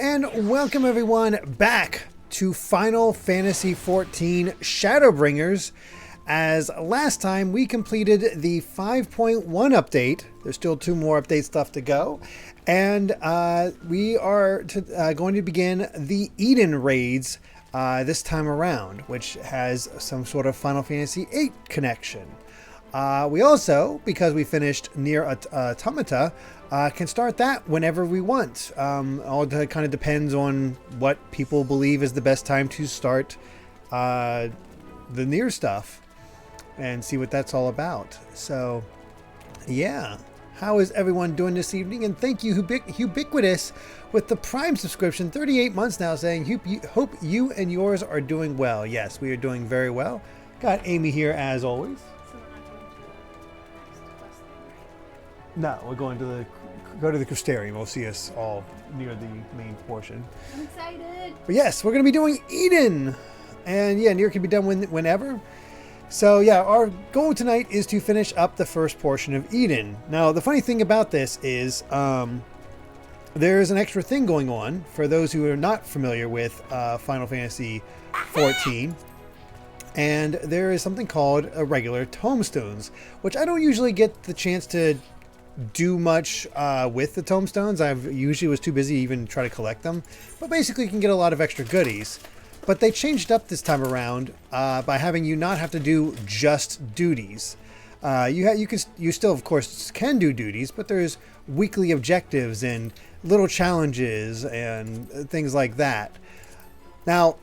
and welcome everyone back to Final Fantasy XIV Shadowbringers. As last time we completed the 5.1 update, there's still 2 more update stuff to go, and we are going to begin the Eden raids this time around, which has some sort of Final Fantasy VIII connection. We also, because we finished Nier Automata, can start that whenever we want. All kind of depends on what people believe is the best time to start the Nier stuff and see what that's all about. So, yeah. How is everyone doing this evening? And thank you, Ubiquitous, with the Prime subscription, 38 months now, saying, hope you and yours are doing well. Yes, we are doing very well. Got Amy here as always. No, we're going to go to the Crystarium. We'll see us all near the main portion. I'm excited. But yes, we're going to be doing Eden. And yeah, Nier can be done whenever. So yeah, our goal tonight is to finish up the first portion of Eden. Now, the funny thing about this is there's an extra thing going on for those who are not familiar with Final Fantasy XIV. And there is something called regular tomestones, which I don't usually get the chance to do much with the tomestones. I usually was too busy to even try to collect them. But basically you can get a lot of extra goodies. But they changed up this time around by having you not have to do just duties. You still, of course, can do duties, but there's weekly objectives and little challenges and things like that. Now,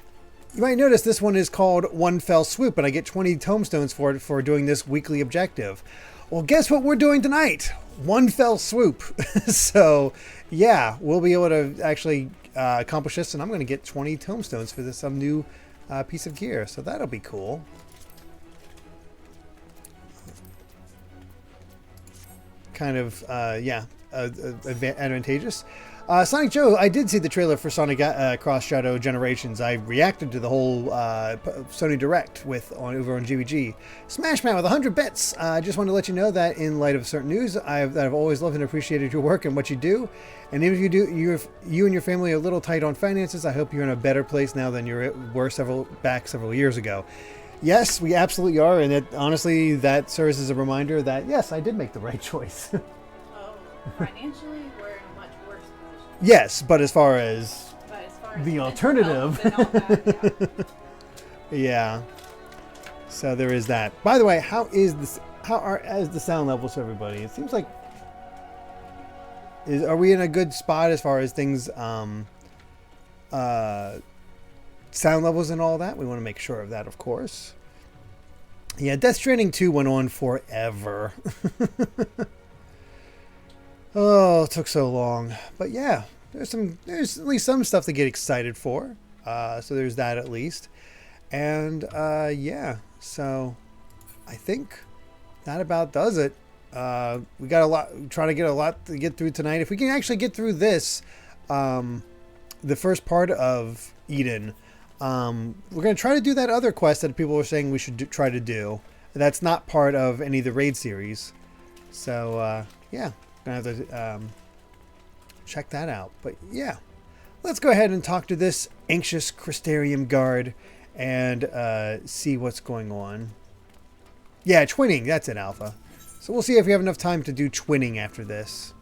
you might notice this one is called One Fell Swoop, and I get 20 tomestones for it for doing this weekly objective. Well, guess what we're doing tonight? One Fell Swoop. So, yeah, we'll be able to actually accomplish this, and I'm going to get 20 tomestones for some new piece of gear. So that'll be cool. Kind of, advantageous. Sonic Joe, I did see the trailer for Sonic Cross Shadow Generations. I reacted to the whole Sony Direct over on GVG. Smash Man with 100 bits. I just wanted to let you know that in light of certain news, I've always loved and appreciated your work and what you do. And if you and your family are a little tight on finances, I hope you're in a better place now than you were several years ago. Yes, we absolutely are, and honestly, that serves as a reminder that yes, I did make the right choice. Oh, financially, we're in a much worse position. Yes, but as far as the alternative, yeah. So there is that. By the way, how are the sound levels for everybody? It seems like are we in a good spot as far as things sound levels and all that? We want to make sure of that, of course. Yeah, Death Stranding 2 went on forever. Oh, it took so long. But yeah, there's at least some stuff to get excited for. So there's that at least. And yeah, so I think that about does it. We got trying to get a lot to get through tonight. If we can actually get through this, the first part of Eden, we're going to try to do that other quest that people were saying we should try to do. That's not part of any of the raid series. So yeah. Gonna have to check that out. But yeah, let's go ahead and talk to this anxious Crystarium guard and see what's going on. Yeah, twinning, that's it, Alpha. So we'll see if we have enough time to do twinning after this.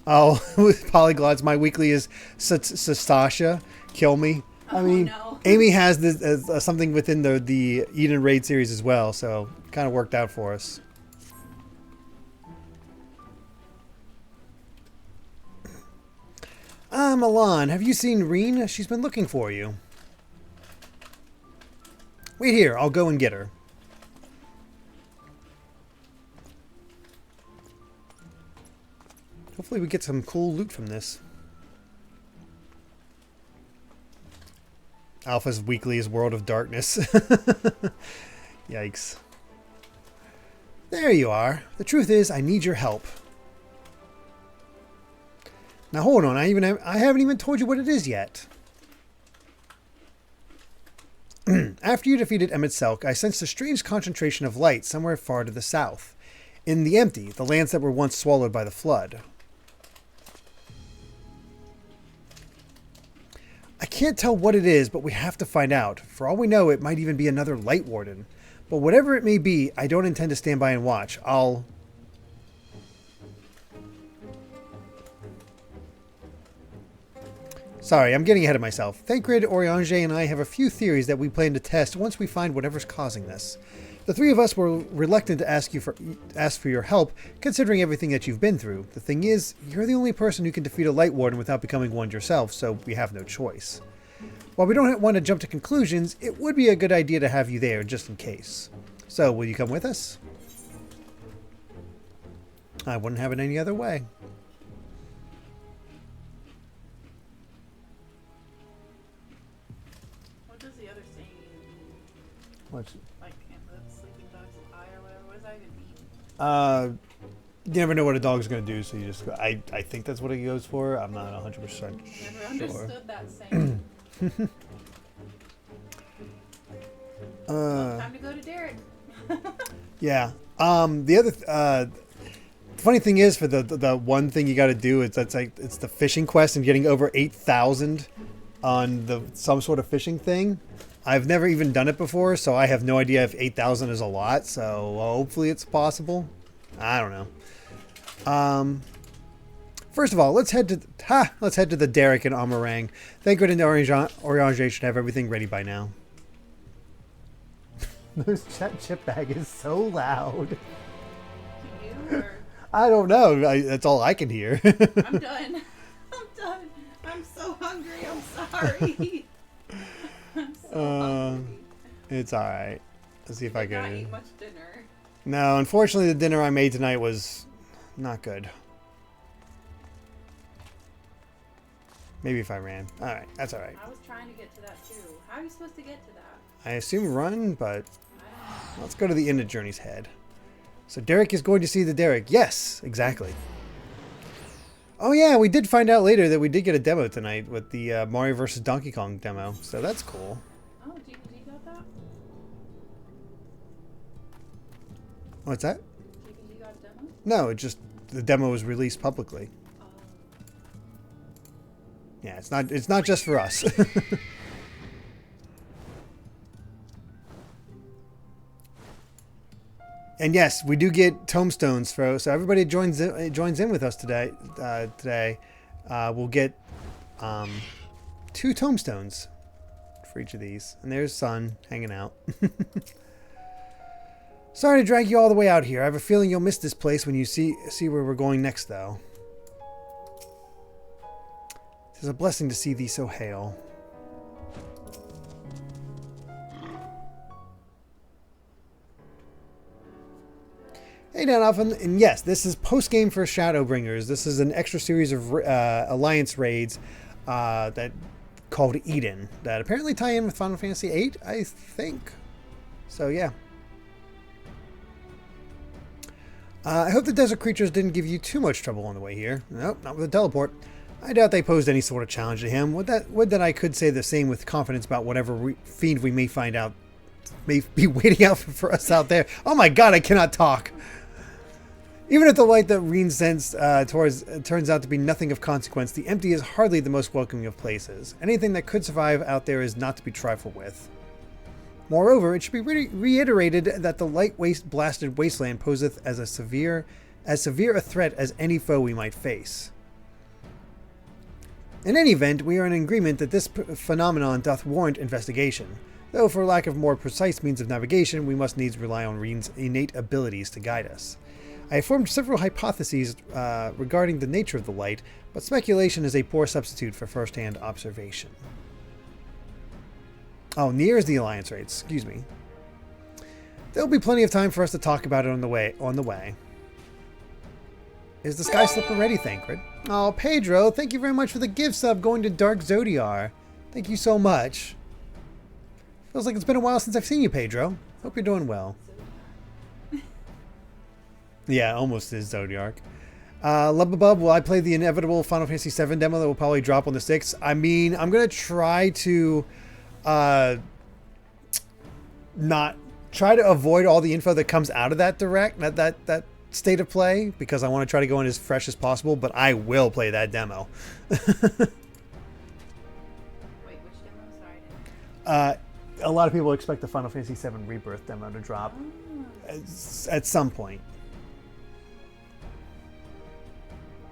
Oh, with polyglots, my weekly is Sastasha, kill me. I mean, no. Amy has this something within the Eden raid series as well, so kind of worked out for us. Milan, have you seen Reen? She's been looking for you. Wait here, I'll go and get her. Hopefully we get some cool loot from this. Alpha's weekly is World of Darkness. Yikes. There you are. The truth is, I need your help. Now hold on, I haven't even told you what it is yet. After you defeated Emmett Selk, I sensed a strange concentration of light somewhere far to the south. In the empty, the lands that were once swallowed by the flood. can't tell what it is, but we have to find out. For all we know, it might even be another Light Warden. But whatever it may be, I don't intend to stand by and watch. Sorry, I'm getting ahead of myself. Thancred, Oriange, and I have a few theories that we plan to test once we find whatever's causing this. The three of us were reluctant to ask for your help, considering everything that you've been through. The thing is, you're the only person who can defeat a Light Warden without becoming one yourself, so we have no choice. While we don't want to jump to conclusions, it would be a good idea to have you there, just in case. So, will you come with us? I wouldn't have it any other way. What does the other saying What's... like the sleeping dog's eye or whatever? What does that even mean? You never know what a dog's going to do, so you just... I think that's what it goes for. I'm not 100% sure. Never understood that saying. Well, time to go to Derek. Yeah. The other funny thing is, for the one thing you got to do is it's the fishing quest and getting over 8,000 on some sort of fishing thing. I've never even done it before, so I have no idea if 8,000 is a lot. So hopefully it's possible. I don't know. First of all, let's head to the Derek and Amarang. Thancred and Oriange should have everything ready by now. This chip bag is so loud. To you or? I don't know. That's all I can hear. I'm done. I'm done. I'm so hungry. I'm sorry. I'm so hungry. It's all right. Let's see if I did not can. eat much dinner. No, unfortunately, the dinner I made tonight was not good. Maybe if I ran. All right, that's all right. I was trying to get to that too. How are you supposed to get to that? I assume run, but I don't know. let's go to the end of Journey's Head. So Derek is going to see the Derek. Yes, exactly. Oh yeah, we did find out later that we did get a demo tonight with the Mario vs. Donkey Kong demo. So that's cool. Oh, GPG got that? What's that? GPG got a demo? No, it just the demo was released publicly. Oh. Yeah, it's not just for us. And yes, we do get tombstones, so everybody joins in with us today. We'll get 2 tombstones for each of these. And there's Sun hanging out. Sorry to drag you all the way out here. I have a feeling you'll miss this place when you see where we're going next, though. It is a blessing to see thee so hale. Hey down often, and yes, this is post-game for Shadowbringers. This is an extra series of Alliance raids that called Eden that apparently tie in with Final Fantasy VIII, I think. So yeah. I hope the desert creatures didn't give you too much trouble on the way here. Nope, not with the teleport. I doubt they posed any sort of challenge to him. Would that I could say the same with confidence about whatever fiend we may find out may be waiting out for us out there. Oh my god, I cannot talk. Even if the light that Reen sends towards turns out to be nothing of consequence, the empty is hardly the most welcoming of places. Anything that could survive out there is not to be trifled with. Moreover, it should be reiterated that the light-blasted wasteland poseth as severe a threat as any foe we might face. In any event, we are in agreement that this phenomenon doth warrant investigation, though for lack of more precise means of navigation, we must needs rely on Reen's innate abilities to guide us. I have formed several hypotheses regarding the nature of the light, but speculation is a poor substitute for first-hand observation. Oh, near is the Alliance raid. Excuse me. There'll be plenty of time for us to talk about it on the way. Is the sky slipper ready, Thancred? Oh, Pedro, thank you very much for the gift sub going to Dark Zodiar. Thank you so much. Feels like it's been a while since I've seen you, Pedro. Hope you're doing well. Yeah, almost is Zodiark. Lubabub, will I play the inevitable Final Fantasy VII demo that will probably drop on the 6th? I mean, I'm going to try to try to avoid all the info that comes out of that direct, that state of play, because I want to try to go in as fresh as possible, but I will play that demo. Wait, which A lot of people expect the Final Fantasy VII Rebirth demo to drop at some point.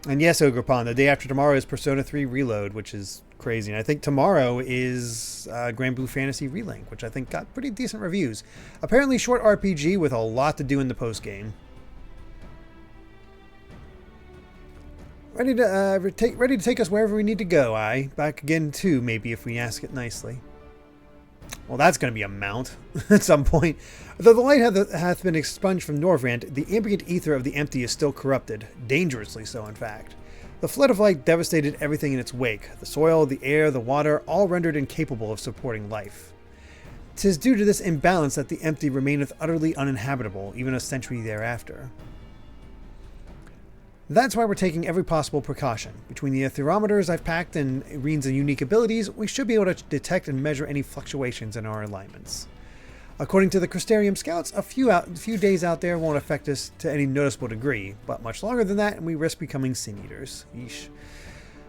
And yes, Ogrepon, the day after tomorrow is Persona 3 Reload, which is crazy. And I think tomorrow is Grand Blue Fantasy Relink, which I think got pretty decent reviews. Apparently short RPG with a lot to do in the post-game. Ready to take us wherever we need to go, aye? Back again too, maybe, if we ask it nicely. Well, that's going to be a mount at some point. Though the light hath been expunged from Norvrand, the ambient ether of the empty is still corrupted. Dangerously so, in fact. The flood of light devastated everything in its wake. The soil, the air, the water, all rendered incapable of supporting life. 'Tis due to this imbalance that the empty remaineth utterly uninhabitable, even a century thereafter. That's why we're taking every possible precaution. Between the aetherometers I've packed and Reen's unique abilities, we should be able to detect and measure any fluctuations in our alignments. According to the Crystarium Scouts, a few days out there won't affect us to any noticeable degree, but much longer than that, and we risk becoming sin eaters. Yeesh.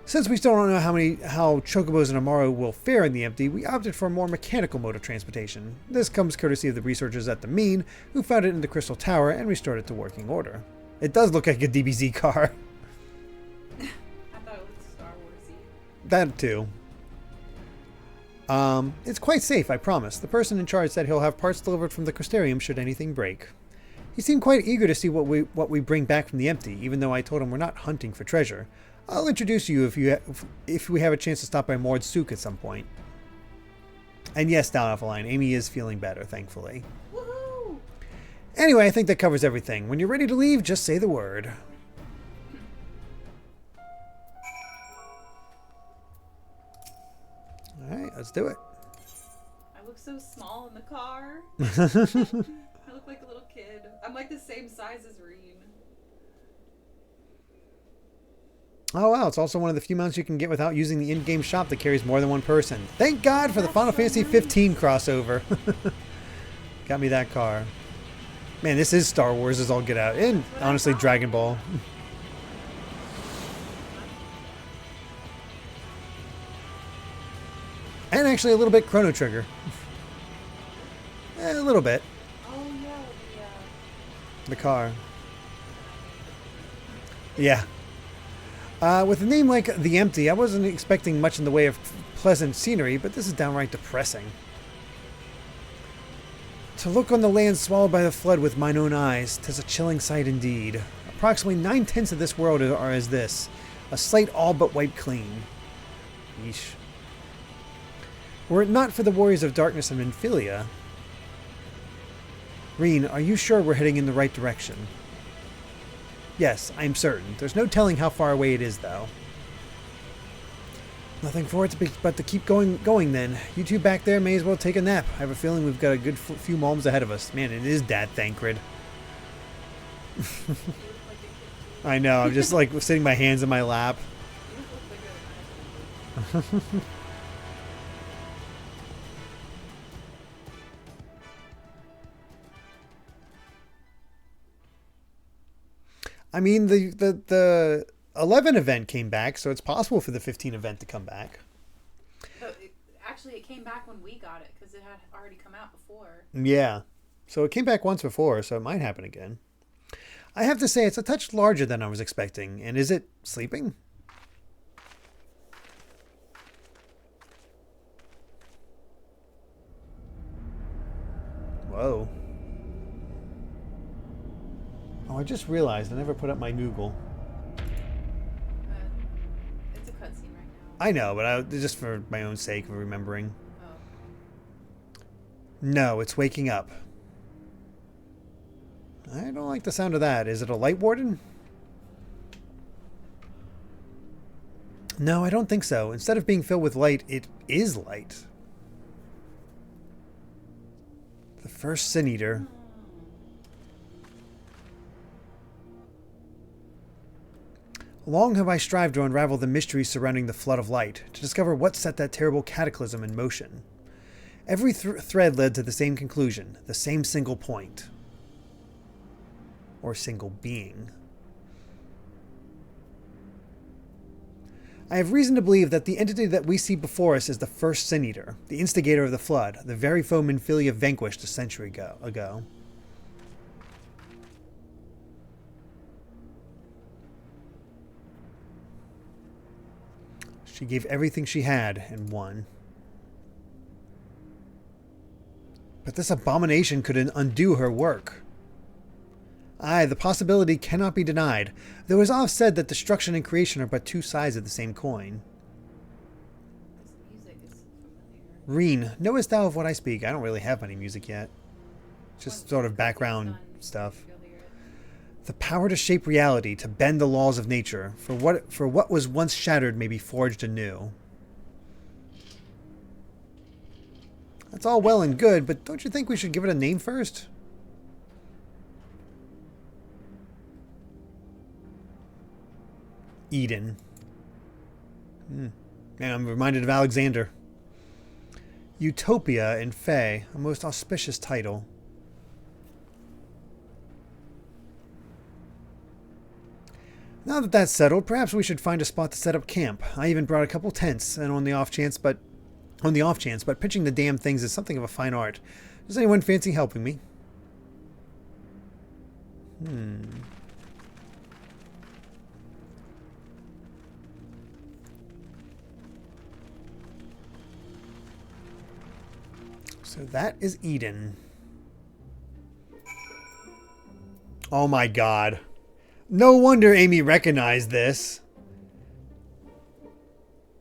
Since we still don't know how Chocobos and Amaro will fare in the empty, we opted for a more mechanical mode of transportation. This comes courtesy of the researchers at the Mean, who found it in the Crystal Tower and restored it to working order. It does look like a DBZ car. I thought it was Star Wars-y. That too. It's quite safe, I promise. The person in charge said he'll have parts delivered from the Crystarium should anything break. He seemed quite eager to see what we bring back from the empty, even though I told him we're not hunting for treasure. I'll introduce you if we have a chance to stop by Mord Souk at some point. And yes, down Alphaline, Amy is feeling better, thankfully. Woohoo! Anyway, I think that covers everything. When you're ready to leave, just say the word. Alright, let's do it. I look so small in the car. I look like a little kid. I'm like the same size as Reen. Oh wow, it's also one of the few mounts you can get without using the in-game shop that carries more than one person. Thank God for the Final Fantasy XV crossover. Got me that car. Man, this is Star Wars as all get out. And honestly, Dragon Ball. And actually a little bit Chrono Trigger. A little bit. Oh no, The car. Yeah. With a name like The Empty, I wasn't expecting much in the way of pleasant scenery, but this is downright depressing. To look on the land swallowed by the flood with mine own eyes, 'tis a chilling sight indeed. Approximately 9/10 of this world are as this, a slate all but wiped clean. Yeesh. Were it not for the warriors of darkness and Minfilia... Reen, are you sure we're heading in the right direction? Yes, I'm certain. There's no telling how far away it is, though. Nothing for it but to keep going then. You two back there may as well take a nap. I have a feeling we've got a good few moments ahead of us. Man, it is Dad Thancred. I know, I'm just like sitting my hands in my lap. I mean, the 11 event came back, so it's possible for the 15 event to come back. Actually, it came back when we got it, because it had already come out before. Yeah. So it came back once before, so it might happen again. I have to say, it's a touch larger than I was expecting. And is it sleeping? Whoa. Oh, I just realized I never put up my Google. It's a cutscene right now. I know, but just for my own sake of remembering. Oh. No, it's waking up. I don't like the sound of that. Is it a light warden? No, I don't think so. Instead of being filled with light, it is light. The first Sin Eater. Long have I strived to unravel the mysteries surrounding the flood of light, to discover what set that terrible cataclysm in motion. Every thread led to the same conclusion, the same single point. Or single being. I have reason to believe that the entity that we see before us is the first Sin Eater, the instigator of the Flood, the very foe Minfilia vanquished a century ago. She gave everything she had and won. But this abomination could undo her work. Aye, the possibility cannot be denied, though it is oft said that destruction and creation are but two sides of the same coin. This music is familiar. Reen, knowest thou of what I speak? I don't really have any music yet. Just sort of background stuff. You'll hear it. The power to shape reality, to bend the laws of nature, for what was once shattered may be forged anew. That's all well and good, but don't you think we should give it a name first? Eden. Man, I'm reminded of Alexander. Utopia in Fae, a most auspicious title. Now that that's settled, perhaps we should find a spot to set up camp. I even brought a couple tents, and on the off chance, but pitching the damn things is something of a fine art. Does anyone fancy helping me? So that is Eden. Oh my god. No wonder Amy recognized this.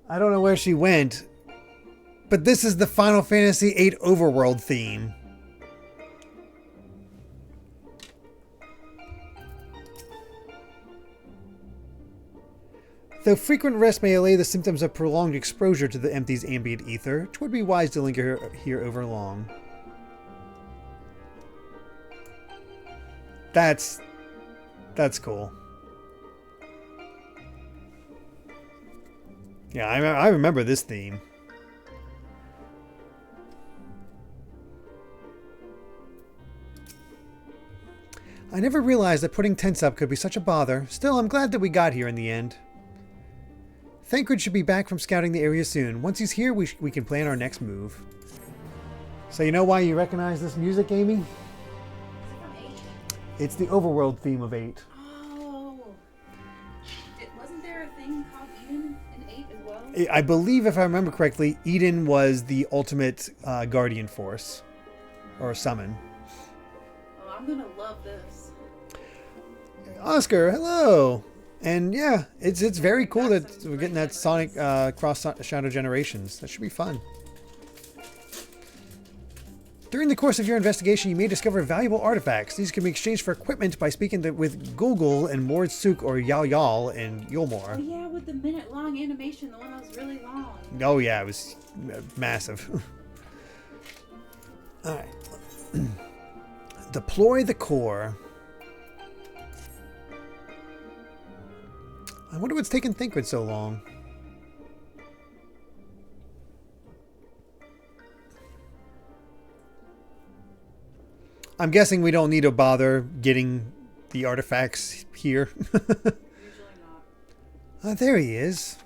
I don't know where she went, but this is the Final Fantasy VIII overworld theme. Though frequent rest may allay the symptoms of prolonged exposure to the Empty's ambient ether, it would be wise to linger here over long. That's cool. Yeah, I remember this theme. I never realized that putting tents up could be such a bother. Still, I'm glad that we got here in the end. Thancred should be back from scouting the area soon. Once he's here, we can plan our next move. So you know why you recognize this music, Amy? Is it from 8? It's the overworld theme of 8. Oh. Wasn't there a thing called Eden in 8 as well? I believe, if I remember correctly, Eden was the ultimate guardian force. Or summon. Oh, I'm gonna love this. Oscar, hello! And yeah, it's very cool that we're getting that Sonic Cross Shadow Generations. That should be fun. During the course of your investigation, you may discover valuable artifacts. These can be exchanged for equipment by speaking with Gulgul and Mordsuk or Yal Yal and Yulmor. Oh yeah, with the minute-long animation, the one that was really long. Oh yeah, it was massive. Alright. Deploy the core. I wonder what's taking Thancred so long. I'm guessing we don't need to bother getting the artifacts here. Usually not. There he is.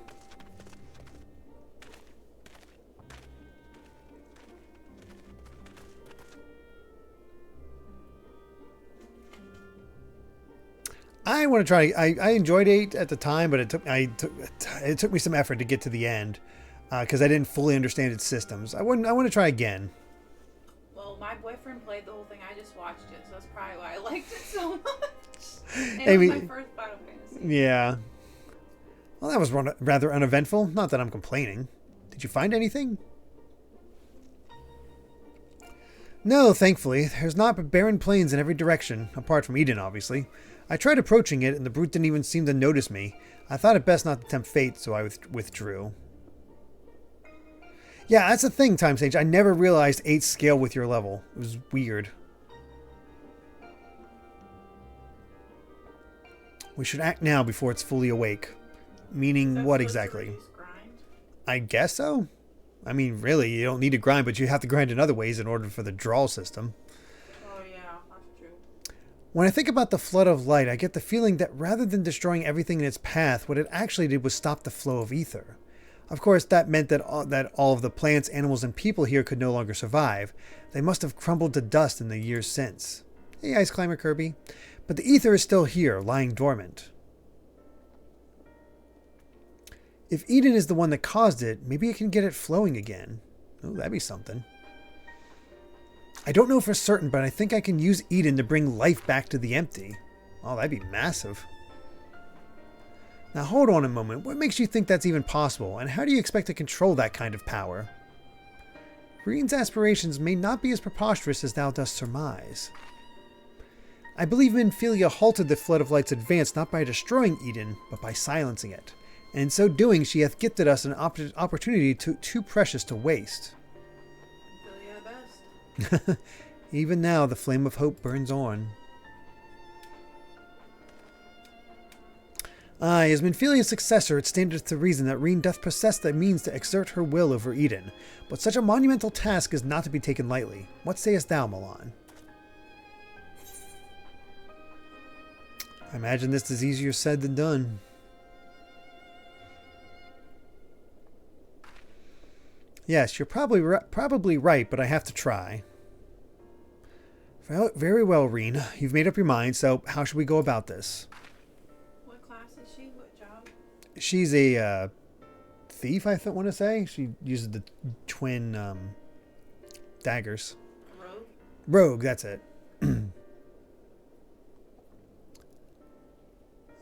I want to try. I enjoyed 8 at the time, but it took me some effort to get to the end because I didn't fully understand its systems. I want to try again. Well, my boyfriend played the whole thing. I just watched it, so that's probably why I liked it so much. And it was my first Final Fantasy. Yeah. Well, that was rather uneventful. Not that I'm complaining. Did you find anything? No, thankfully. There's not but barren plains in every direction, apart from Eden, obviously. I tried approaching it, and the brute didn't even seem to notice me. I thought it best not to tempt fate, so I withdrew. Yeah, that's the thing, Time Sage. I never realized 8 scale with your level. It was weird. We should act now before it's fully awake. Meaning what exactly? I guess so. I mean, really, you don't need to grind, but you have to grind in other ways in order for the draw system. Oh, yeah, that's true. When I think about the flood of light, I get the feeling that rather than destroying everything in its path, what it actually did was stop the flow of ether. Of course, that meant that all of the plants, animals, and people here could no longer survive. They must have crumbled to dust in the years since. Hey, Ice Climber Kirby. But the ether is still here, lying dormant. If Eden is the one that caused it, maybe it can get it flowing again. Oh, that'd be something. I don't know for certain, but I think I can use Eden to bring life back to the empty. Oh, that'd be massive. Now hold on a moment. What makes you think that's even possible, and how do you expect to control that kind of power? Reen's aspirations may not be as preposterous as thou dost surmise. I believe Minfilia halted the Flood of Light's advance not by destroying Eden, but by silencing it. And in so doing, she hath gifted us an opportunity too precious to waste. Best. Even now, the flame of hope burns on. Aye, as Minfilia's successor, it standeth to reason that Reen doth possess the means to exert her will over Eden. But such a monumental task is not to be taken lightly. What sayest thou, Milan? I imagine this is easier said than done. Yes, you're probably right, but I have to try. Very well, Reen. You've made up your mind, so how should we go about this? What class is she? What job? She's a thief, I want to say. She uses the twin daggers. Rogue? Rogue, that's it.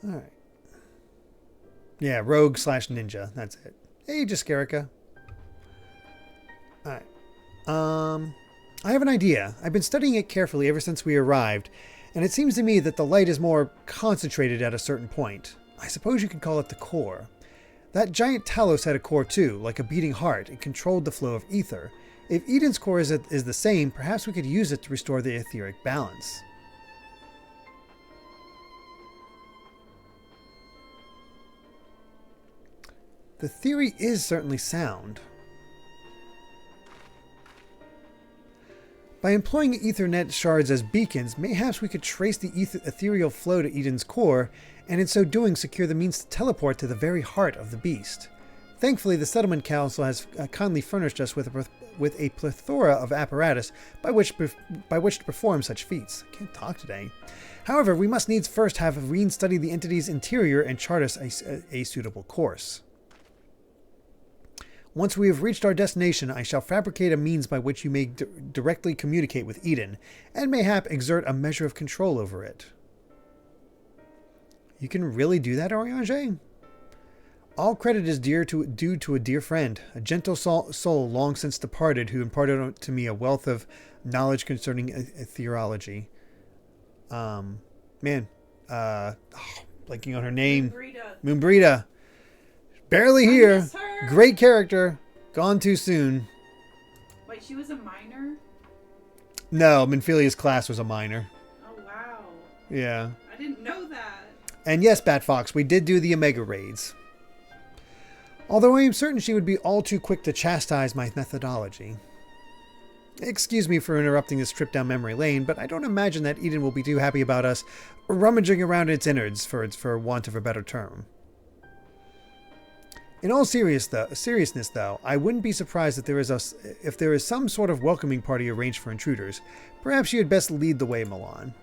Alright. Yeah, rogue / ninja. That's it. Hey, Jaskerica. Alright. I have an idea. I've been studying it carefully ever since we arrived, and it seems to me that the light is more concentrated at a certain point. I suppose you could call it the core. That giant Talos had a core too, like a beating heart, and controlled the flow of ether. If Eden's core is the same, perhaps we could use it to restore the etheric balance. The theory is certainly sound. By employing Ethernet shards as beacons, mayhaps we could trace the ethereal flow to Eden's core, and in so doing secure the means to teleport to the very heart of the beast. Thankfully, the Settlement Council has kindly furnished us with a plethora of apparatus by which to perform such feats. I can't talk today. However, we must needs first have Reen study the entity's interior and chart us a suitable course. Once we have reached our destination, I shall fabricate a means by which you may directly communicate with Eden, and mayhap exert a measure of control over it. You can really do that, Oriange? All credit is due to a dear friend, a gentle soul long since departed, who imparted to me a wealth of knowledge concerning ethereology. Blanking on her name. Moonbrita. Barely here. Great character. Gone too soon. Wait, she was a minor? No, Minfilia's class was a minor. Oh, wow. Yeah. I didn't know that. And yes, Batfox, we did do the Omega raids. Although I am certain she would be all too quick to chastise my methodology. Excuse me for interrupting this trip down memory lane, but I don't imagine that Eden will be too happy about us rummaging around its innards, for want of a better term. In all seriousness, though, I wouldn't be surprised if there is some sort of welcoming party arranged for intruders. Perhaps you had best lead the way, Milan.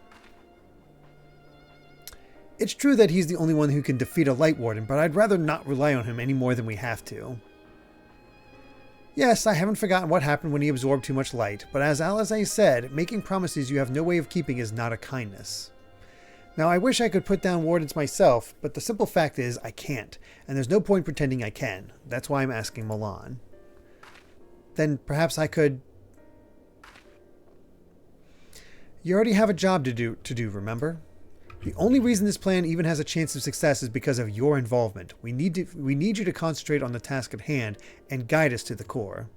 It's true that he's the only one who can defeat a Light Warden, but I'd rather not rely on him any more than we have to. Yes, I haven't forgotten what happened when he absorbed too much light, but as Alize said, making promises you have no way of keeping is not a kindness. Now, I wish I could put down wardens myself, but the simple fact is I can't, and there's no point pretending I can. That's why I'm asking Milan. Then perhaps I could... You already have a job to do, remember? The only reason this plan even has a chance of success is because of your involvement. We need you to concentrate on the task at hand and guide us to the core.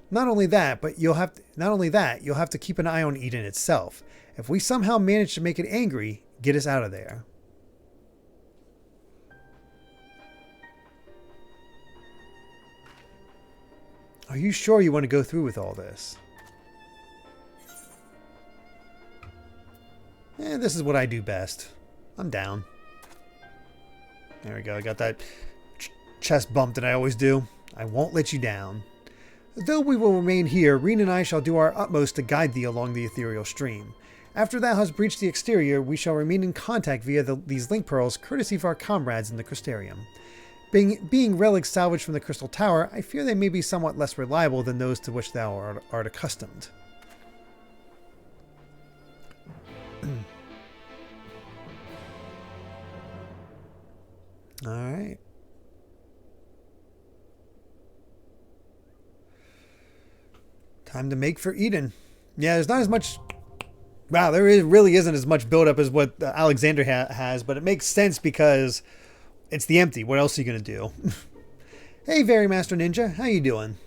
Not only that, you'll have to keep an eye on Eden itself. If we somehow manage to make it angry, get us out of there. Are you sure you want to go through with all this? This is what I do best. I'm down. There we go. I got that chest bump that I always do. I won't let you down. Though we will remain here, Reen and I shall do our utmost to guide thee along the ethereal stream. After thou hast breached the exterior, we shall remain in contact via these link pearls, courtesy of our comrades in the Crystarium. Being relics salvaged from the Crystal Tower, I fear they may be somewhat less reliable than those to which thou art accustomed. Alright. Time to make for Eden. Yeah, there's not as much... Wow, there really isn't as much build-up as what Alexander has, but it makes sense because... It's the empty. What else are you going to do? Hey, Very Master Ninja. How you doing?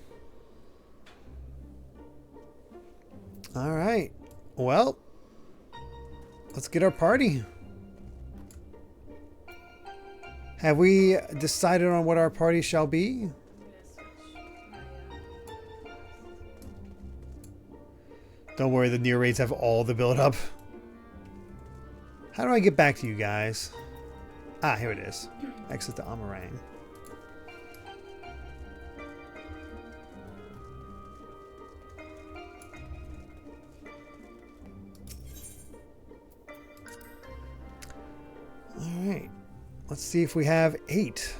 All right. Well, let's get our party. Have we decided on what our party shall be? Don't worry, the near raids have all the build-up. How do I get back to you guys? Ah, here it is. Exit to Amarang. Alright. Let's see if we have 8.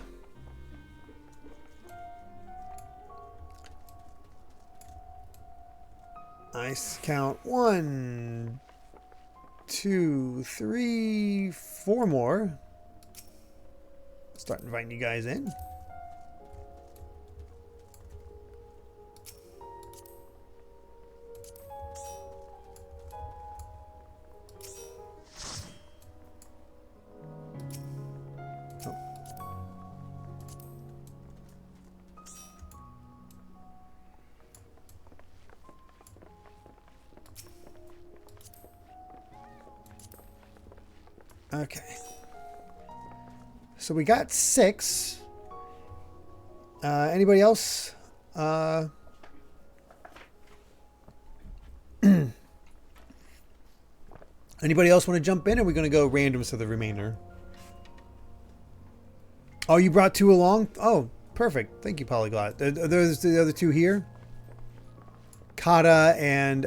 Nice. Count 1, 2, 3, 4 more. Start inviting you guys in. Oh. Okay. So we got 6. Anybody else? Anybody else want to jump in? Or are we going to go randoms to the remainder? Oh, you brought 2 along? Oh, perfect. Thank you, Polyglot. Are those the other 2 here? Kata and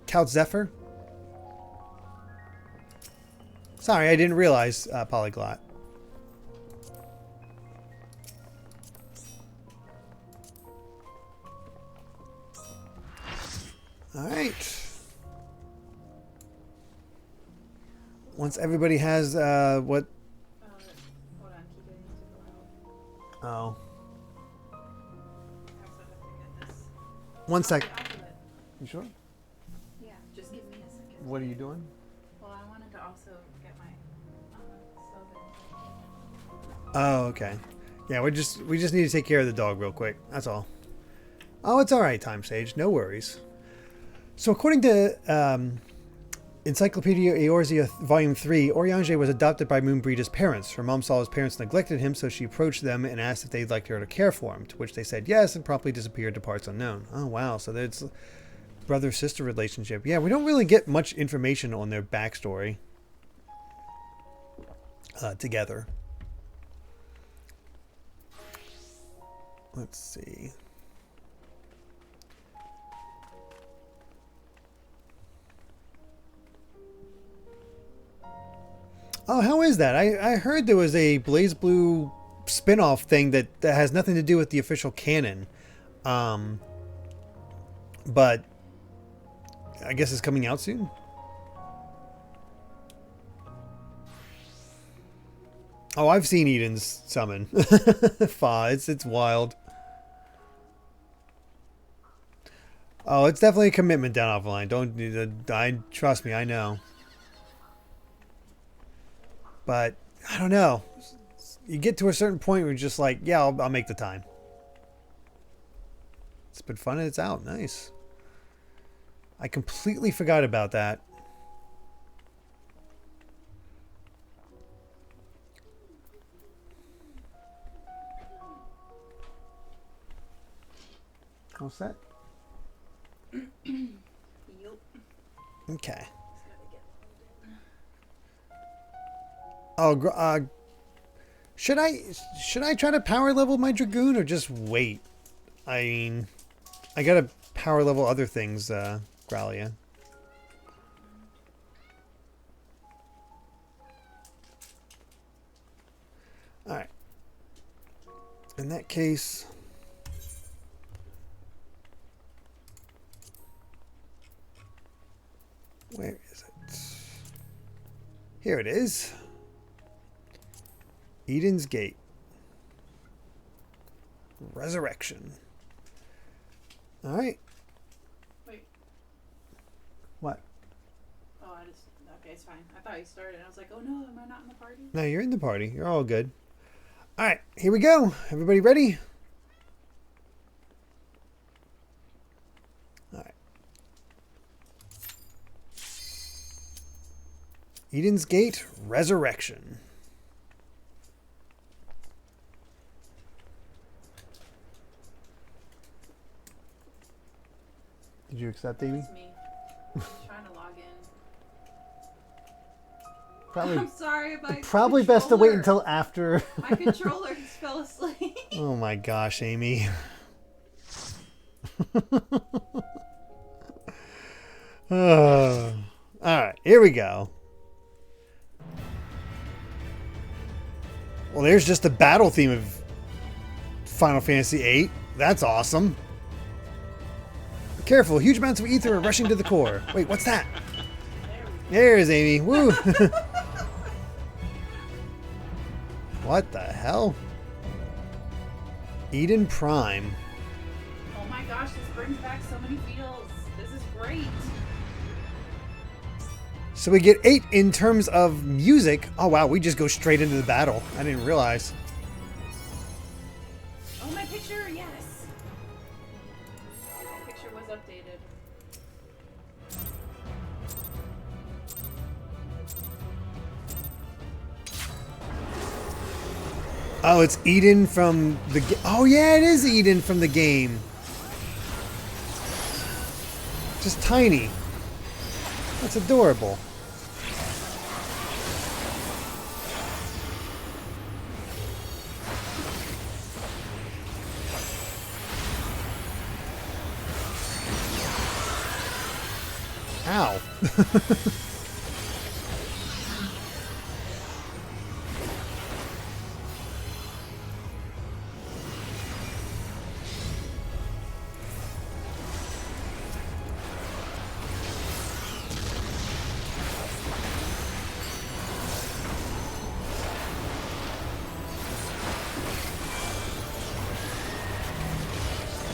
Count Zephyr? Sorry, I didn't realize Polyglot. All right. Once everybody has what? Hold on, keep getting to the Oh. I also have to get this. 1 sec. I'll do it. You sure? Yeah, just give me a second. What are you doing? Well, I wanted to also get my soda. Oh, okay. Yeah, we just need to take care of the dog real quick. That's all. Oh, it's all right, Time Sage. No worries. So, according to Encyclopedia Eorzea Volume 3, Oriange was adopted by Moonbreeda's parents. Her mom saw his parents neglected him, so she approached them and asked if they'd like her to care for him, to which they said yes and promptly disappeared to parts unknown. Oh, wow. So that's a brother-sister relationship. Yeah, we don't really get much information on their backstory together. Let's see. Oh, how is that? I heard there was a BlazBlue spin-off thing that has nothing to do with the official canon. But I guess it's coming out soon. Oh, I've seen Eden's summon. Fa, it's wild. Oh, it's definitely a commitment down offline. Trust me, I know. But I don't know. You get to a certain point where you're just like, yeah, I'll make the time. It's been fun and it's out. Nice. I completely forgot about that. All set? Yup. Okay. Oh, should I try to power level my Dragoon or just wait? I mean, I gotta power level other things, Gralia. Alright. In that case... Where is it? Here it is. Eden's Gate. Resurrection. Alright. Wait. What? Oh, okay, it's fine. I thought you started. I was like, oh no, am I not in the party? No, you're in the party. You're all good. Alright, here we go. Everybody ready? Alright. Eden's Gate, Resurrection. Did you accept, Amy? It's me. I'm trying to log in. Probably, I'm sorry, probably best to wait until after. My controller just fell asleep. Oh my gosh, Amy. Alright, here we go. Well, there's just the battle theme of Final Fantasy VIII. That's awesome. Careful, huge amounts of ether are rushing to the core. Wait, what's that? There's Amy. Woo! What the hell? Eden Prime. Oh my gosh, this brings back so many feels. This is great. So we get 8 in terms of music. Oh wow, we just go straight into the battle. I didn't realize. Oh, my picture, yes. My picture was updated. Oh, it's Eden from the game. Oh yeah, it is Eden from the game. Just tiny. That's adorable. Ow.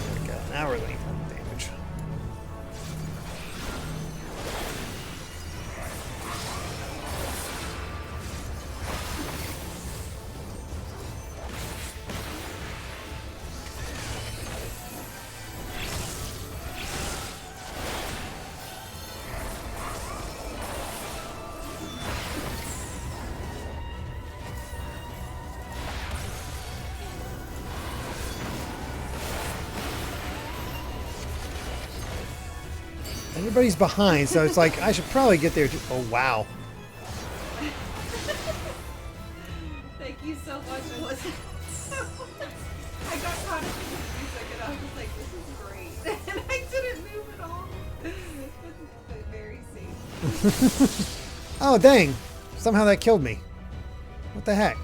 There we go. Now we're laying on damage. Everybody's behind, so it's like I should probably get there too. Oh wow. Thank you so much. It wasn't I got caught up in the music and I was like, this is great. And I didn't move at all. But very safe. Oh dang. Somehow that killed me. What the heck?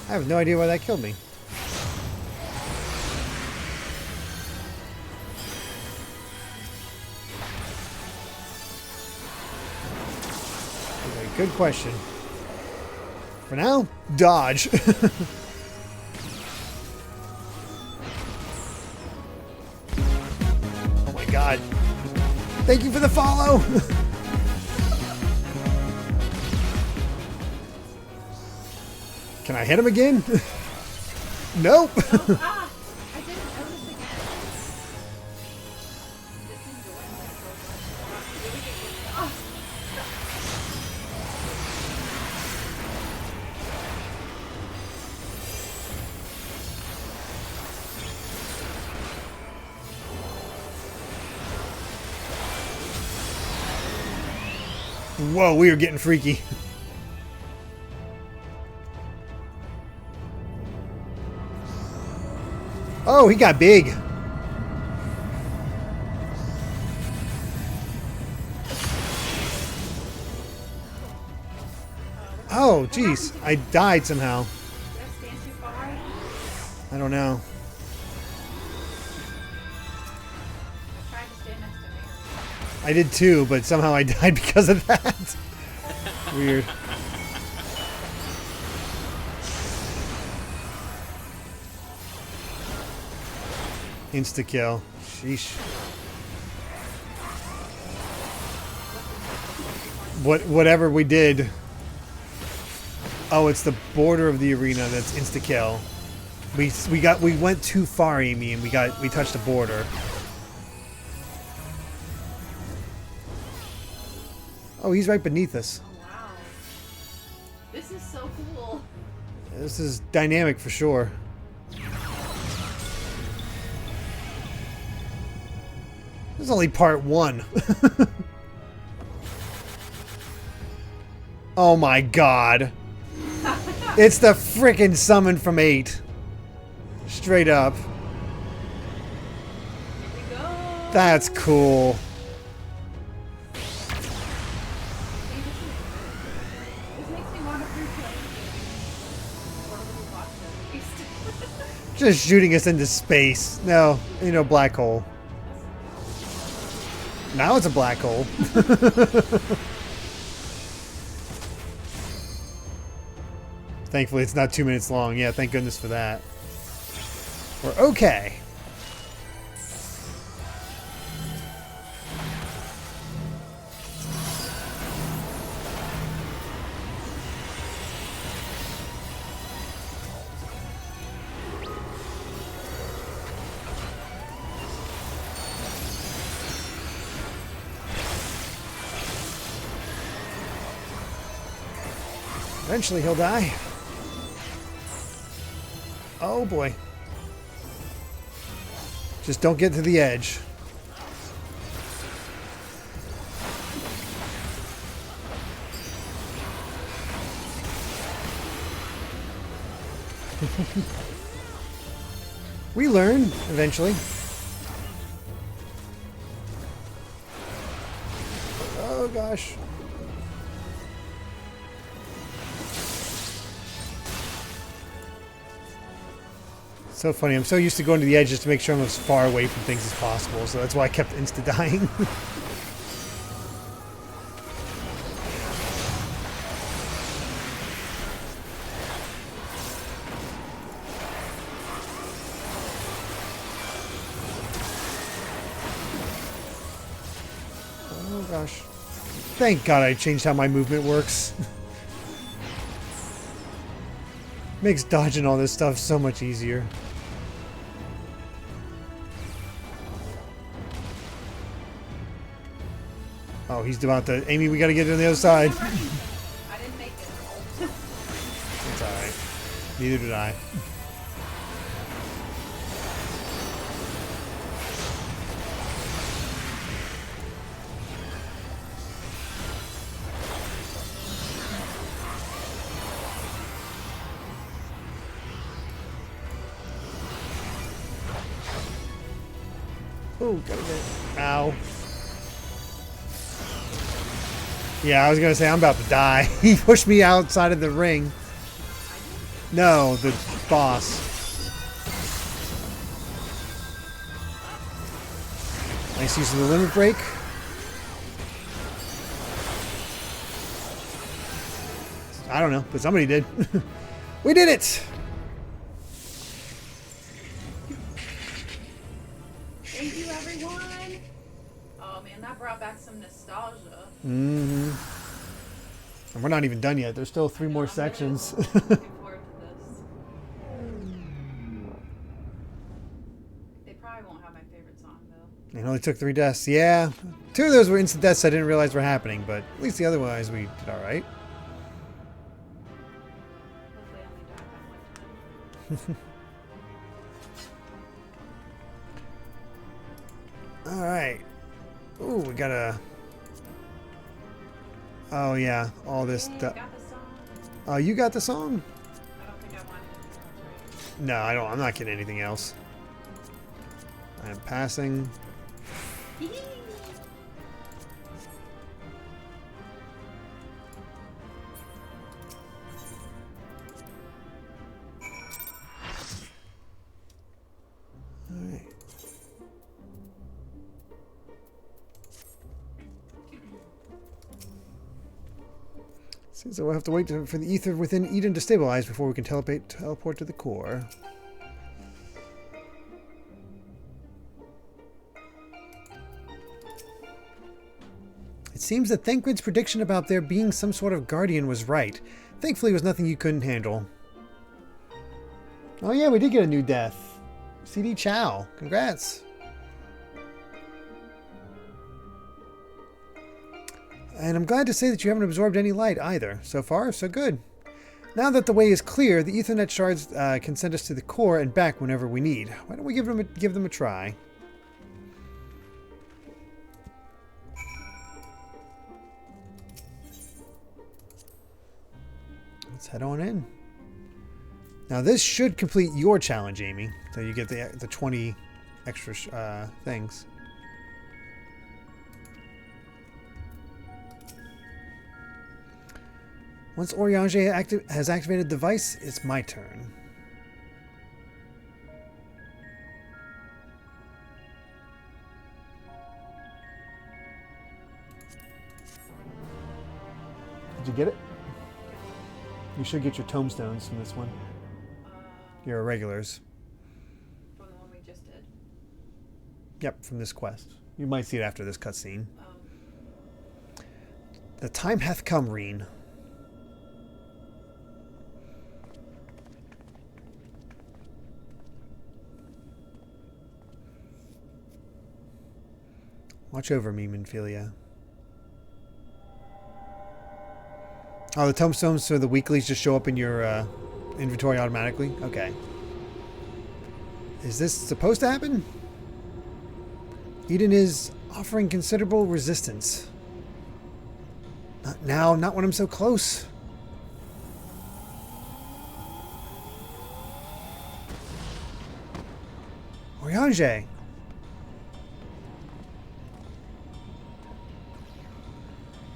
I have no idea why that killed me. Okay, good question. For now, dodge. Oh my god. Thank you for the follow! Can I hit him again? Nope. Oh, ah! I didn't notice again. This is going like so much. Whoa, we are getting freaky. Oh, he got big. Oh, jeez. I died somehow. Did I stand too far? I don't know. I tried to stand next to Mary. I did too, but somehow I died because of that. Weird. Insta-kill. Sheesh. Whatever we did. Oh, it's the border of the arena that's insta-kill. We went too far, Amy, and we touched the border. Oh, he's right beneath us. Oh, wow. This is so cool. This is dynamic for sure. This is only part 1. Oh my god. It's the frickin' summon from 8. Straight up. Here we go. That's cool. See, this makes me want to replay or rewatch it at least. Just shooting us into space. No, you know, black hole. Now it's a black hole. Thankfully, it's not 2 minutes long. Yeah, thank goodness for that. We're okay. Eventually, he'll die. Oh boy. Just don't get to the edge. We learn eventually. Oh gosh. So funny. I'm so used to going to the edge just to make sure I'm as far away from things as possible. So that's why I kept insta-dying. Oh gosh. Thank God I changed how my movement works. Makes dodging all this stuff so much easier. Oh, he's about to... Amy, we gotta get on the other side. I didn't make it. It's alright. Neither did I. Oh, gotta get it. Ow. Yeah, I was gonna say I'm about to die. He pushed me outside of the ring. No, the boss. Nice use of the limit break. I don't know, but somebody did. We did it! Thank you, everyone. Oh man, that brought back some nostalgia. Mm-hmm. And we're not even done yet. There's still 3 more I'm sections. Really looking forward to this. They probably won't have my favorite song though. It only took 3 deaths. Yeah. 2 of those were instant deaths I didn't realize were happening, but at least the otherwise we did alright. Hopefully I only died that one time. Alright. Ooh, we got a... Oh yeah, all this Yay, I stuff. got the song. Oh, you got the song? I don't think I wanted it. No, I don't. I'm not getting anything else. I'm passing. Hee All right. Seems that we'll have to wait for the ether within Eden to stabilize before we can teleport to the core. It seems that Thancred's prediction about there being some sort of guardian was right. Thankfully, it was nothing you couldn't handle. Oh yeah, we did get a new death. CD Chow. Congrats. And I'm glad to say that you haven't absorbed any light either. So far, so good. Now that the way is clear, the Ethernet shards can send us to the core and back whenever we need. Why don't we give them a try? Let's head on in. Now this should complete your challenge, Amy. So you get the 20 extra things. Once Oriange has activated the device, it's my turn. Did you get it? You should get your tombstones from this one. Your irregulars. From the one we just did. Yep, from this quest. You might see it after this cutscene. Oh. The time hath come, Reen. Watch over me, Minfilia. Oh, the tombstones, so the weeklies just show up in your inventory automatically? Okay. Is this supposed to happen? Eden is offering considerable resistance. Not now, not when I'm so close. Oriange.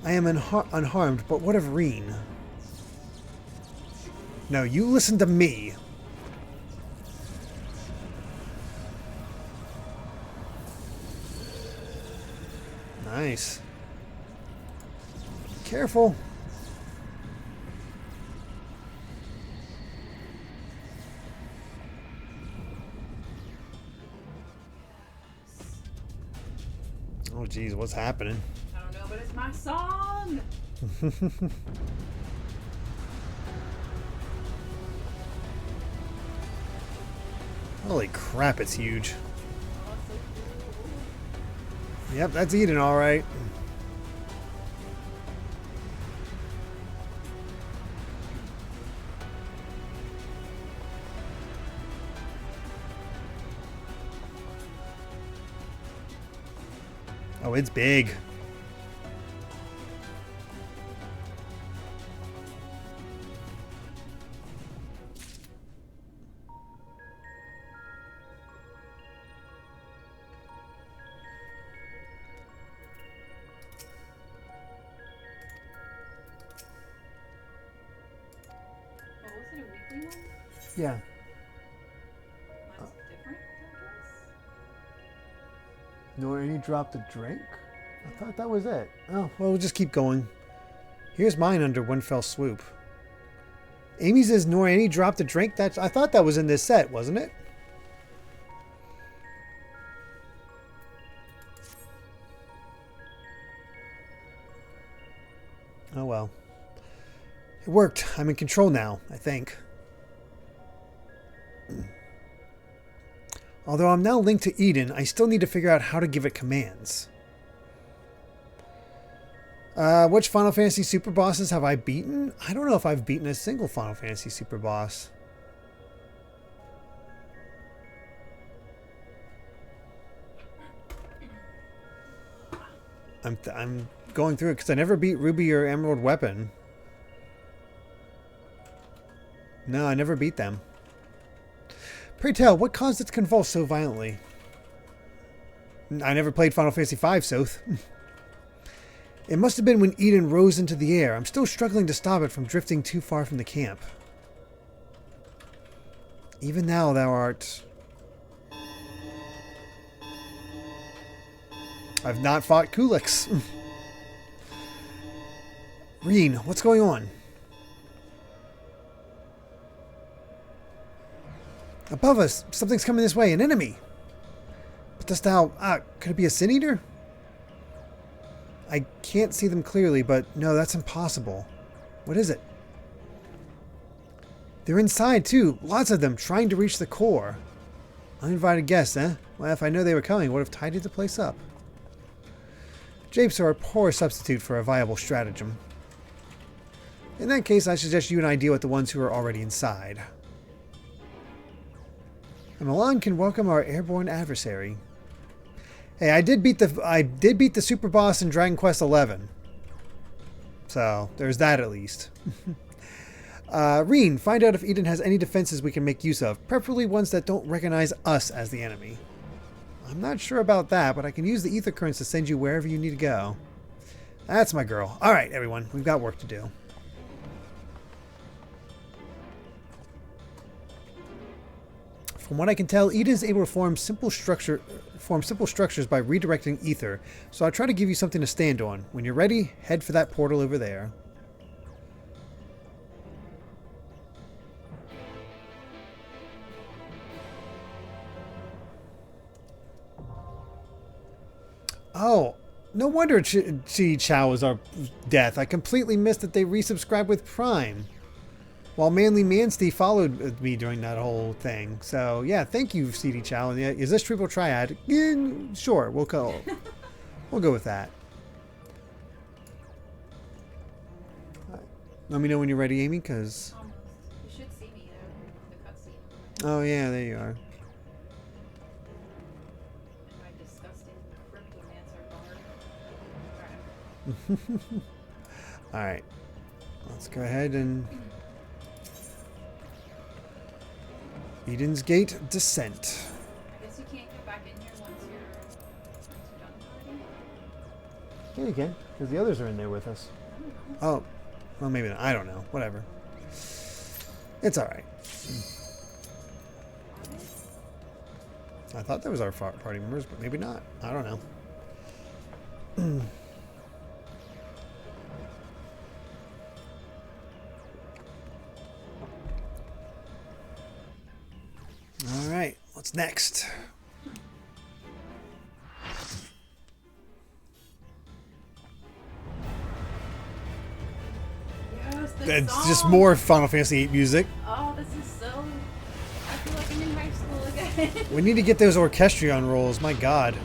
I am unharmed, but what of Reen? No, you listen to me. Nice. Careful. Oh, geez, what's happening? I don't know, but it's my song. Holy crap, it's huge. Oh, so cool. Yep, that's Eden, all right. Oh, it's big. Oh, was it a weekly one? Yeah. Mine's different, I guess. Nor any drop the drink? I thought that was it. Oh, well, we'll just keep going. Here's mine under one fell swoop. Amy says, nor any drop the drink? I thought that was in this set, wasn't it? Oh, well. It worked. I'm in control now, I think. Although I'm now linked to Eden, I still need to figure out how to give it commands. Which Final Fantasy Super Bosses have I beaten? I don't know if I've beaten a single Final Fantasy Super Boss. I'm going through it because I never beat Ruby or Emerald Weapon. No, I never beat them. Pray tell, what caused it to convulse so violently? I never played Final Fantasy V, Soth. It must have been when Eden rose into the air. I'm still struggling to stop it from drifting too far from the camp. Even now thou art... I've not fought Kulix. Reen, what's going on? Above us, something's coming this way, an enemy. But dost thou... could it be a Sin Eater? I can't see them clearly, but no, that's impossible. What is it? They're inside, too. Lots of them, trying to reach the core. Uninvited guests, eh? Well, if I know they were coming, I would have tidied the place up. Japes are a poor substitute for a viable stratagem. In that case, I suggest you and I deal with the ones who are already inside. And Milan can welcome our airborne adversary. Hey, I did beat the super boss in Dragon Quest XI. So, there's that at least. Reen, find out if Eden has any defenses we can make use of, preferably ones that don't recognize us as the enemy. I'm not sure about that, but I can use the ether currents to send you wherever you need to go. That's my girl. Alright, everyone, we've got work to do. From what I can tell, Eden is able to form simple structures by redirecting ether, so I'll try to give you something to stand on. When you're ready, head for that portal over there. Oh, no wonder Chi Chao is our death. I completely missed that they resubscribed with Prime. While Manly Mansty followed me during that whole thing. So, yeah, thank you, CD Chow. Is this triple triad? Sure, we'll go with that. Let me know when you're ready, Amy, because... You should see me there, the cutscene. Oh, yeah, there you are. My disgusting cryptomancer guard. Alright. Let's go ahead and... Eden's Gate Descent. I guess you can't get back in here once you're done already. Yeah, you can, because the others are in there with us. Oh, well, maybe not. I don't know. Whatever. It's alright. I thought that was our party members, but maybe not. I don't know. Alright, what's next? Yes, this It's song. just more Final Fantasy VIII music. Oh, this is so... I feel like I'm in high school again. We need to get those Orchestrion rolls, my god. I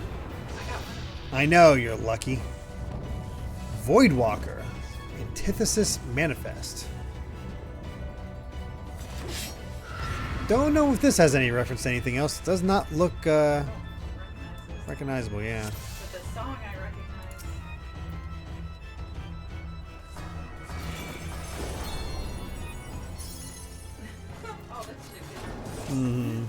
got one. I know, you're lucky. Voidwalker. Antithesis Manifest. Don't know if this has any reference to anything else. It does not look recognizable, yeah. But the song I recognize. Oh, that's stupid. Mm-hmm.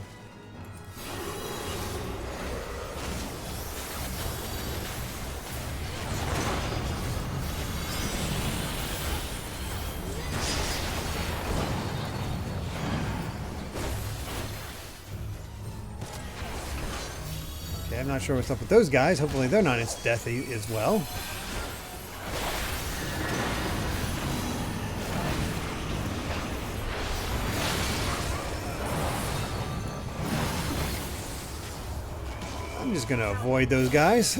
Okay, I'm not sure what's up with those guys. Hopefully they're not instant death as well. I'm just gonna avoid those guys.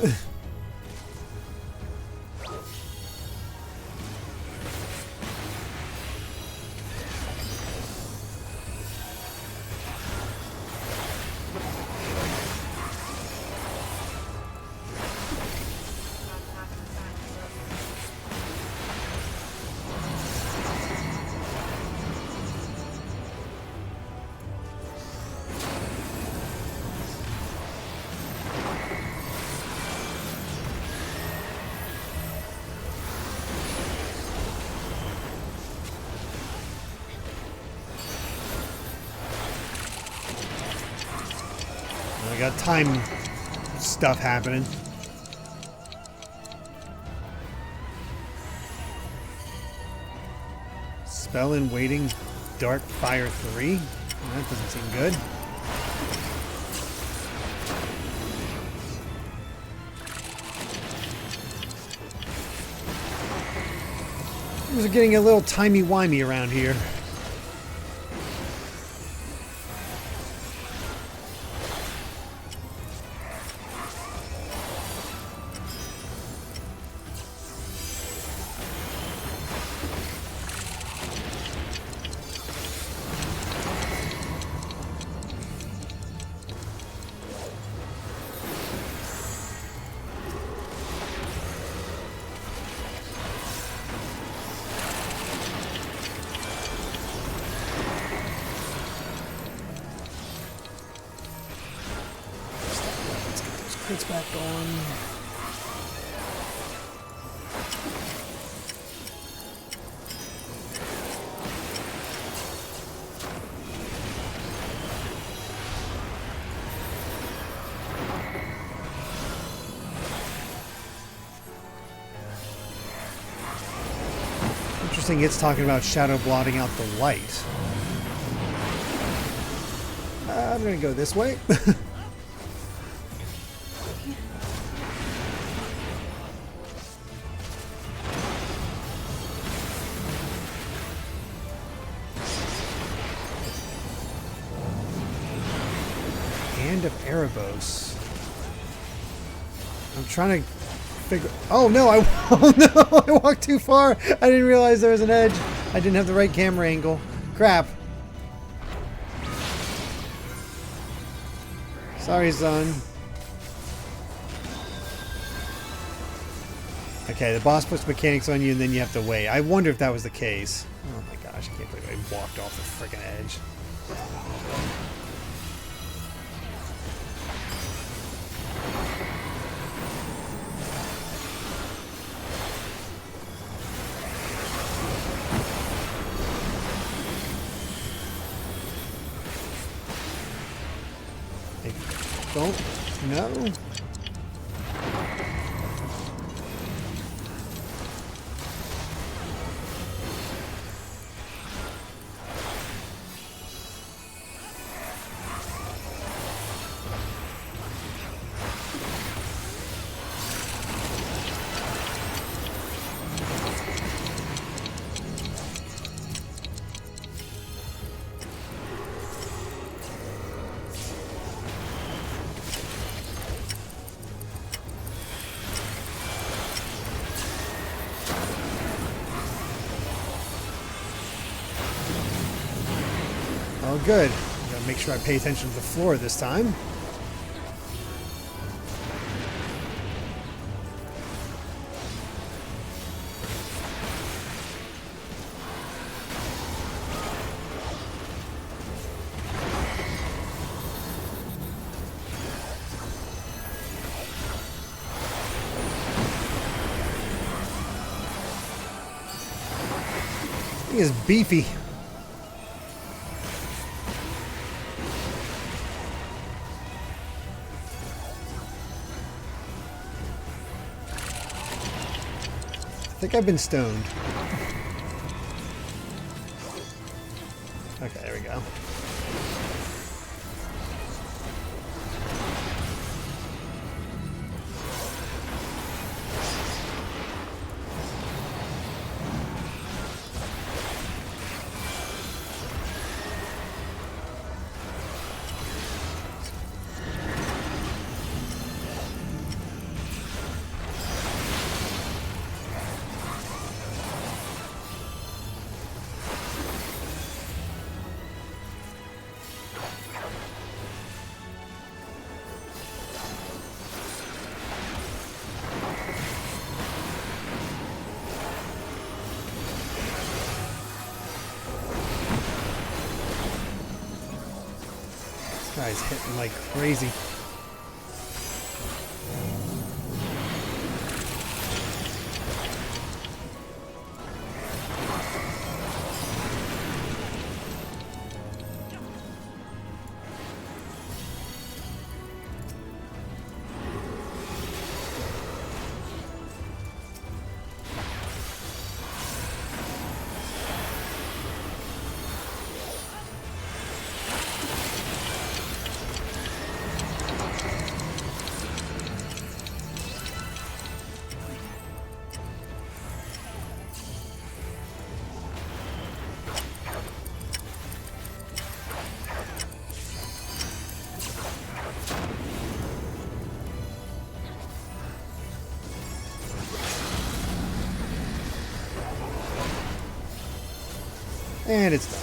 We got time stuff happening. Spell in waiting, Dark Fire 3. That doesn't seem good. Things are getting a little timey-wimey around here. Crits back on. Interesting, it's talking about shadow blotting out the light. I'm gonna go this way. Hand of Erebos. I'm trying to figure. Oh no! Oh no! I walked too far. I didn't realize there was an edge. I didn't have the right camera angle. Crap. Sorry, son. Okay, the boss puts mechanics on you, and then you have to wait. I wonder if that was the case. Oh my gosh! I can't believe I walked off the freaking edge. Don't know. Oh, good. Gotta make sure I pay attention to the floor this time. This thing is beefy. I think I've been stoned. Okay, there we go. Guy's hitting like crazy. And it's done.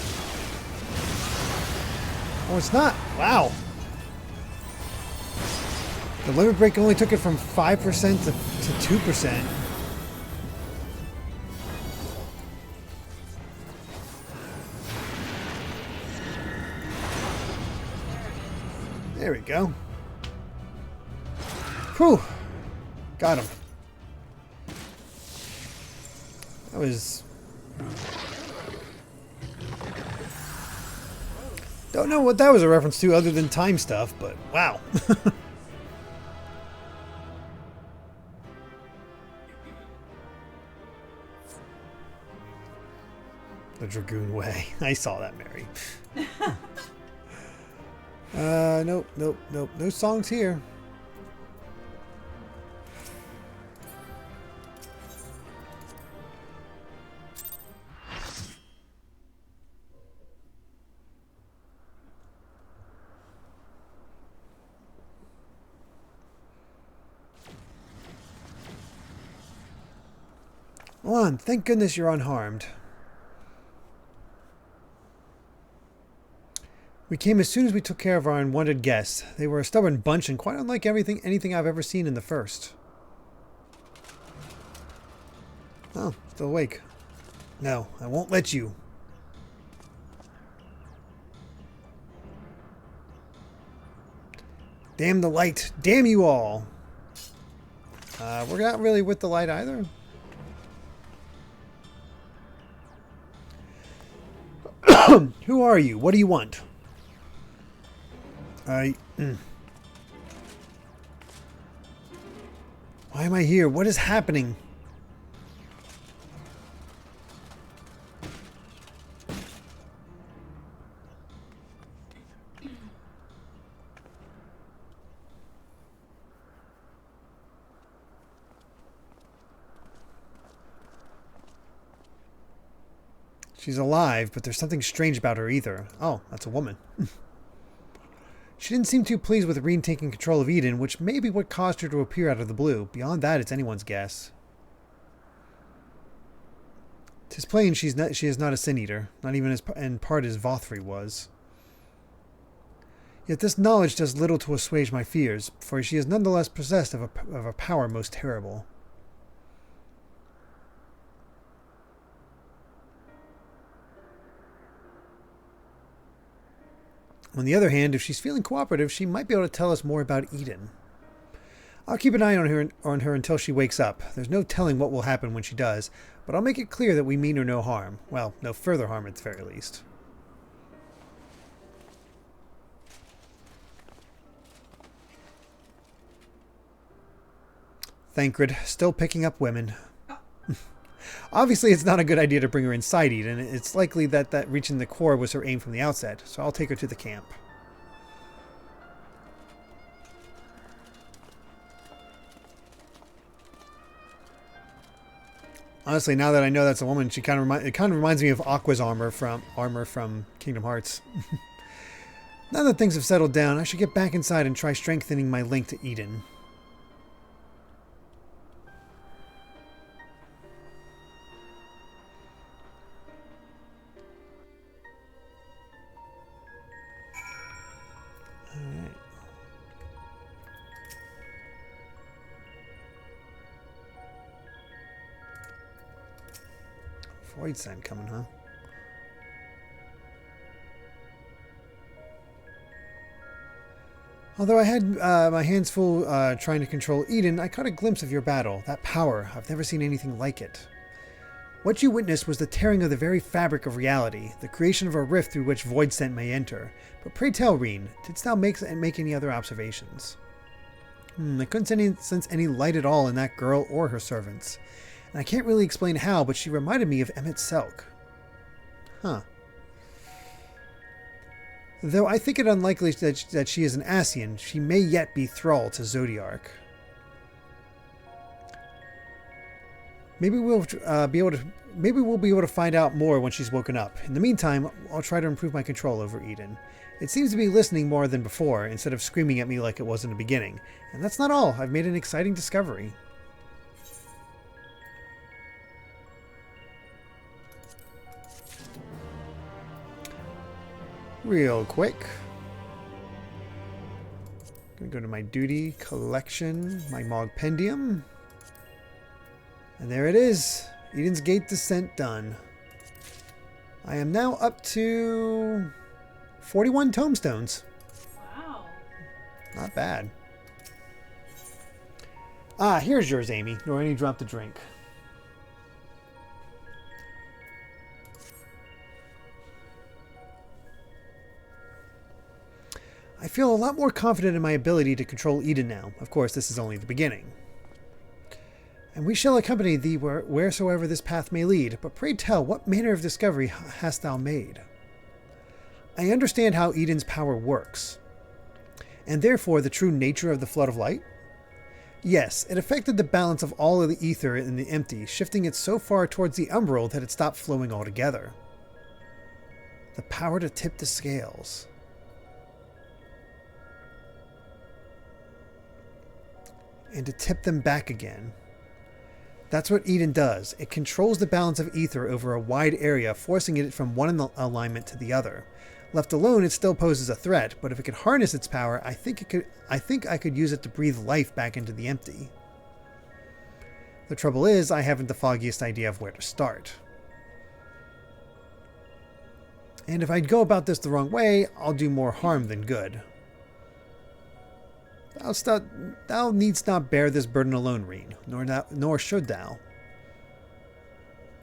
Oh, it's not. Wow. The limit break only took it from 5% to 2%. There we go. Whew. Got him. That was... Don't know what that was a reference to other than time stuff, but wow. The Dragoon Way. I saw that, Mary. Nope. No songs here. Juan, thank goodness you're unharmed. We came as soon as we took care of our unwanted guests. They were a stubborn bunch and quite unlike anything I've ever seen in the first. Oh, still awake. No, I won't let you. Damn the light. Damn you all. We're not really with the light either. Who are you? What do you want? Why am I here? What is happening? She's alive, but there's something strange about her either. Oh, that's a woman. She didn't seem too pleased with Reen taking control of Eden, which may be what caused her to appear out of the blue. Beyond that, it's anyone's guess. 'Tis plain she is not a sin-eater, not even as in part as Vothri was. Yet this knowledge does little to assuage my fears, for she is nonetheless possessed of a power most terrible. On the other hand, if she's feeling cooperative, she might be able to tell us more about Eden. I'll keep an eye on her until she wakes up. There's no telling what will happen when she does, but I'll make it clear that we mean her no harm. Well, no further harm at the very least. Thancred, still picking up women. Obviously, it's not a good idea to bring her inside Eden. It's likely that reaching the core was her aim from the outset, so I'll take her to the camp. Honestly, now that I know that's a woman, it kind of reminds me of Aqua's armor from Kingdom Hearts. Now that things have settled down, I should get back inside and try strengthening my link to Eden. Void Sand coming, huh? Although I had my hands full trying to control Eden, I caught a glimpse of your battle. That power, I've never seen anything like it. What you witnessed was the tearing of the very fabric of reality, the creation of a rift through which Void Scent may enter. But pray tell, Reen, didst thou make any other observations? I couldn't sense any light at all in that girl or her servants. And I can't really explain how, but she reminded me of Emmett Selk. Huh. Though I think it unlikely that she is an Ascian, she may yet be thrall to Zodiark. Maybe we'll be able to find out more when she's woken up. In the meantime, I'll try to improve my control over Eden. It seems to be listening more than before, instead of screaming at me like it was in the beginning. And that's not all. I've made an exciting discovery. real quick. Gonna go to my duty collection, my Mogpendium. And there it is. Eden's Gate descent done. I am now up to 41 tombstones. Wow. Not bad. Ah, here's yours, Amy. Norani dropped a drink. I feel a lot more confident in my ability to control Eden now. Of course, this is only the beginning. And we shall accompany thee wheresoever this path may lead. But pray tell, what manner of discovery hast thou made? I understand how Eden's power works, and therefore the true nature of the flood of light. Yes, it affected the balance of all of the ether in the empty, shifting it so far towards the umbral that it stopped flowing altogether. The power to tip the scales. And to tip them back again. That's what Eden does. It controls the balance of ether over a wide area, forcing it from one alignment to the other. Left alone, it still poses a threat, but if it could harness its power, I think I could use it to breathe life back into the empty. The trouble is, I haven't the foggiest idea of where to start. And if I go about this the wrong way, I'll do more harm than good. Thou needst not bear this burden alone, Reen, nor should thou.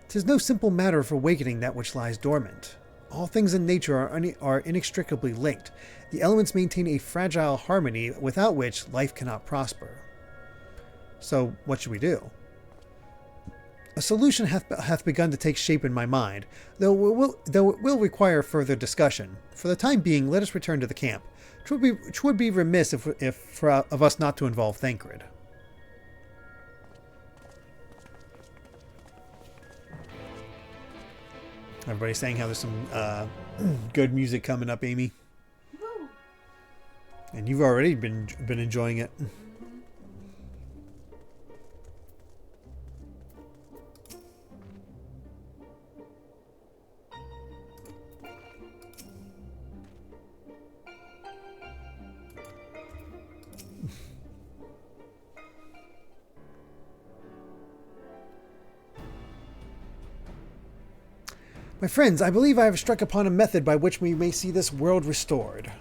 'Tis no simple matter of awakening that which lies dormant. All things in nature are inextricably linked. The elements maintain a fragile harmony without which life cannot prosper. So, what should we do? A solution hath begun to take shape in my mind, though it will require further discussion. For the time being, let us return to the camp. 'Twould be remiss of us not to involve Thancred. Everybody's saying how there's some good music coming up, Amy. Woo. And you've already been enjoying it. My friends, I believe I have struck upon a method by which we may see this world restored.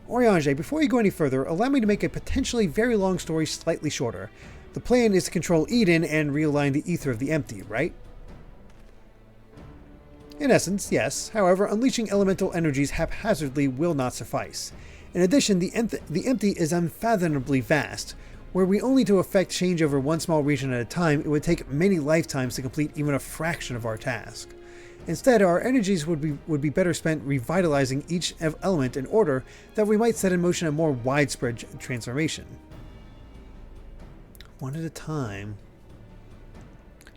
Oriange, before you go any further, allow me to make a potentially very long story slightly shorter. The plan is to control Eden and realign the ether of the empty, right? In essence, yes. However, unleashing elemental energies haphazardly will not suffice. In addition, the empty is unfathomably vast. Were we only to effect change over one small region at a time, it would take many lifetimes to complete even a fraction of our task. Instead, our energies would be better spent revitalizing each element in order that we might set in motion a more widespread transformation. One at a time.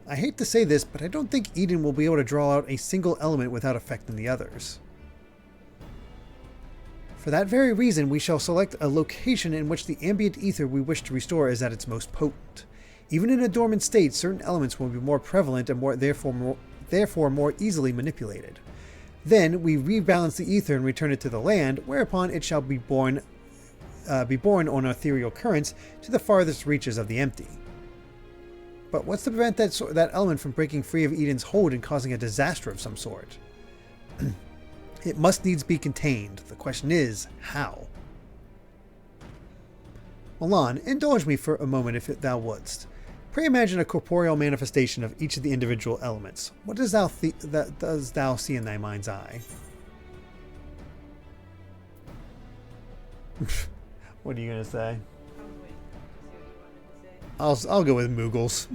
I hate to say this, but I don't think Eden will be able to draw out a single element without affecting the others. For that very reason, we shall select a location in which the ambient ether we wish to restore is at its most potent. Even in a dormant state, certain elements will be more prevalent and therefore more easily manipulated. Then we rebalance the ether and return it to the land, whereupon it shall be borne on ethereal currents to the farthest reaches of the empty. But what's to prevent that element from breaking free of Eden's hold and causing a disaster of some sort? It must needs be contained. The question is, how? Milan, indulge me for a moment if thou wouldst. Pray imagine a corporeal manifestation of each of the individual elements. What does thou see in thy mind's eye? What are you going to say? I'll go with Moogles.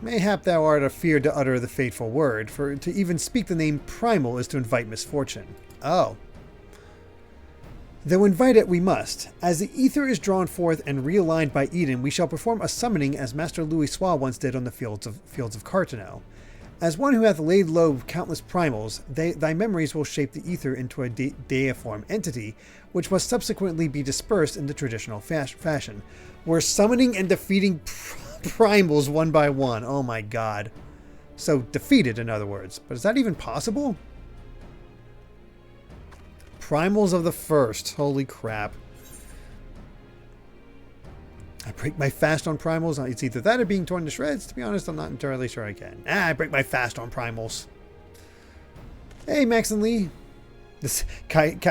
Mayhap thou art afeard to utter the fateful word, for to even speak the name primal is to invite misfortune. Oh. Though invite it we must. As the ether is drawn forth and realigned by Eden, we shall perform a summoning as Master Louis Sois once did on the fields of Carteneau. As one who hath laid low countless primals, thy memories will shape the ether into a deiform entity, which must subsequently be dispersed in the traditional fashion. We're summoning and defeating primals one by one. Oh my god. So defeated, in other words. But is that even possible? Primals of the first. Holy crap. I break my fast on primals. It's either that or being torn to shreds. To be honest, I'm not entirely sure I can. I break my fast on primals. Hey, Max and Lee. This Kite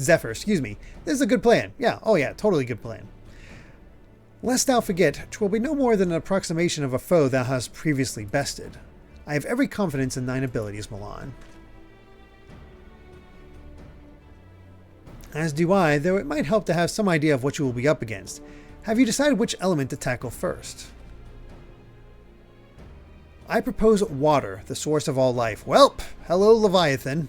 Zephyr, excuse me. This is a good plan. Yeah, oh yeah, totally good plan. Lest thou forget, 'twill be no more than an approximation of a foe thou hast previously bested. I have every confidence in thine abilities, Milan. As do I, though it might help to have some idea of what you will be up against. Have you decided which element to tackle first? I propose water, the source of all life. Welp! Hello, Leviathan.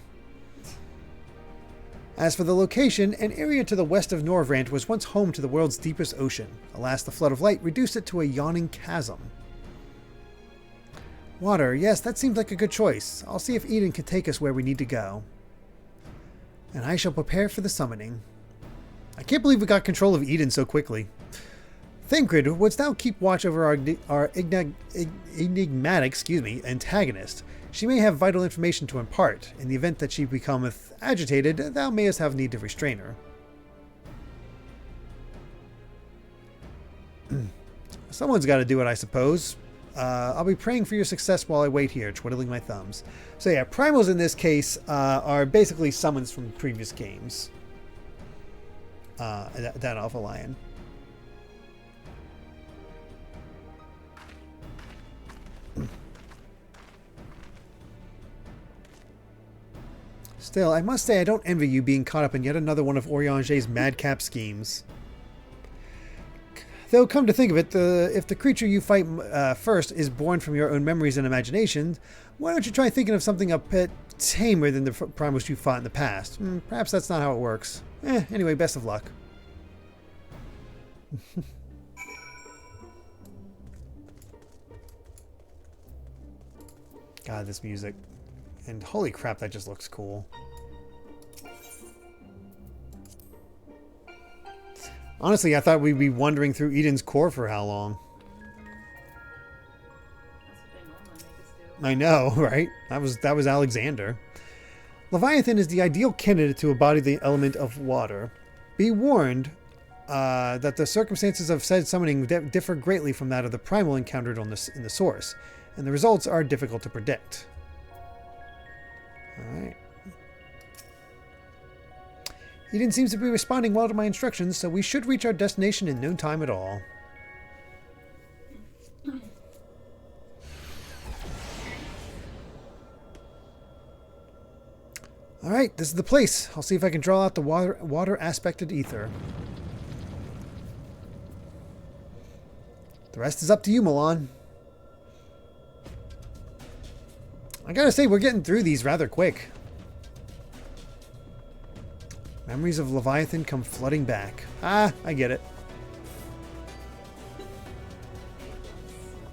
As for the location, an area to the west of Norvrant was once home to the world's deepest ocean. Alas, the flood of light reduced it to a yawning chasm. Water, yes, that seems like a good choice. I'll see if Eden can take us where we need to go. And I shall prepare for the summoning. I can't believe we got control of Eden so quickly. Thancred, wouldst thou keep watch over our enigmatic antagonist? She may have vital information to impart. In the event that she becometh agitated, thou mayest have need to restrain her. Someone's got to do it, I suppose. I'll be praying for your success while I wait here, twiddling my thumbs. So yeah, primals in this case are basically summons from previous games. That Alpha Lion. Still, I must say I don't envy you being caught up in yet another one of Oriange's madcap schemes. Though, come to think of it, if the creature you fight first is born from your own memories and imagination, why don't you try thinking of something a bit tamer than the primals you fought in the past? Perhaps that's not how it works. Anyway, best of luck. God, this music. And holy crap, that just looks cool. Honestly, I thought we'd be wandering through Eden's core for how long? I know, right? That was Alexander. Leviathan is the ideal candidate to embody the element of water. Be warned that the circumstances of said summoning differ greatly from that of the primal encountered in the source, and the results are difficult to predict. Alright. Eden seems to be responding well to my instructions, so we should reach our destination in no time at all. Alright, this is the place. I'll see if I can draw out the water aspected ether. The rest is up to you, Milan. I gotta say, we're getting through these rather quick. Memories of Leviathan come flooding back. Ah, I get it.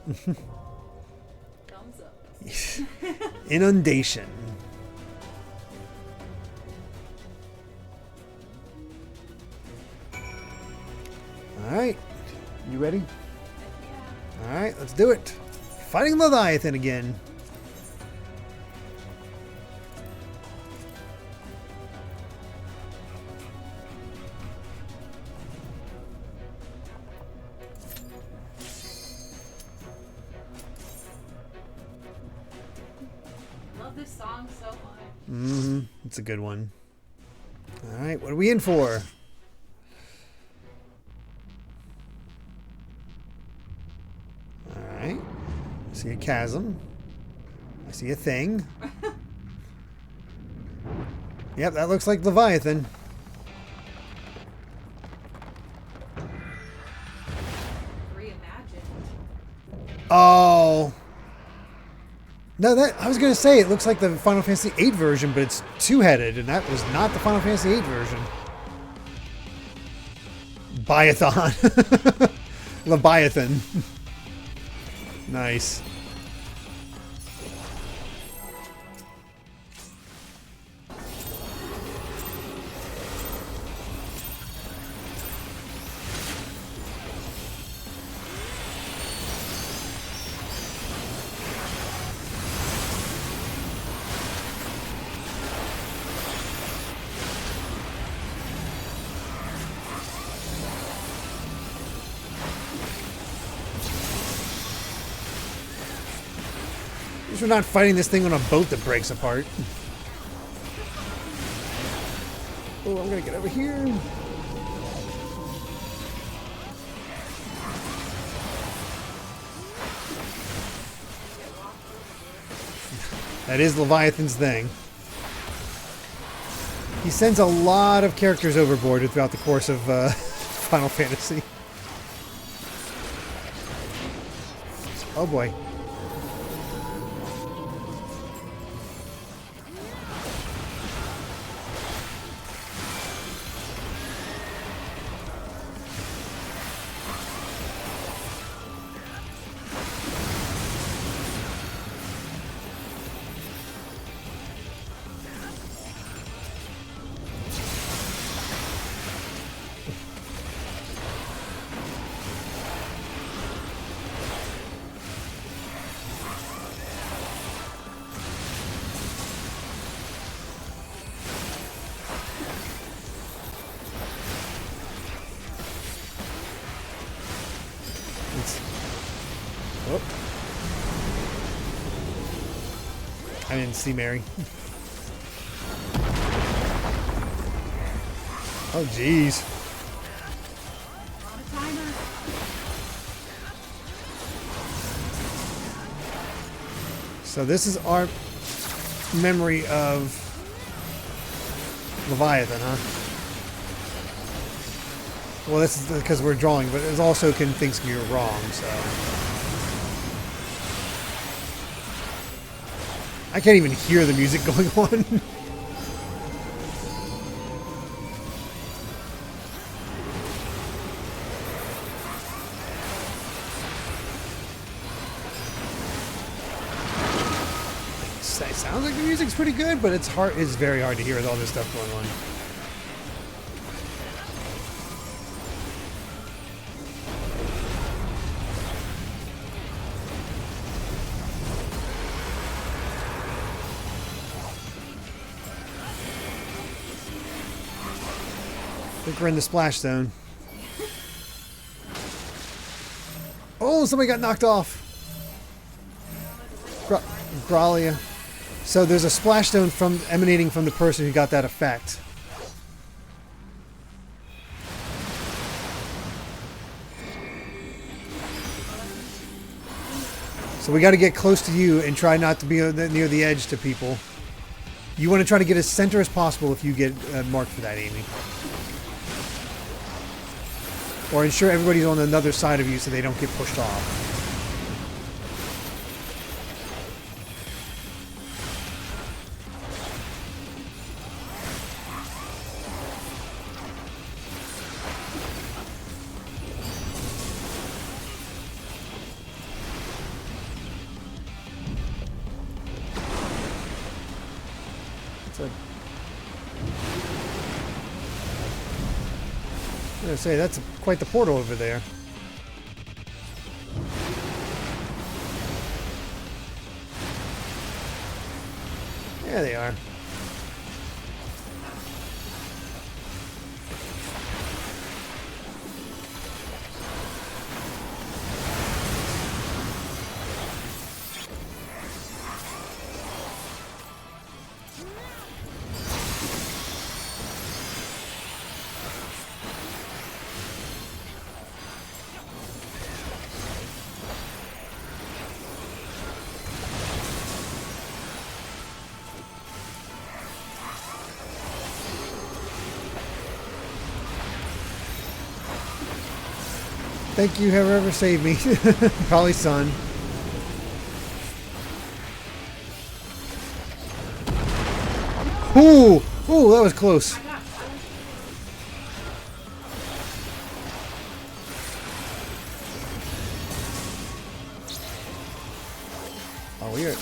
Thumbs up. Inundation. Alright. You ready? Yeah. Alright, let's do it. Fighting Leviathan again. Love this song so much. It's a good one. Alright, what are we in for? Alright. I see a chasm. I see a thing. Yep, that looks like Leviathan. Reimagined. Oh. No, I was going to say it looks like the Final Fantasy VIII version, but it's two-headed, and that was not the Final Fantasy VIII version. Biathon. Leviathan. Nice. least we're not fighting this thing on a boat that breaks apart. Oh, I'm gonna get over here. That is Leviathan's thing. He sends a lot of characters overboard throughout the course of Final Fantasy. Oh boy. Oh. I didn't see Mary. Oh, jeez. So this is our memory of Leviathan, huh? Well, this is because we're drawing, but it also things can be wrong, so... I can't even hear the music going on. It sounds like the music's pretty good, but it's hard. It's very hard to hear with all this stuff going on. I think we're in the splash zone. Oh, somebody got knocked off. Gralia. So there's a splash zone emanating from the person who got that effect. So we got to get close to you and try not to be near the edge to people. You want to try to get as center as possible if you get marked for that, Amy. Or ensure everybody's on another side of you so they don't get pushed off. I was gonna say, that's quite the portal over there. There they are. Thank you, whoever saved me. Probably Sun. Ooh! Ooh, that was close. Oh, weird.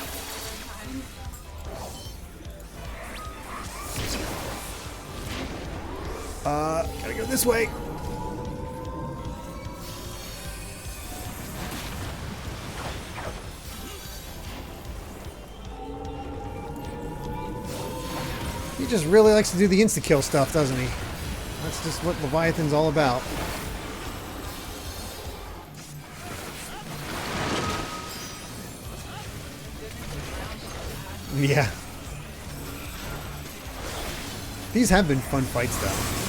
Gotta go this way. He just really likes to do the insta-kill stuff, doesn't he? That's just what Leviathan's all about. Yeah. These have been fun fights, though.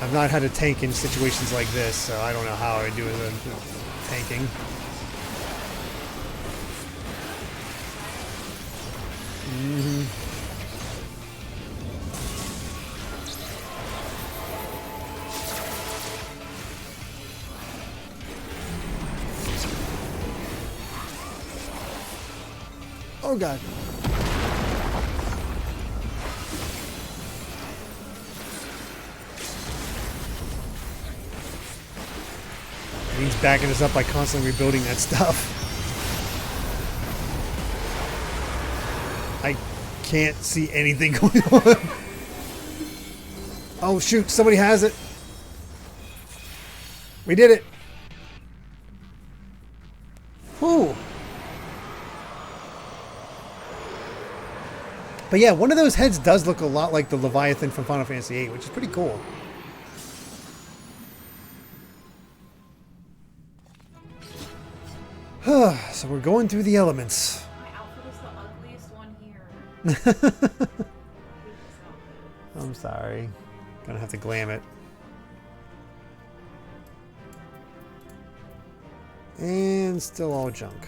I've not had a tank in situations like this, so I don't know how I do with tanking. Mm-hmm. Oh god. He's backing us up by constantly rebuilding that stuff. I can't see anything going on. Oh shoot, somebody has it. We did it. Whew. But yeah, one of those heads does look a lot like the Leviathan from Final Fantasy VIII, which is pretty cool. So we're going through the elements. My outfit is the ugliest one here. I'm sorry. Gonna have to glam it. And still all junk.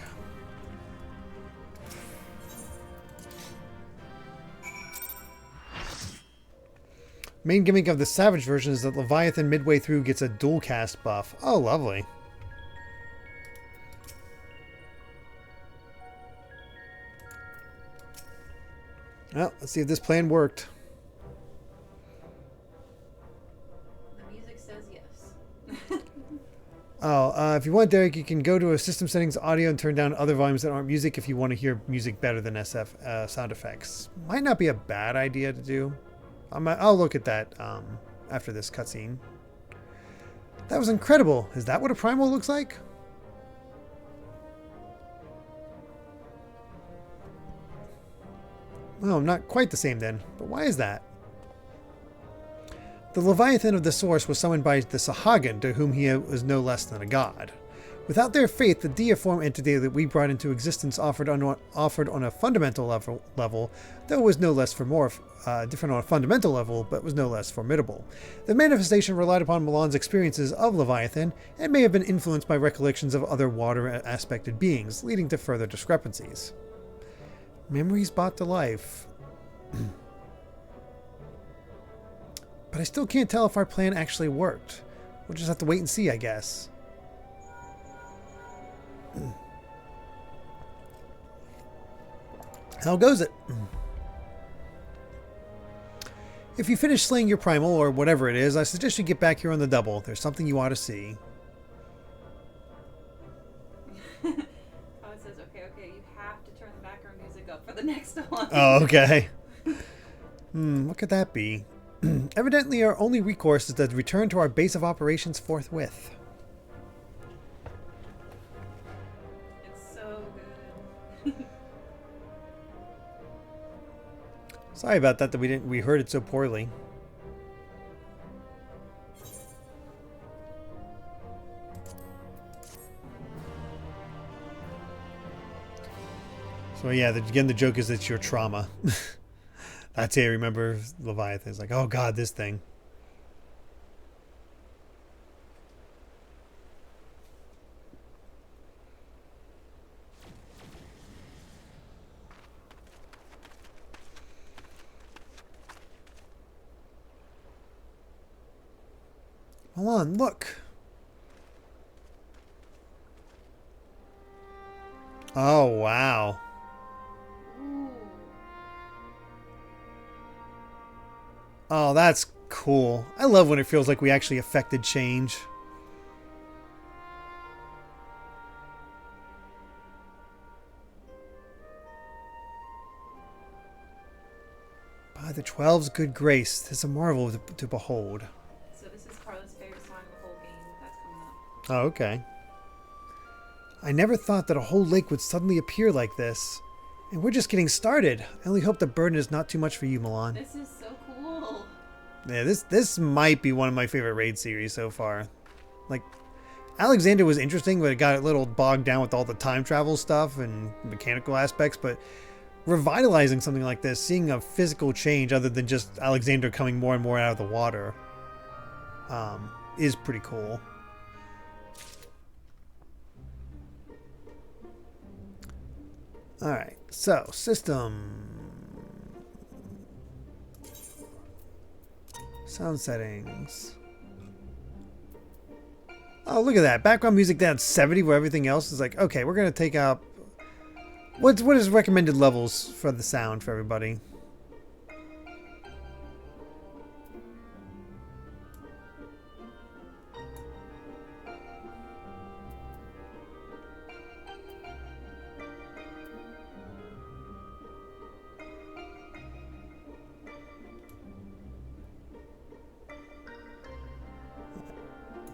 Main gimmick of the Savage version is that Leviathan midway through gets a dual cast buff. Oh, lovely. Well, let's see if this plan worked. The music says yes. Oh, if you want, Derek, you can go to a system settings audio and turn down other volumes that aren't music if you want to hear music better than SF sound effects. Might not be a bad idea to do. I'll look at that after this cutscene. That was incredible. Is that what a primal looks like? Well, not quite the same then, but why is that? The Leviathan of the Source was summoned by the Sahagin, to whom he was no less than a god. Without their faith, the deiform entity that we brought into existence offered on a fundamental level, though was no less different on a fundamental level, but was no less formidable. The manifestation relied upon Milan's experiences of Leviathan, and may have been influenced by recollections of other water-aspected beings, leading to further discrepancies. Memories brought to life. But I still can't tell if our plan actually worked. We'll just have to wait and see, I guess. How goes it? If you finish slaying your primal, or whatever it is, I suggest you get back here on the double. There's something you ought to see. Oh, it says, okay, you have to turn the background music up for the next one. Oh, okay. What could that be? Evidently, our only recourse is to return to our base of operations forthwith. It's so good. Sorry about that we heard it so poorly. So yeah, again, the joke is it's your trauma. That's how I remember Leviathan. It's like, oh god, this thing. Hold on, look. Oh, wow. Ooh. Oh, that's cool. I love when it feels like we actually affected change. By the 12's good grace, 'tis a marvel to behold. So this is Carla's favorite song of the whole game. That's coming up. Oh, okay. I never thought that a whole lake would suddenly appear like this. And we're just getting started. I only hope the burden is not too much for you, Milan. This is so cool. Yeah, this might be one of my favorite raid series so far. Like, Alexander was interesting, but it got a little bogged down with all the time travel stuff and mechanical aspects, but revitalizing something like this, seeing a physical change other than just Alexander coming more and more out of the water, is pretty cool. Alright, so, system. Sound settings. Oh, look at that. Background music down 70 where everything else is like, okay, we're going to take out... What is recommended levels for the sound for everybody?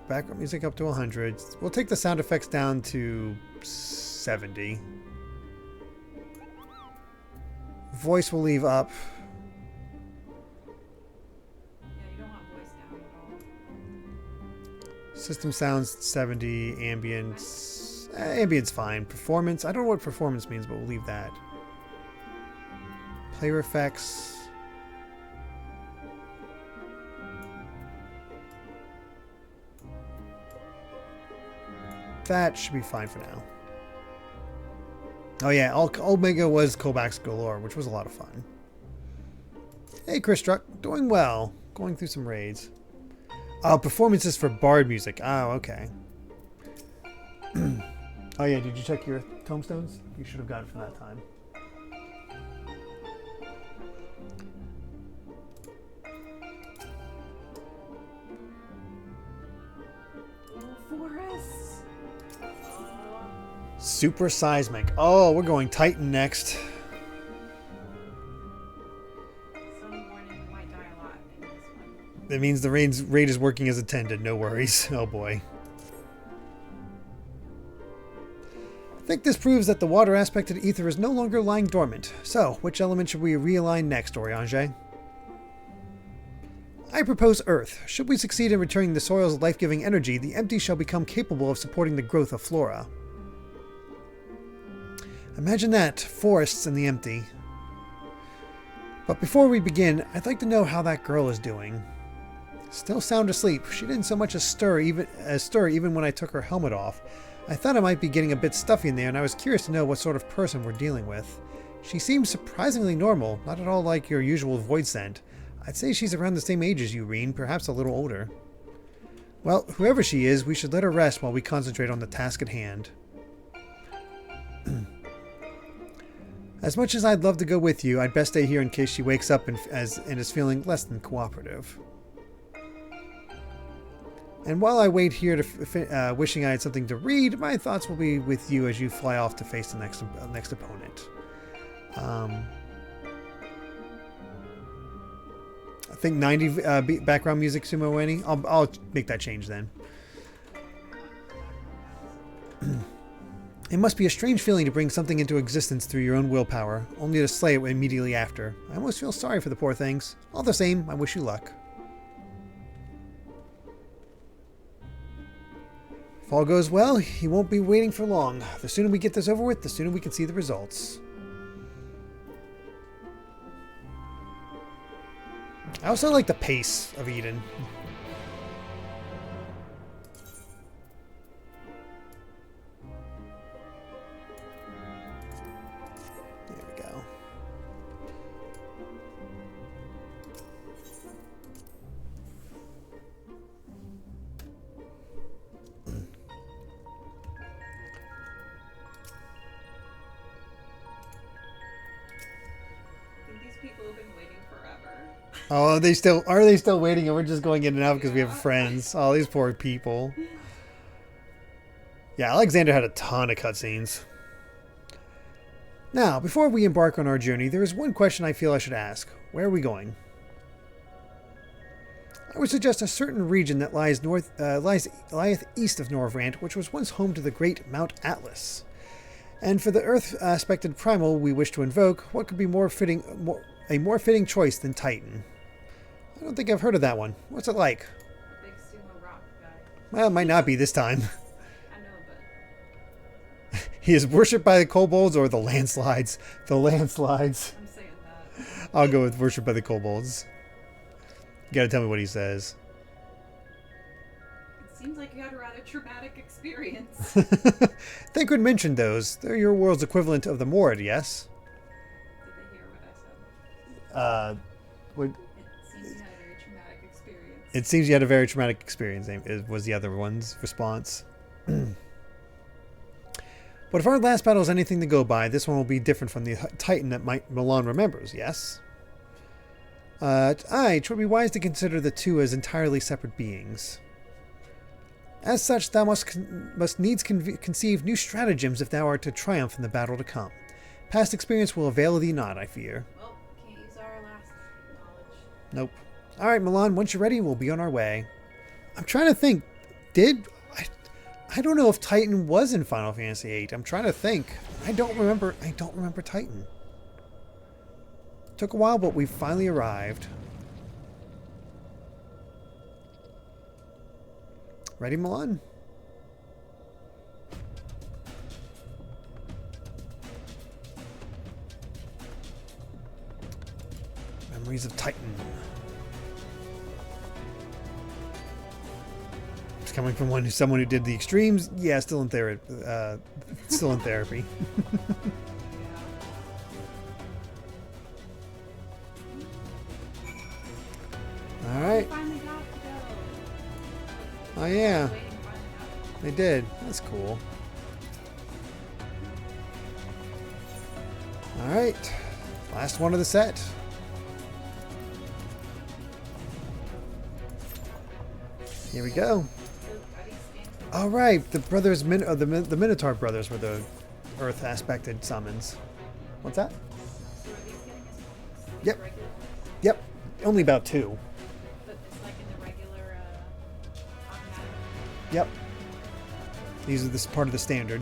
Background music up to 100. We'll take the sound effects down to 70. Voice will leave up. Yeah, you don't want voice down at all. System sounds 70. Ambience. Ambience fine. Performance. I don't know what performance means, but we'll leave that. Player effects. That should be fine for now. Oh yeah, Omega was Kovacs galore, which was a lot of fun. Hey, Chris Struck, doing well. Going through some raids. Oh, performances for Bard music. Oh, okay. Oh yeah, did you check your tombstones? You should have got it from that time. Forest. Super seismic. Oh, we're going Titan next. Some warning, we might die a lot in this one. That means the raid is working as intended. No worries. Oh boy. I think this proves that the water aspect of the ether is no longer lying dormant. So, which element should we realign next, Oriange? I propose Earth. Should we succeed in returning the soil's life-giving energy, the empty shall become capable of supporting the growth of flora. Imagine that, forests in the empty. But before we begin, I'd like to know how that girl is doing. Still sound asleep. She didn't so much as stir even when I took her helmet off. I thought I might be getting a bit stuffy in there, and I was curious to know what sort of person we're dealing with. She seems surprisingly normal, not at all like your usual void scent. I'd say she's around the same age as you, Reen, perhaps a little older. Well, whoever she is, we should let her rest while we concentrate on the task at hand. As much as I'd love to go with you, I'd best stay here in case she wakes up and is feeling less than cooperative. And while I wait here, wishing I had something to read, my thoughts will be with you as you fly off to face the next opponent. I think 90 background music, Sumo Weni. I'll make that change then. It must be a strange feeling to bring something into existence through your own willpower, only to slay it immediately after. I almost feel sorry for the poor things. All the same, I wish you luck. If all goes well, he won't be waiting for long. The sooner we get this over with, the sooner we can see the results. I also like the pace of Eden. There we go. These people have been waiting forever. Oh, are they still waiting and we're just going in and out because we have friends? Oh, these poor people. Yeah, Alexander had a ton of cutscenes. Now, before we embark on our journey, there is one question I feel I should ask. Where are we going? I would suggest a certain region that lieth east of Norvrant, which was once home to the great Mount Atlas. And for the Earth-aspected primal we wish to invoke, what could be a more fitting choice than Titan? I don't think I've heard of that one. What's it like? Big sumo rock guy. Well, it might not be this time. I know, but He is worshipped by the kobolds or the landslides. The landslides. I'm saying that. I'll go with worshipped by the kobolds. You gotta tell me what he says. It seems like you had a rather traumatic experience. Thancred mentioned those. They're your world's equivalent of the Mord, yes? Did they hear what I said? Would... It seems you had a very traumatic experience. It seems you had a very traumatic experience, was the other one's response. But if our last battle is anything to go by, this one will be different from the Titan that Milan remembers, yes? Aye, it would be wise to consider the two as entirely separate beings. As such, thou must needs conceive new stratagems if thou art to triumph in the battle to come. Past experience will avail thee not, I fear. Well, can't use our last knowledge. Nope. Alright, Milan, once you're ready, we'll be on our way. I'm trying to think, I don't know if Titan was in Final Fantasy VIII. I'm trying to think. I don't remember Titan. Took a while, but we finally arrived. Ready, Milan? Memories of Titan. It's coming from someone who did the extremes. Yeah, still in therapy. Still in therapy. All right. Finally got to go. Oh yeah, Waiting, finally got they did. That's cool. All right, last one of the set. Here we go. All right, the brothers, the Minotaur brothers were the Earth aspected summons. What's that? So are these getting his Yep. regular? Yep, only about two. But it's like in the regular automatic. Yep. These are this part of the standard.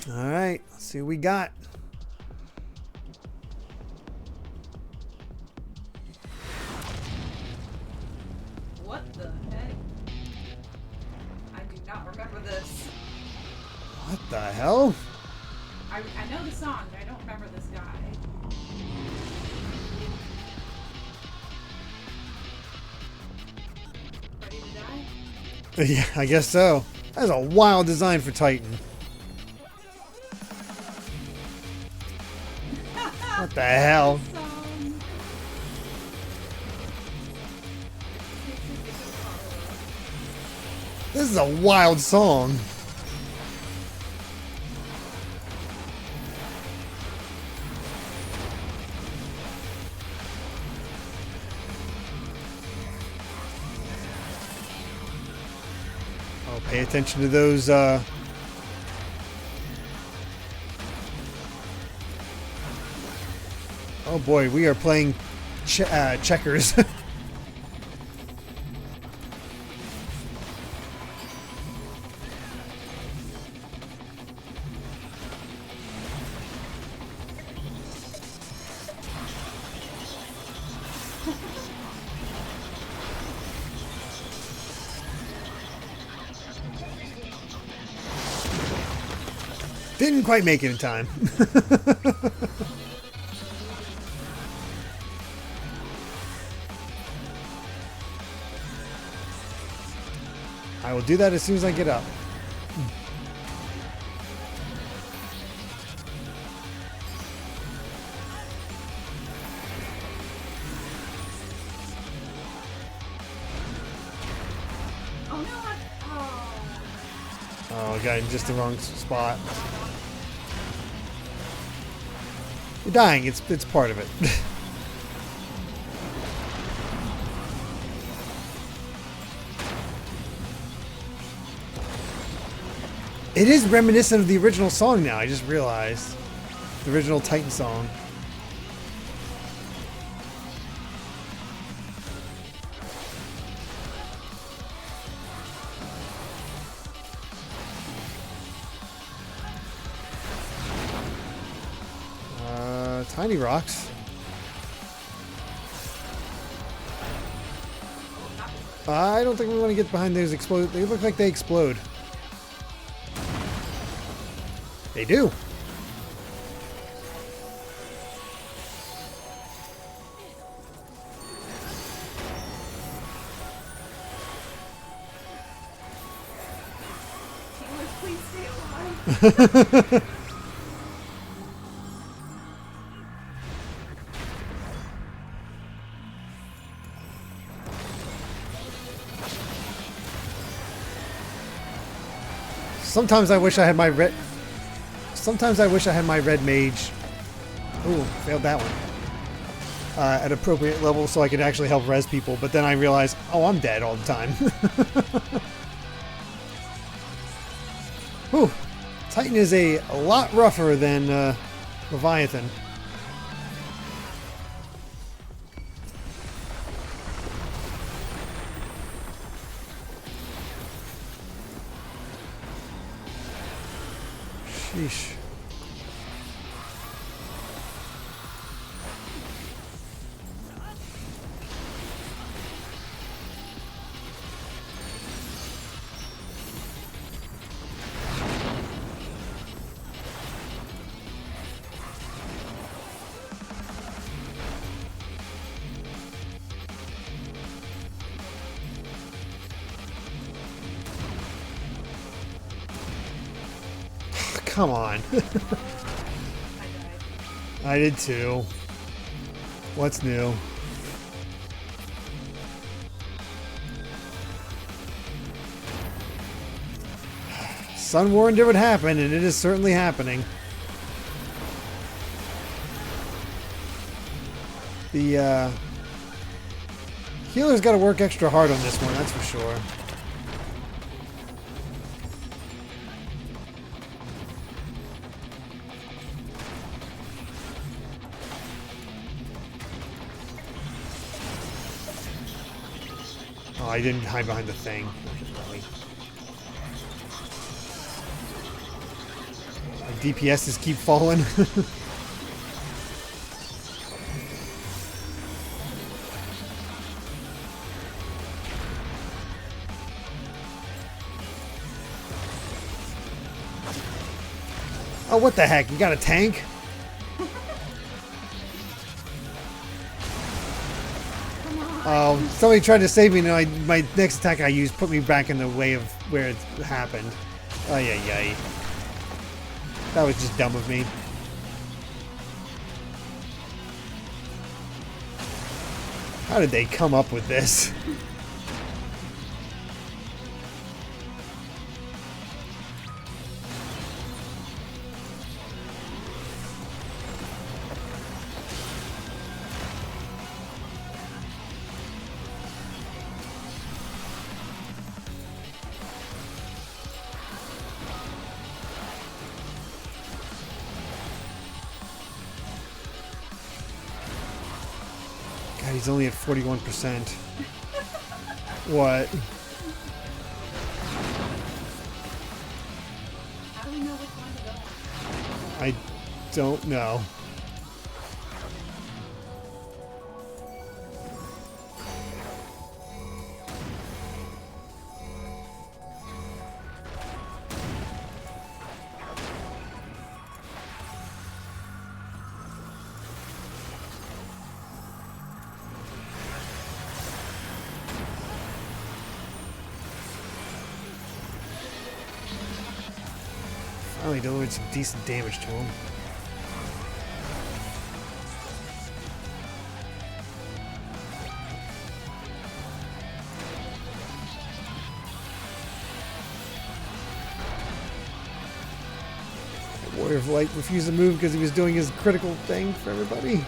All right, let's see what we got. What the heck? I do not remember this. What the hell? I know the song, but I don't remember this guy. Ready to die? Yeah, I guess so. That's a wild design for Titan. What the hell? Song. This is a wild song. Oh, pay attention to those, Oh boy, we are playing checkers. Didn't quite make it in time. I will do that as soon as I get up. Oh no! Oh. Oh, I got in just the wrong spot. You're dying. It's part of it. It is reminiscent of the original song now, I just realized. The original Titan song. Tiny rocks. I don't think we want to get behind those explode. They look like they explode. They do. Please stay alive. Sometimes I wish I had my red. Sometimes I wish I had my red mage. Ooh, failed that one. At appropriate level so I could actually help res people. But then I realized, oh, I'm dead all the time. Whew. Titan is a lot rougher than Leviathan. Sheesh. Come on. I did too. What's new? Sun warned it would happen, and it is certainly happening. The healer's got to work extra hard on this one, that's for sure. Oh, I didn't hide behind the thing. My DPSs keep falling. Oh, what the heck? You got a tank? Oh, somebody tried to save me, and my next attack I used put me back in the way of where it happened. Oh, yeah. That was just dumb of me. How did they come up with this? God, he's only at 41%. What? How do we know which one to go? I don't know. Finally delivered some decent damage to him. Warrior of Light refused to move because he was doing his critical thing for everybody.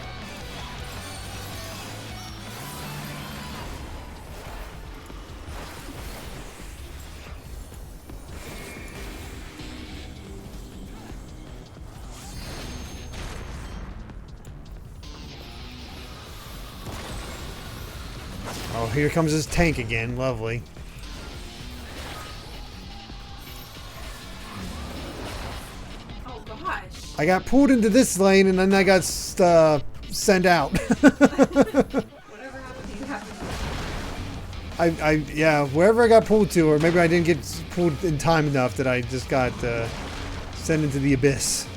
Oh, here comes his tank again. Lovely. Oh gosh. I got pulled into this lane and then I got sent out. Whatever happened to you happened. Yeah, wherever I got pulled to, or maybe I didn't get pulled in time enough that I just got sent into the abyss.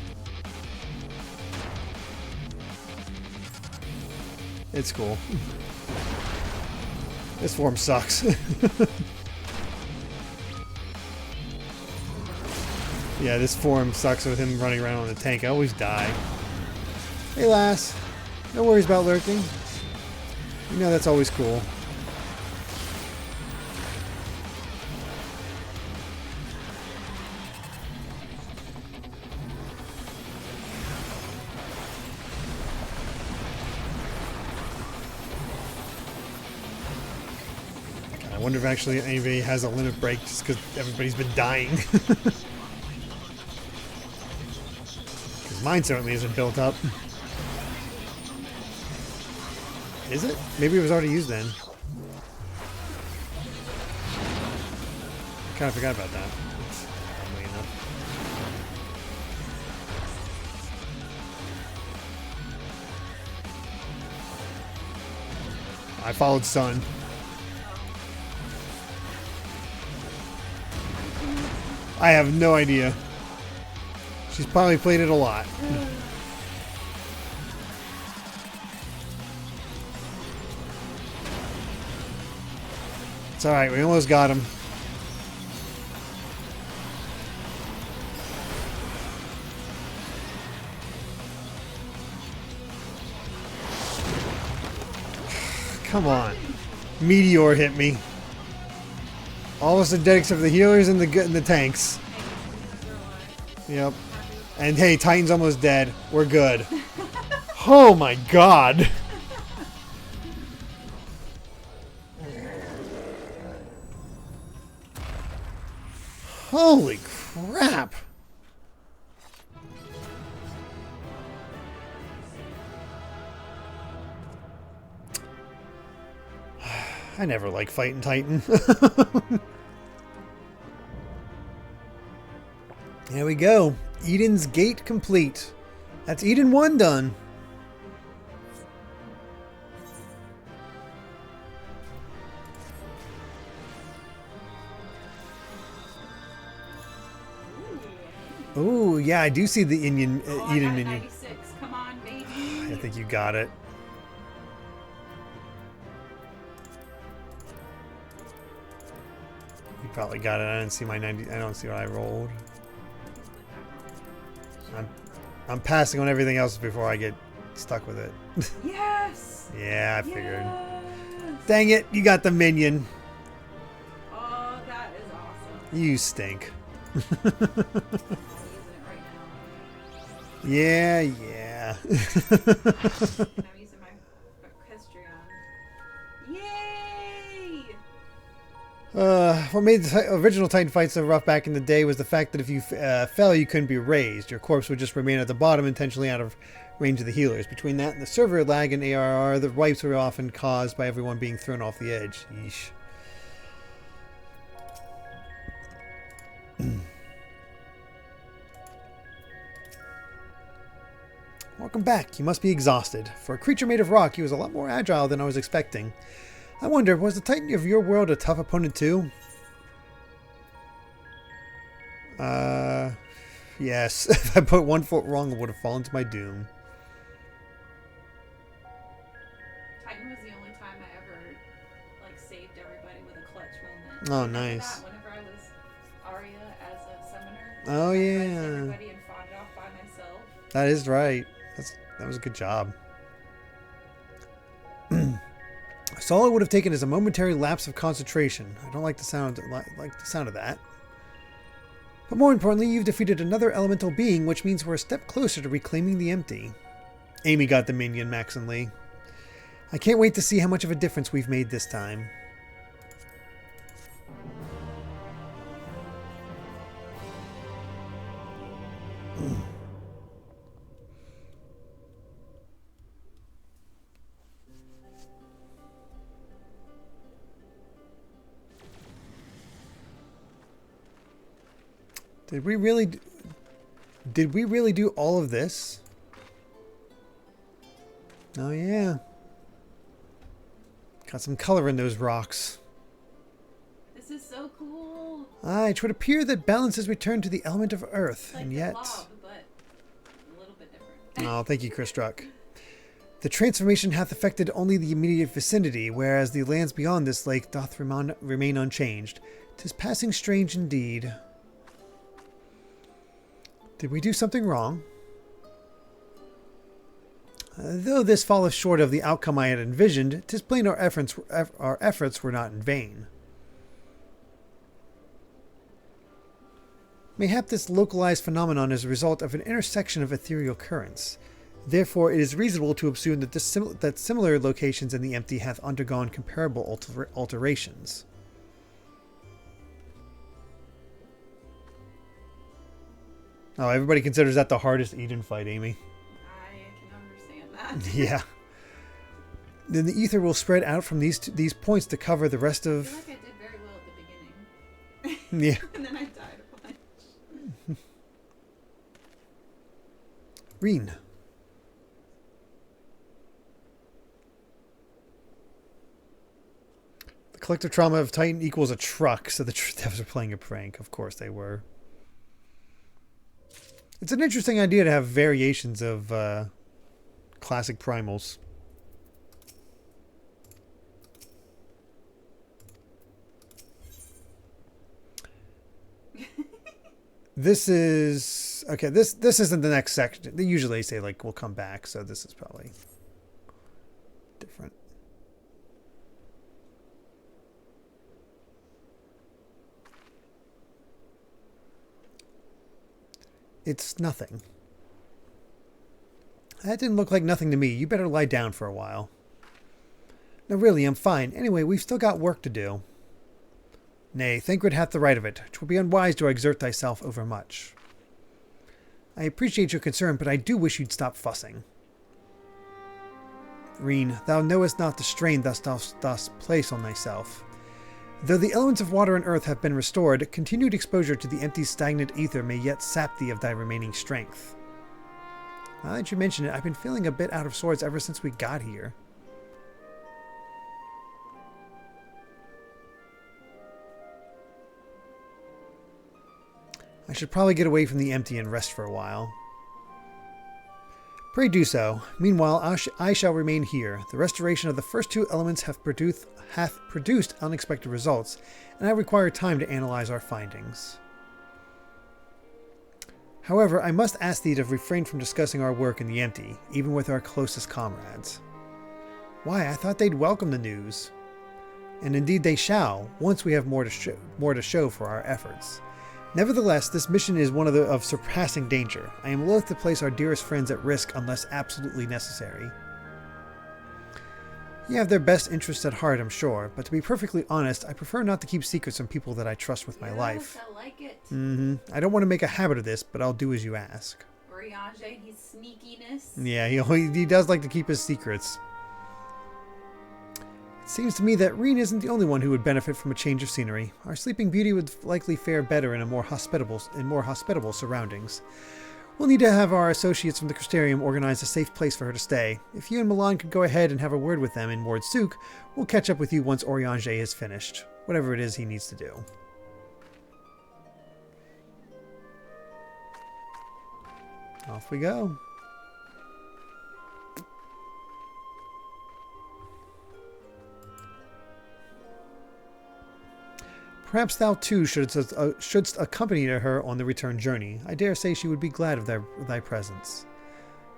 It's cool. This form sucks. Yeah, this form sucks with him running around on the tank. I always die. Hey, lass. No worries about lurking. You know that's always cool. I wonder if actually anybody has a limit break just because everybody's been dying. Because mine certainly isn't built up. Is it? Maybe it was already used then. I kind of forgot about that. Oddly enough. I followed Sun. I have no idea. She's probably played it a lot. It's alright, we almost got him. Come on. Meteor hit me. Almost dead except for the healers and the tanks. Yep. And hey, Titan's almost dead. We're good. Oh my god. Holy crap. I never like fighting Titan. There we go. Eden's Gate complete. That's Eden 1 done. Ooh, yeah, I do see the Eden minion. 96. Come on, baby. I think you got it. You probably got it. I didn't see my 90. I don't see what I rolled. I'm passing on everything else before I get stuck with it. Yes. Yeah, I figured. Yes. Dang it, you got the minion. Oh, that is awesome. You stink. I'm using it right now. Yeah, yeah. And I'm using my Equestrian. Yay! What made the original Titan fights so rough back in the day was the fact that if you fell, you couldn't be raised. Your corpse would just remain at the bottom, intentionally out of range of the healers. Between that and the server lag and ARR, the wipes were often caused by everyone being thrown off the edge. Yeesh. Welcome back. You must be exhausted. For a creature made of rock, he was a lot more agile than I was expecting. I wonder, was the Titan of your world a tough opponent too? Yes. If I put one foot wrong, I would have fallen to my doom. Titan was the only time I ever saved everybody with a clutch moment. Oh, Remember nice. that whenever I was Arya as a summoner. Oh, I yeah. rezzed everybody and fought it off by myself. That is right. That was a good job. So all it would have taken is a momentary lapse of concentration. I don't like the sound of that. But more importantly, you've defeated another elemental being, which means we're a step closer to reclaiming the empty. Amy got the minion, Max and Lee. I can't wait to see how much of a difference we've made this time. Did we really do all of this? Oh yeah. Got some color in those rocks. This is so cool. Ah, it would appear that balance has returned to the element of earth, Like and the yet... blob, but a little bit different. Oh, thank you, Chris Druck. The transformation hath affected only the immediate vicinity, whereas the lands beyond this lake doth remain unchanged. 'Tis passing strange indeed. Did we do something wrong? Though this falleth short of the outcome I had envisioned, 'tis plain our efforts were not in vain. Mayhap this localized phenomenon is a result of an intersection of ethereal currents. Therefore, it is reasonable to assume that that similar locations in the empty hath undergone comparable alterations. Oh, everybody considers that the hardest Eden fight, Amy. I can understand that. Yeah. Then the ether will spread out from these points to cover the rest I of... feel like I did very well at the beginning. Yeah. And then I died a bunch. Reen. The collective trauma of Titan equals a truck, so the devs are playing a prank. Of course they were. It's an interesting idea to have variations of classic primals. This is... Okay, this isn't the next section. They usually say, like, we'll come back, so this is probably different. It's nothing. That didn't look like nothing to me. You better lie down for a while. No, really, I'm fine. Anyway, we've still got work to do. Nay, Thancred hath the right of it. 'Twould be unwise to exert thyself overmuch. I appreciate your concern, but I do wish you'd stop fussing. Reen, thou knowest not the strain thou dost place on thyself. Though the elements of water and earth have been restored, continued exposure to the empty stagnant ether may yet sap thee of thy remaining strength. Now that you mention it, I've been feeling a bit out of sorts ever since we got here. I should probably get away from the empty and rest for a while. Pray do so. Meanwhile, I shall remain here. The restoration of the first two elements hath produced unexpected results, and I require time to analyze our findings. However, I must ask thee to refrain from discussing our work in the empty, even with our closest comrades. Why, I thought they'd welcome the news. And indeed they shall, once we have more to show for our efforts. Nevertheless, this mission is one of surpassing danger. I am loath to place our dearest friends at risk unless absolutely necessary. You have their best interests at heart, I'm sure, but to be perfectly honest, I prefer not to keep secrets from people that I trust with my life. I like it. I don't want to make a habit of this, but I'll do as you ask. Oriange, his sneakiness. Yeah, he does like to keep his secrets. It seems to me that Reen isn't the only one who would benefit from a change of scenery. Our sleeping beauty would likely fare better in more hospitable surroundings. We'll need to have our associates from the Crystarium organize a safe place for her to stay. If you and Milan could go ahead and have a word with them in Mord Souk, we'll catch up with you once Oriange is finished. Whatever it is he needs to do. Off we go. Perhaps thou too shouldst accompany her on the return journey. I dare say she would be glad of thy presence.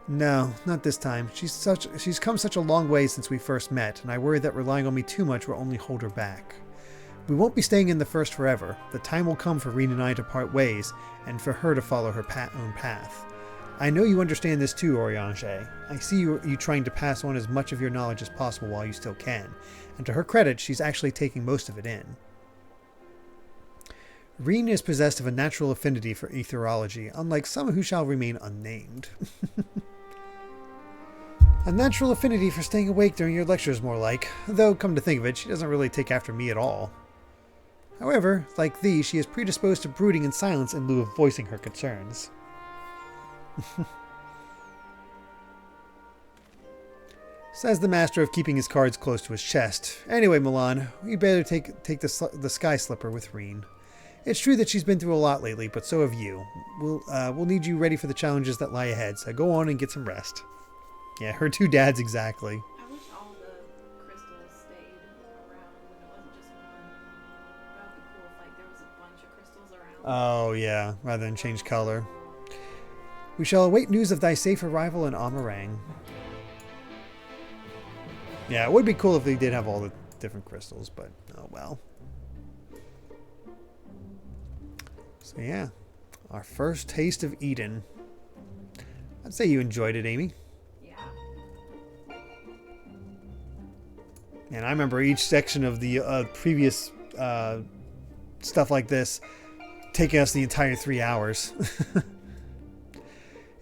No, not this time. She's come such a long way since we first met, and I worry that relying on me too much will only hold her back. We won't be staying in the First forever. The time will come for Reen and I to part ways, and for her to follow her own path. I know you understand this too, Oriange. I see you trying to pass on as much of your knowledge as possible while you still can, and to her credit, she's actually taking most of it in. Reen is possessed of a natural affinity for etherology, unlike some who shall remain unnamed. A natural affinity for staying awake during your lectures, more like. Though, come to think of it, she doesn't really take after me at all. However, like thee, she is predisposed to brooding in silence in lieu of voicing her concerns. Says the master of keeping his cards close to his chest. Anyway, Milan, we better take the sky slipper with Reen. It's true that she's been through a lot lately, but so have you. We'll need you ready for the challenges that lie ahead, so go on and get some rest. Yeah, her two dads exactly. I wish all the crystals stayed around when it wasn't just one. That would be cool if like there was a bunch of crystals around. Oh yeah, rather than change color. We shall await news of thy safe arrival in Amarang. Yeah, it would be cool if they did have all the different crystals, but oh well. So yeah, our first taste of Eden. I'd say you enjoyed it, Amy. Yeah. And I remember each section of the previous stuff like this taking us the entire 3 hours.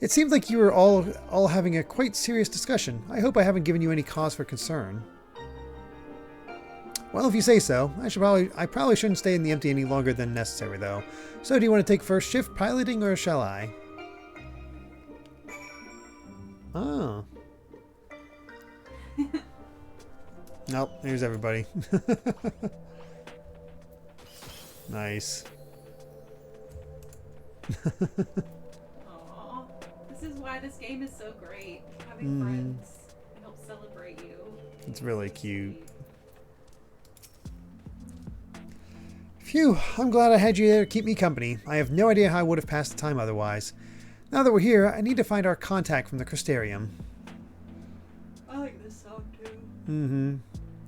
It seemed like you were all having a quite serious discussion. I hope I haven't given you any cause for concern. Well, if you say so. I probably shouldn't stay in the empty any longer than necessary, though. So do you want to take first shift piloting, or shall I? Oh. Nope, here's everybody. Nice. Aww. This is why this game is so great. Having friends helps celebrate you. It's really cute. Phew, I'm glad I had you there to keep me company. I have no idea how I would have passed the time otherwise. Now that we're here, I need to find our contact from the Crystarium. I like this song too. Mm-hmm.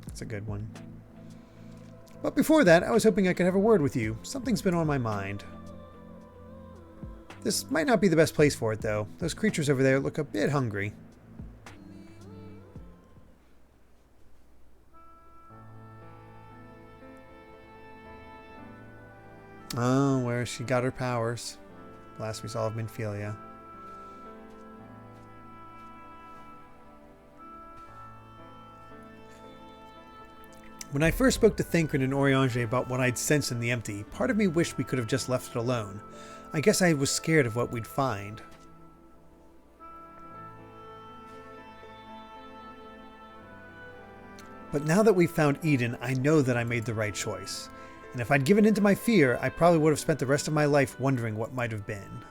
That's a good one. But before that, I was hoping I could have a word with you. Something's been on my mind. This might not be the best place for it, though. Those creatures over there look a bit hungry. Oh, where she got her powers. Last we saw of Minfilia. When I first spoke to Thancred and Oriange about what I'd sensed in the empty, part of me wished we could have just left it alone. I guess I was scared of what we'd find. But now that we've found Eden, I know that I made the right choice. And if I'd given in to my fear, I probably would have spent the rest of my life wondering what might have been.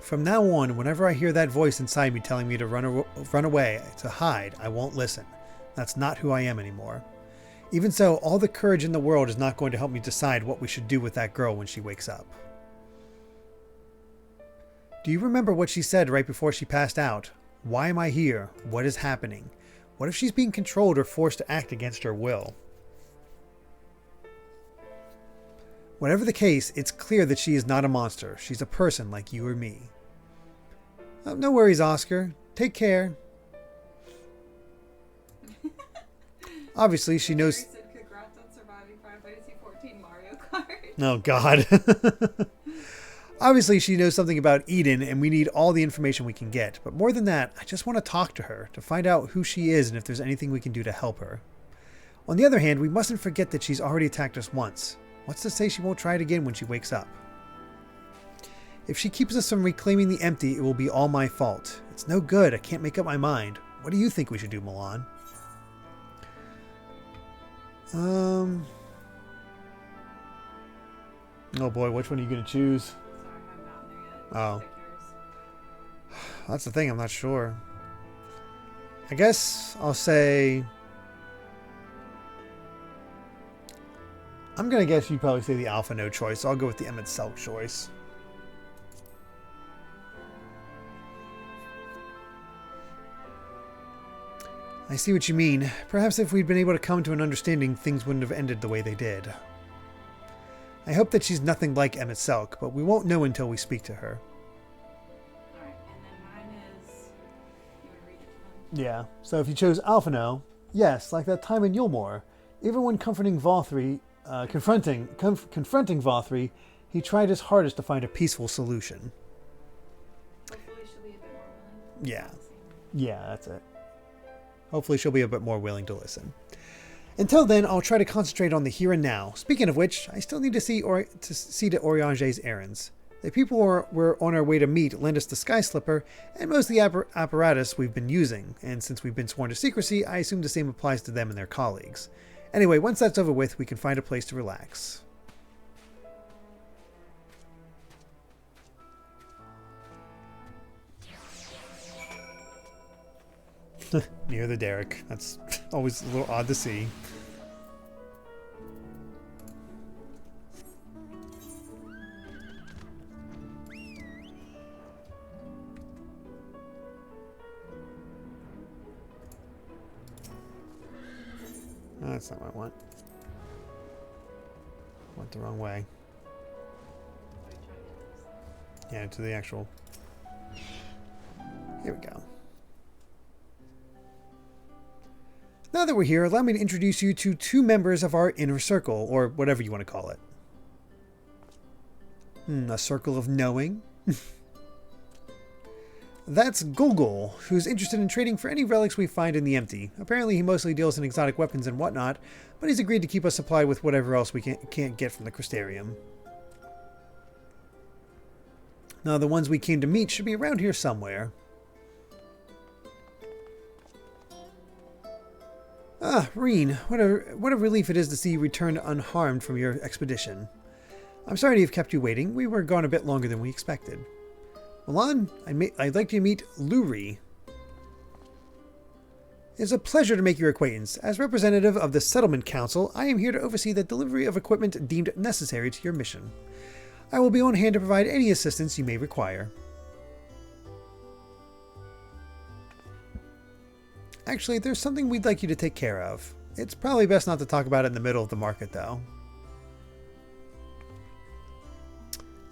From now on, whenever I hear that voice inside me telling me to run away, to hide, I won't listen. That's not who I am anymore. Even so, all the courage in the world is not going to help me decide what we should do with that girl when she wakes up. Do you remember what she said right before she passed out? Why am I here? What is happening? What if she's being controlled or forced to act against her will? Whatever the case, it's clear that she is not a monster. She's a person like you or me. Oh, no worries, Oscar. Take care. Obviously, she knows... Said, congrats on surviving Final Fantasy XIV Mario Kart. Oh, God. Obviously, she knows something about Eden, and we need all the information we can get. But more than that, I just want to talk to her, to find out who she is and if there's anything we can do to help her. On the other hand, we mustn't forget that she's already attacked us once. What's to say she won't try it again when she wakes up? If she keeps us from reclaiming the empty, it will be all my fault. It's no good. I can't make up my mind. What do you think we should do, Milan? Oh boy, which one are you going to choose? Sorry, I'm not there yet. Oh. Pick yours. That's the thing, I'm not sure. I guess I'll say... I'm going to guess you'd probably say the Alpha No choice, so I'll go with the Emmett Selk choice. I see what you mean. Perhaps if we'd been able to come to an understanding, things wouldn't have ended the way they did. I hope that she's nothing like Emmett Selk, but we won't know until we speak to her. Alright, and then mine is... You want to read it to them? Yeah, so if you chose Alphino, yes, like that time in Yulmore. Even when confronting Vothri, confronting Vothri, he tried his hardest to find a peaceful solution. Hopefully she'll be a bit more willing. Yeah. Yeah, that's it. Hopefully she'll be a bit more willing to listen. Until then, I'll try to concentrate on the here and now. Speaking of which, I still need to see to Oriange's errands. The people we're on our way to meet lend us the Sky Slipper and most of the apparatus we've been using, and since we've been sworn to secrecy, I assume the same applies to them and their colleagues. Anyway, once that's over with, we can find a place to relax. Near the derrick. That's always a little odd to see. Oh, that's not what I want. Went the wrong way. Yeah, to the actual... Here we go. Now that we're here, allow me to introduce you to two members of our inner circle, or whatever you want to call it. A circle of knowing? That's Gulgul, who's interested in trading for any relics we find in the empty. Apparently he mostly deals in exotic weapons and whatnot, but he's agreed to keep us supplied with whatever else we can't get from the Crystarium. Now the ones we came to meet should be around here somewhere. Ah, Reen, what a relief it is to see you returned unharmed from your expedition. I'm sorry to have kept you waiting. We were gone a bit longer than we expected. Milan, I'd like to meet Luri. It's a pleasure to make your acquaintance. As representative of the Settlement Council, I am here to oversee the delivery of equipment deemed necessary to your mission. I will be on hand to provide any assistance you may require. Actually, there's something we'd like you to take care of. It's probably best not to talk about it in the middle of the market, though.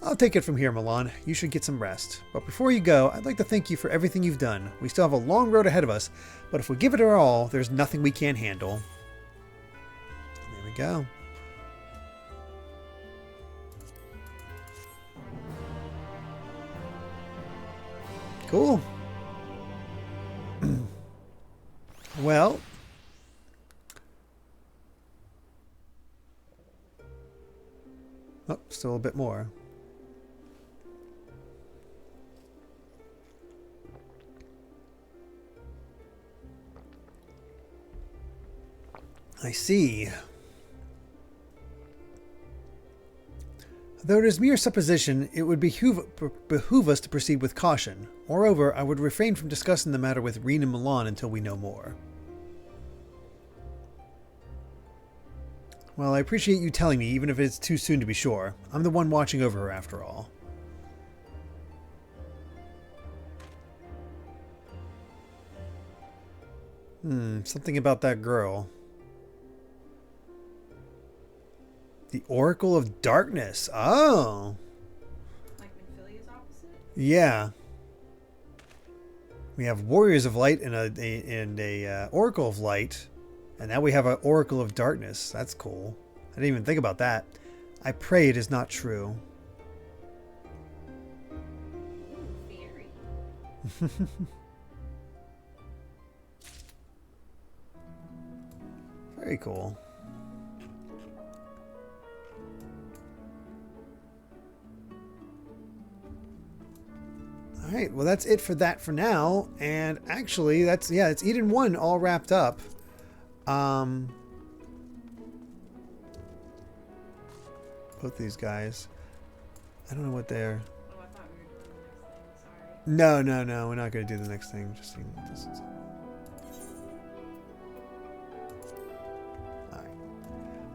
I'll take it from here, Milan. You should get some rest. But before you go, I'd like to thank you for everything you've done. We still have a long road ahead of us, but if we give it our all, there's nothing we can't handle. There we go. Cool. Well, oh, still a bit more. I see. Though it is mere supposition, it would behoove us to proceed with caution. Moreover, I would refrain from discussing the matter with Reen and Milan until we know more. Well, I appreciate you telling me, even if it's too soon to be sure. I'm the one watching over her, after all. Something about that girl. The Oracle of Darkness. Oh. Like Minfilia's opposite? Yeah. We have Warriors of Light and a Oracle of Light. And now we have an Oracle of Darkness. That's cool. I didn't even think about that. I pray it is not true. Ooh, fairy. Very cool. Alright, well that's it for that for now. And actually, it's Eden 1 all wrapped up. Both these guys. I don't know what they're... Oh, I thought we were doing the next thing. Sorry. No, we're not going to do the next thing. Just seeing what this is.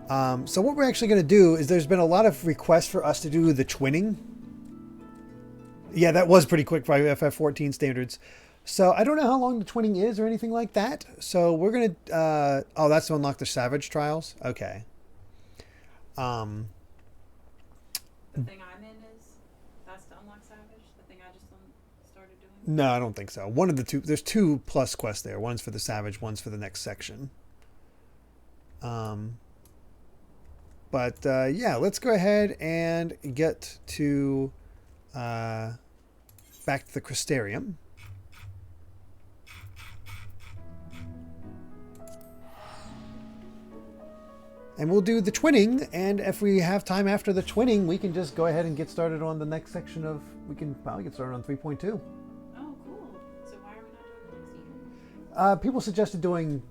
Alright. So what we're actually going to do is there's been a lot of requests for us to do the twinning. Yeah, that was pretty quick by FF14 standards. So I don't know how long the twinning is or anything like that. So we're going to... oh, that's to unlock the Savage Trials? Okay. The thing I'm in that's to unlock Savage? The thing I just started doing? No, I don't think so. One of the two... There's 2 plus quests there. One's for the Savage, one's for the next section. But yeah, let's go ahead and get to... back to the Crystarium. And we'll do the twinning, and if we have time after the twinning, we can just go ahead and get started on the next section of... We can probably get started on 3.2. Oh, cool. So why are we not doing the next season? People suggested doing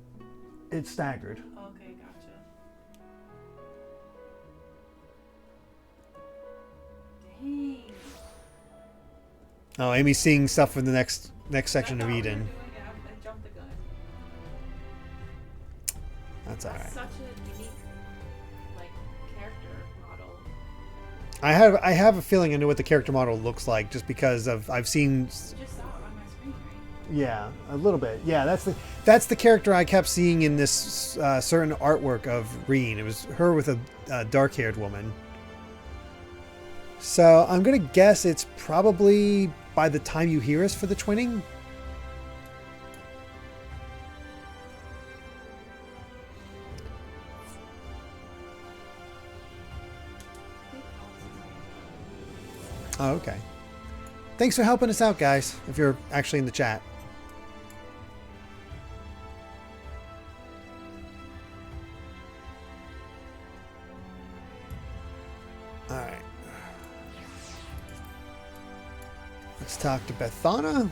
it staggered. Okay, gotcha. Dang. Oh, Amy's seeing stuff for the next section I of thought we were Eden. doing it. I jumped the gun. That's all right. Such a unique, like, character model. I have a feeling I know what the character model looks like just because of I've seen. You just saw it on my screen, right? Yeah, a little bit. Yeah, that's the character I kept seeing in this certain artwork of Reen. It was her with a dark-haired woman. So I'm gonna guess it's probably by the time you hear us for the twinning. Oh, okay. Thanks for helping us out, guys, if you're actually in the chat. All right. Let's talk to Bethana.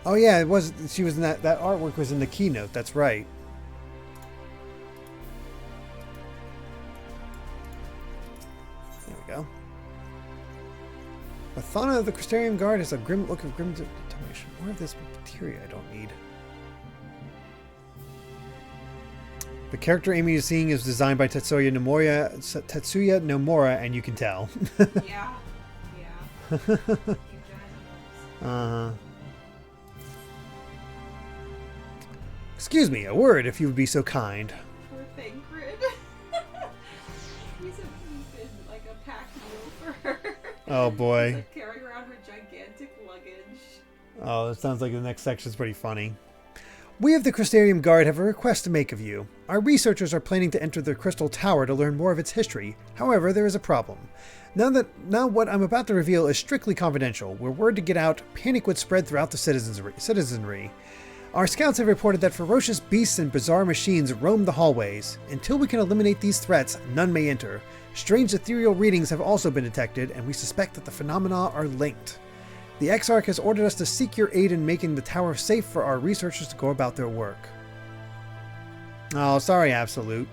Oh yeah, she was in that artwork was in the keynote, that's right. There we go. Bethana of the Crystarium Guard has a grim look of grim determination. More of this materia I don't need. The character Amy is seeing is designed by Tetsuya Nomura, and you can tell. Yeah. Yeah. Uh-huh. Excuse me, a word if you would be so kind. Poor Thancred. He's been like a pack mule for her. Oh boy. He's like carrying around her gigantic luggage. Oh, that sounds like the next section is pretty funny. We of the Crystarium Guard have a request to make of you. Our researchers are planning to enter the Crystal Tower to learn more of its history. However, there is a problem. Now what I'm about to reveal is strictly confidential. Were word to get out, panic would spread throughout the citizenry. Our scouts have reported that ferocious beasts and bizarre machines roam the hallways. Until we can eliminate these threats, none may enter. Strange ethereal readings have also been detected, and we suspect that the phenomena are linked. The Exarch has ordered us to seek your aid in making the tower safe for our researchers to go about their work. Oh, sorry, Absolute.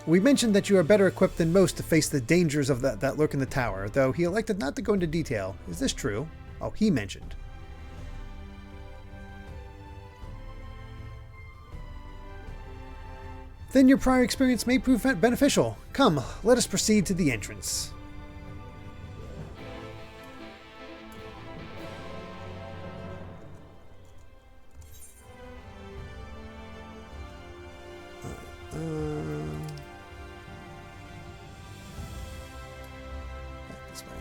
We mentioned that you are better equipped than most to face the dangers of that lurk in the tower, though he elected not to go into detail. Is this true? Oh, he mentioned. Then your prior experience may prove beneficial. Come, let us proceed to the entrance. Back this way.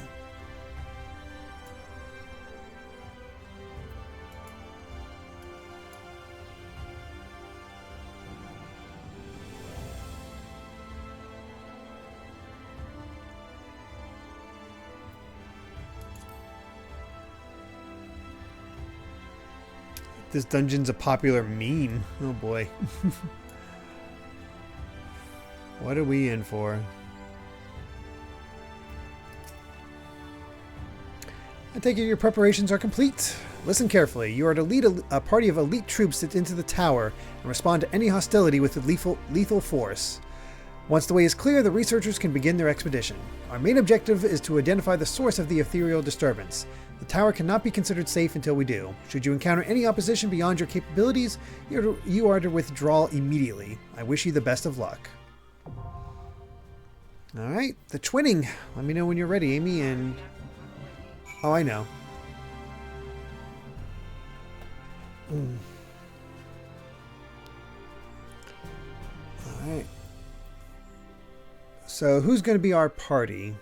This dungeon's a popular meme. Oh boy. What are we in for? I take it your preparations are complete. Listen carefully. You are to lead a party of elite troops into the tower and respond to any hostility with lethal force. Once the way is clear, the researchers can begin their expedition. Our main objective is to identify the source of the ethereal disturbance. The tower cannot be considered safe until we do. Should you encounter any opposition beyond your capabilities, you are to withdraw immediately. I wish you the best of luck. Alright, the twinning. Let me know when you're ready, Amy, and... Oh, I know. Alright. So, who's going to be our party?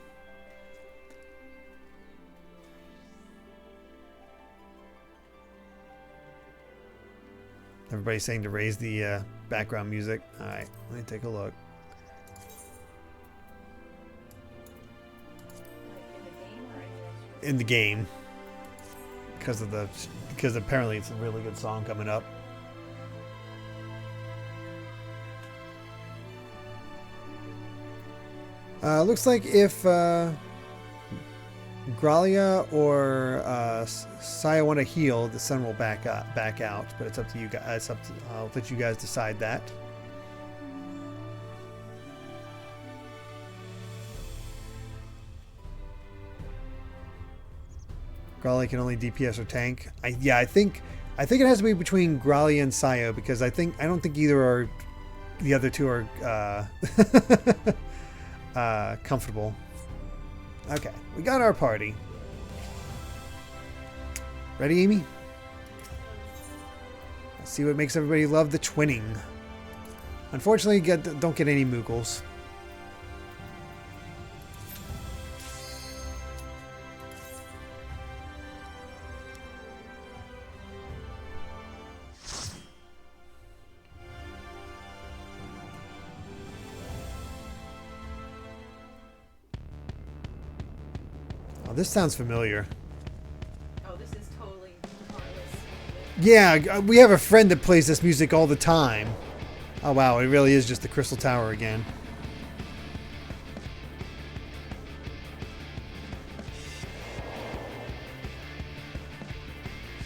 Everybody's saying to raise the background music. Alright, let me take a look. Like in the game or In the game. Because of the because apparently it's a really good song coming up. Looks like if Gralia or Saya want to heal, the sun will back out. But it's up to you guys. It's up to, I'll let you guys decide that. Gralia can only DPS or tank. I think it has to be between Gralia and Sayo because I don't think either are the other two are comfortable. Okay, we got our party. Ready, Amy? Let's see what makes everybody love the twinning. Unfortunately, don't get any Moogles. Oh, this sounds familiar. Oh, this is totally Carlos. Yeah, we have a friend that plays this music all the time. Oh wow, it really is just the Crystal Tower again.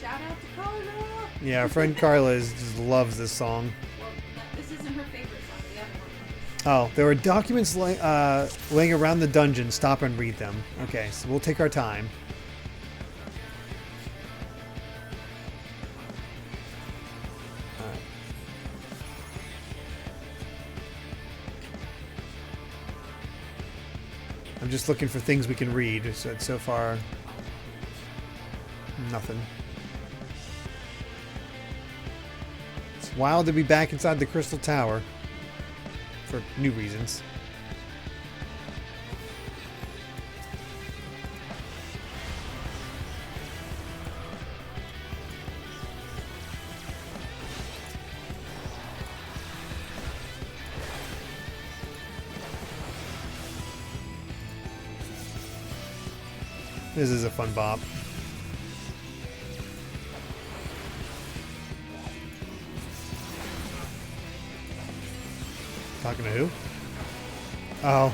Shout out to Carla! Yeah, our friend Carla just loves this song. Well, this isn't her favorite song, the other one. Oh, there are documents laying around the dungeon. Stop and read them. Okay, so we'll take our time. Alright. I'm just looking for things we can read. So far, nothing. It's wild to be back inside the Crystal Tower. For new reasons. This is a fun bop. Talking to who? Oh.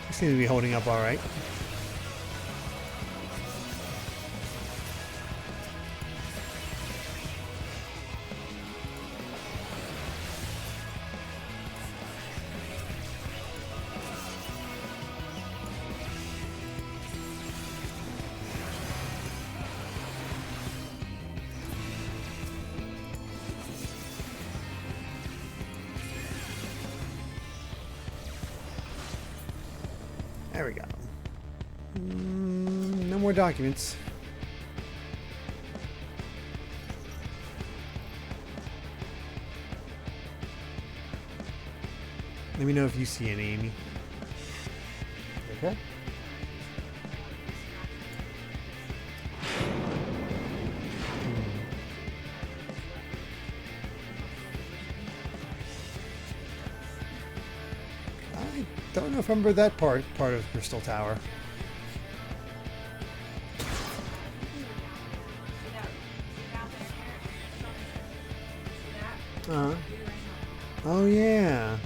You seem to be holding up all right. There we go. No more documents. Let me know if you see any, Amy. Okay. I don't know if I remember that part of Crystal Tower. Oh yeah.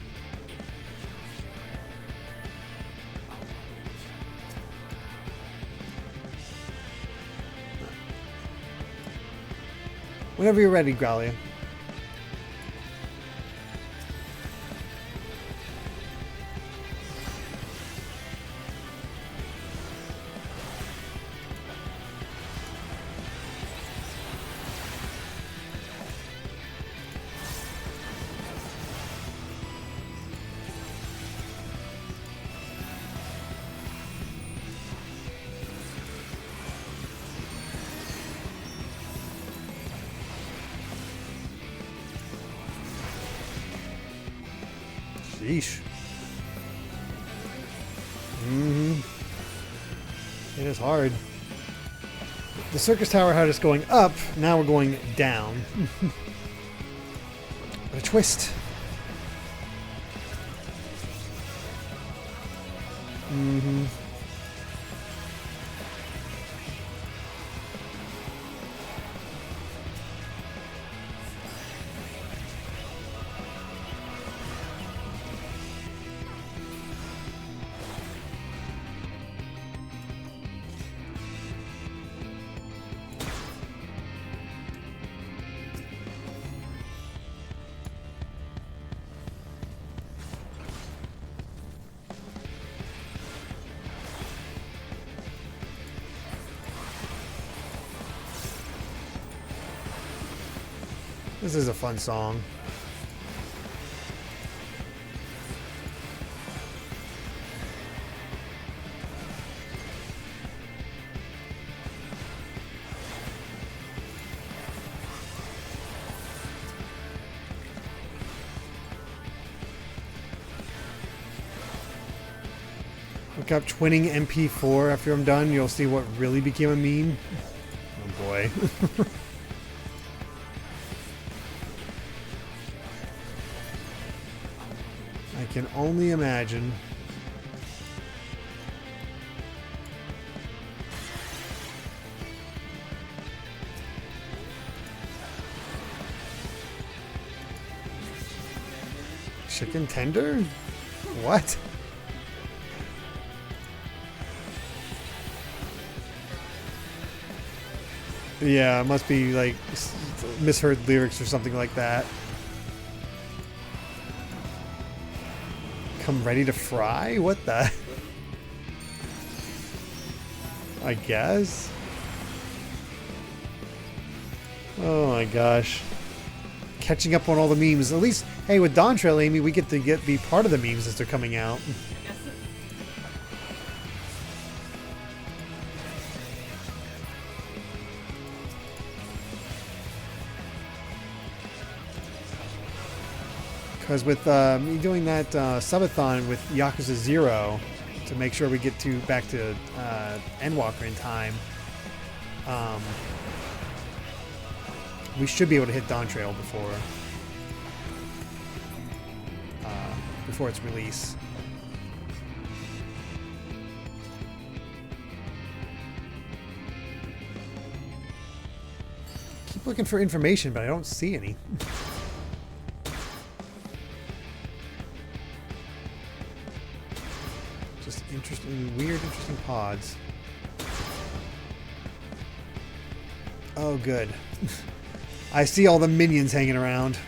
Whenever you're ready, Gralia. Sheesh. It is hard. The circus tower had us going up. Now we're going down. What a twist. Mm-hmm. This is a fun song. Look up twinning MP4 after I'm done. You'll see what really became a meme. Oh boy. I can only imagine. Chicken tender? What? Yeah, it must be like misheard lyrics or something like that. Come ready to fry? What the? I guess. Oh my gosh. Catching up on all the memes. At least, hey, with Dawn Trail, Amy, we get to be part of the memes as they're coming out. Because with me doing that subathon with Yakuza 0 to make sure we get back to Endwalker in time, we should be able to hit Dawn Trail before its release. Keep looking for information, but I don't see any. Just interesting pods. Oh, good. I see all the minions hanging around.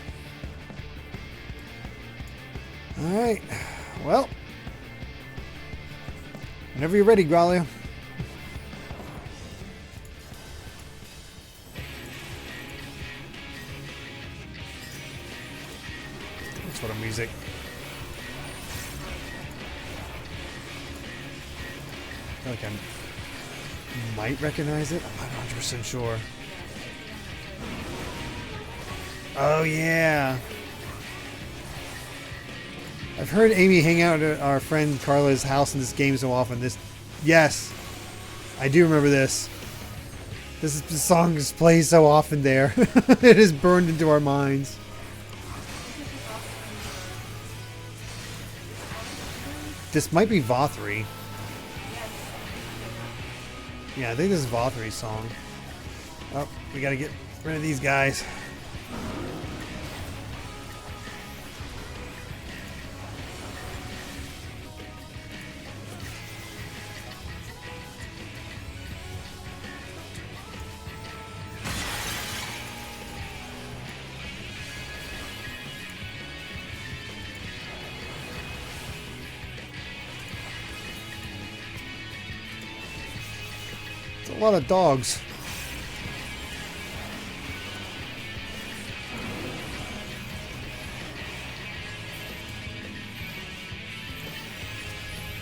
Alright. Well. Whenever you're ready, Growlio. That's what a music. I feel like I might recognize it. I'm not 100% sure. Oh, yeah. I've heard Amy hang out at our friend Carla's house in this game so often. Yes. I do remember this. This song just plays so often there. It is burned into our minds. This might be Vothri. Yeah, I think this is Vothri's song. Oh, we gotta get rid of these guys. A lot of dogs.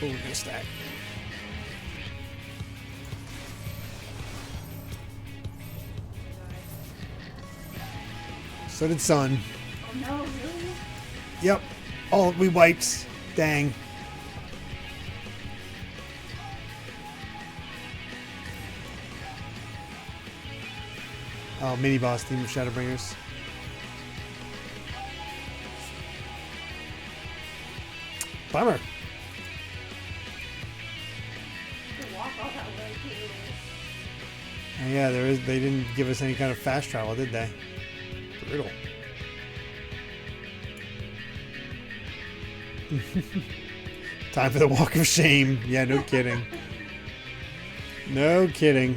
Oh, we're gonna stack. So did Sun. Oh no, really? Yep. Oh, we wiped. Dang. mini boss theme of Shadowbringers. Bummer. Walk all that way too. Yeah, they didn't give us any kind of fast travel, did they? Brutal. Time for the walk of shame. Yeah, no kidding. No kidding.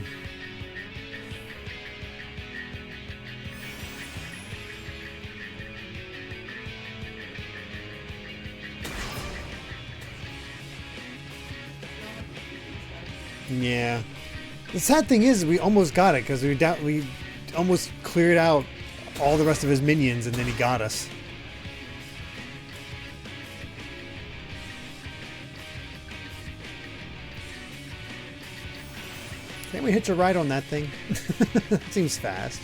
Yeah. The sad thing is, we almost got it because we almost cleared out all the rest of his minions, and then he got us. Can't we hitch a ride on that thing? Seems fast.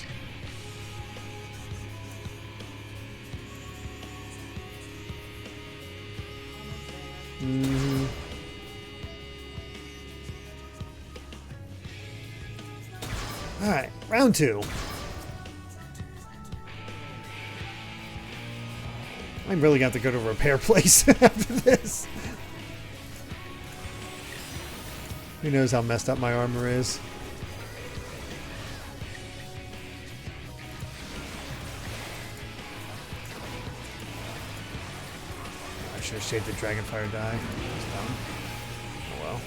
Mm-hmm. Alright, round 2. I'm really going to have to go to a repair place after this. Who knows how messed up my armor is. I should have saved the Dragonfire die. Oh well.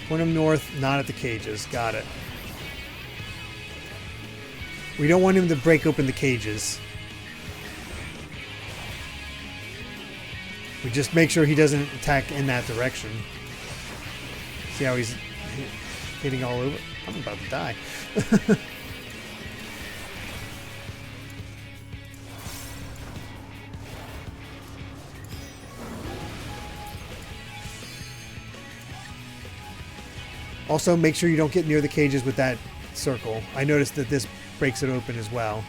Point him north, not at the cages. Got it. We don't want him to break open the cages. We just make sure he doesn't attack in that direction. See how he's hitting all over? I'm about to die. Also, make sure you don't get near the cages with that circle. I noticed that this breaks it open as well.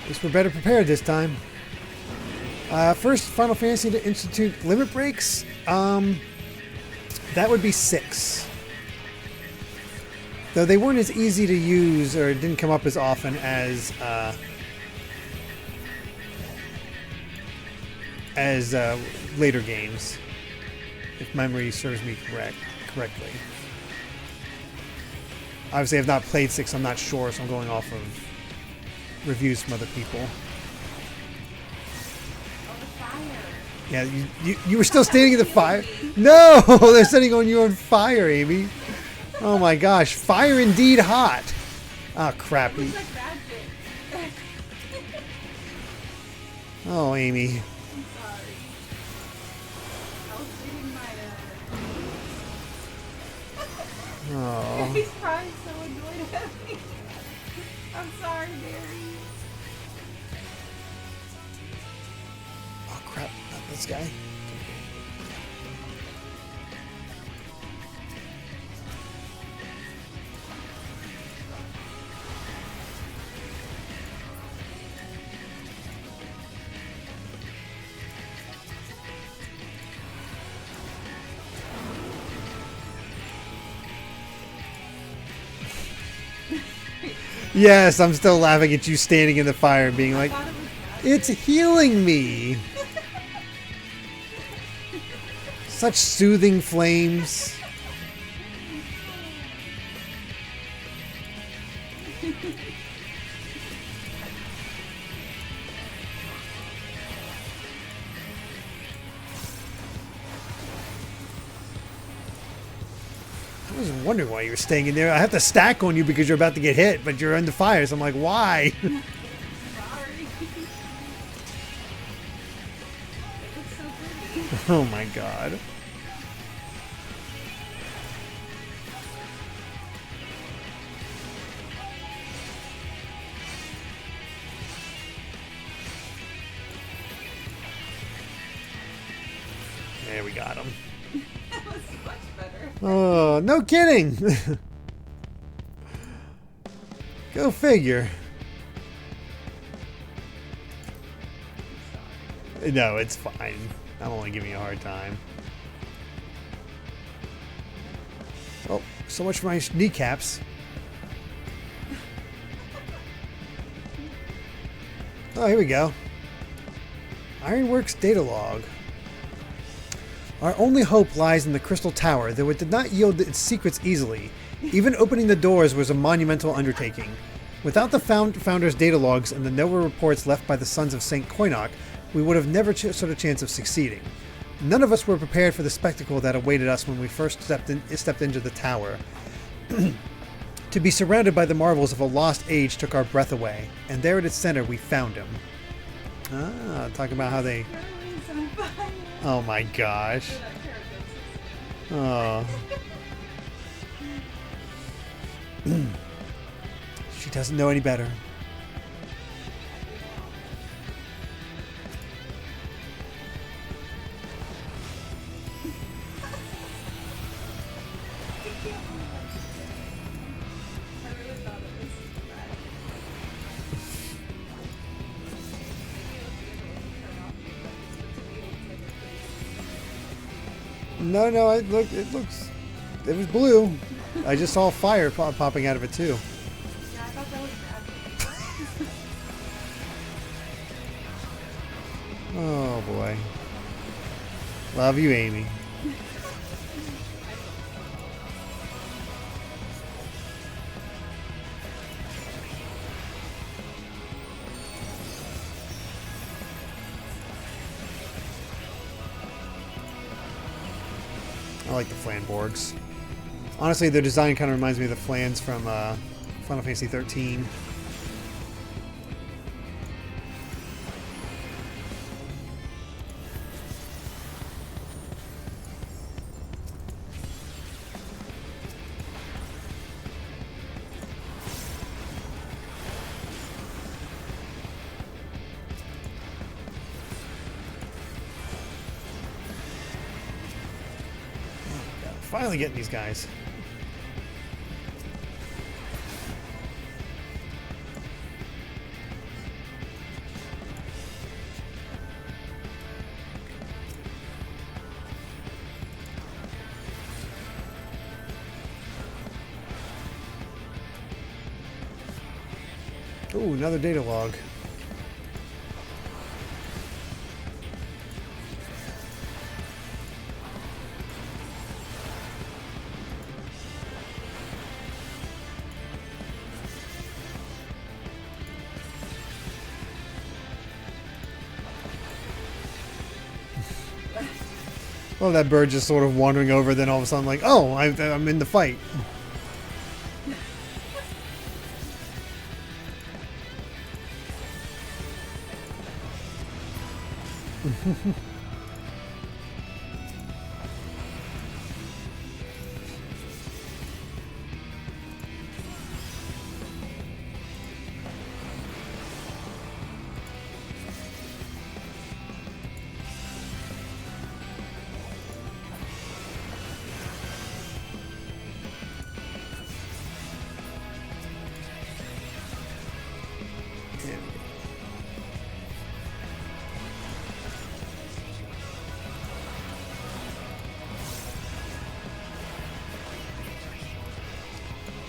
At least we're better prepared this time. First Final Fantasy to institute limit breaks. That would be 6. Though they weren't as easy to use, or it didn't come up as often as later games, if memory serves me correctly. Obviously, I've not played 6. I'm not sure, so I'm going off of reviews from other people. Yeah, you were still standing in the fire? No! They're setting on you on fire, Amy. Oh my gosh. Fire indeed hot. Oh, crap. Oh, Amy. I'm sorry. I was reading my Oh. He's crying so annoyed at me. I'm sorry, Mary. Oh, crap. Not this guy. Yes, I'm still laughing at you standing in the fire and being like, it's healing me. Such soothing flames. I was wondering why you were staying in there. I have to stack on you because you're about to get hit, but you're under fire. So I'm like, why? Sorry. It's so pretty. Oh my god. There we got him. That was much better. Oh, no kidding. Go figure. No, it's fine. I'm only giving you a hard time. Oh, so much for my kneecaps. Oh, here we go. Ironworks data log. Our only hope lies in the Crystal Tower, though it did not yield its secrets easily. Even opening the doors was a monumental undertaking. Without the Founder's data logs and the Nova reports left by the Sons of St. Koinok, we would have never stood a chance of succeeding. None of us were prepared for the spectacle that awaited us when we first stepped into the tower. To be surrounded by the marvels of a lost age took our breath away, and there at its center we found him. Ah, talking about how they... Oh my gosh. Oh. She doesn't know any better. No, it looks, it was blue. I just saw fire popping out of it too. Yeah, I thought that was bad. Oh boy. Love you, Amy. I like the Flanborgs. Honestly, their design kind of reminds me of the Flans from Final Fantasy XIII. Finally getting these guys. Ooh, another data log. Well, that bird just sort of wandering over, then all of a sudden like, oh, I'm in the fight.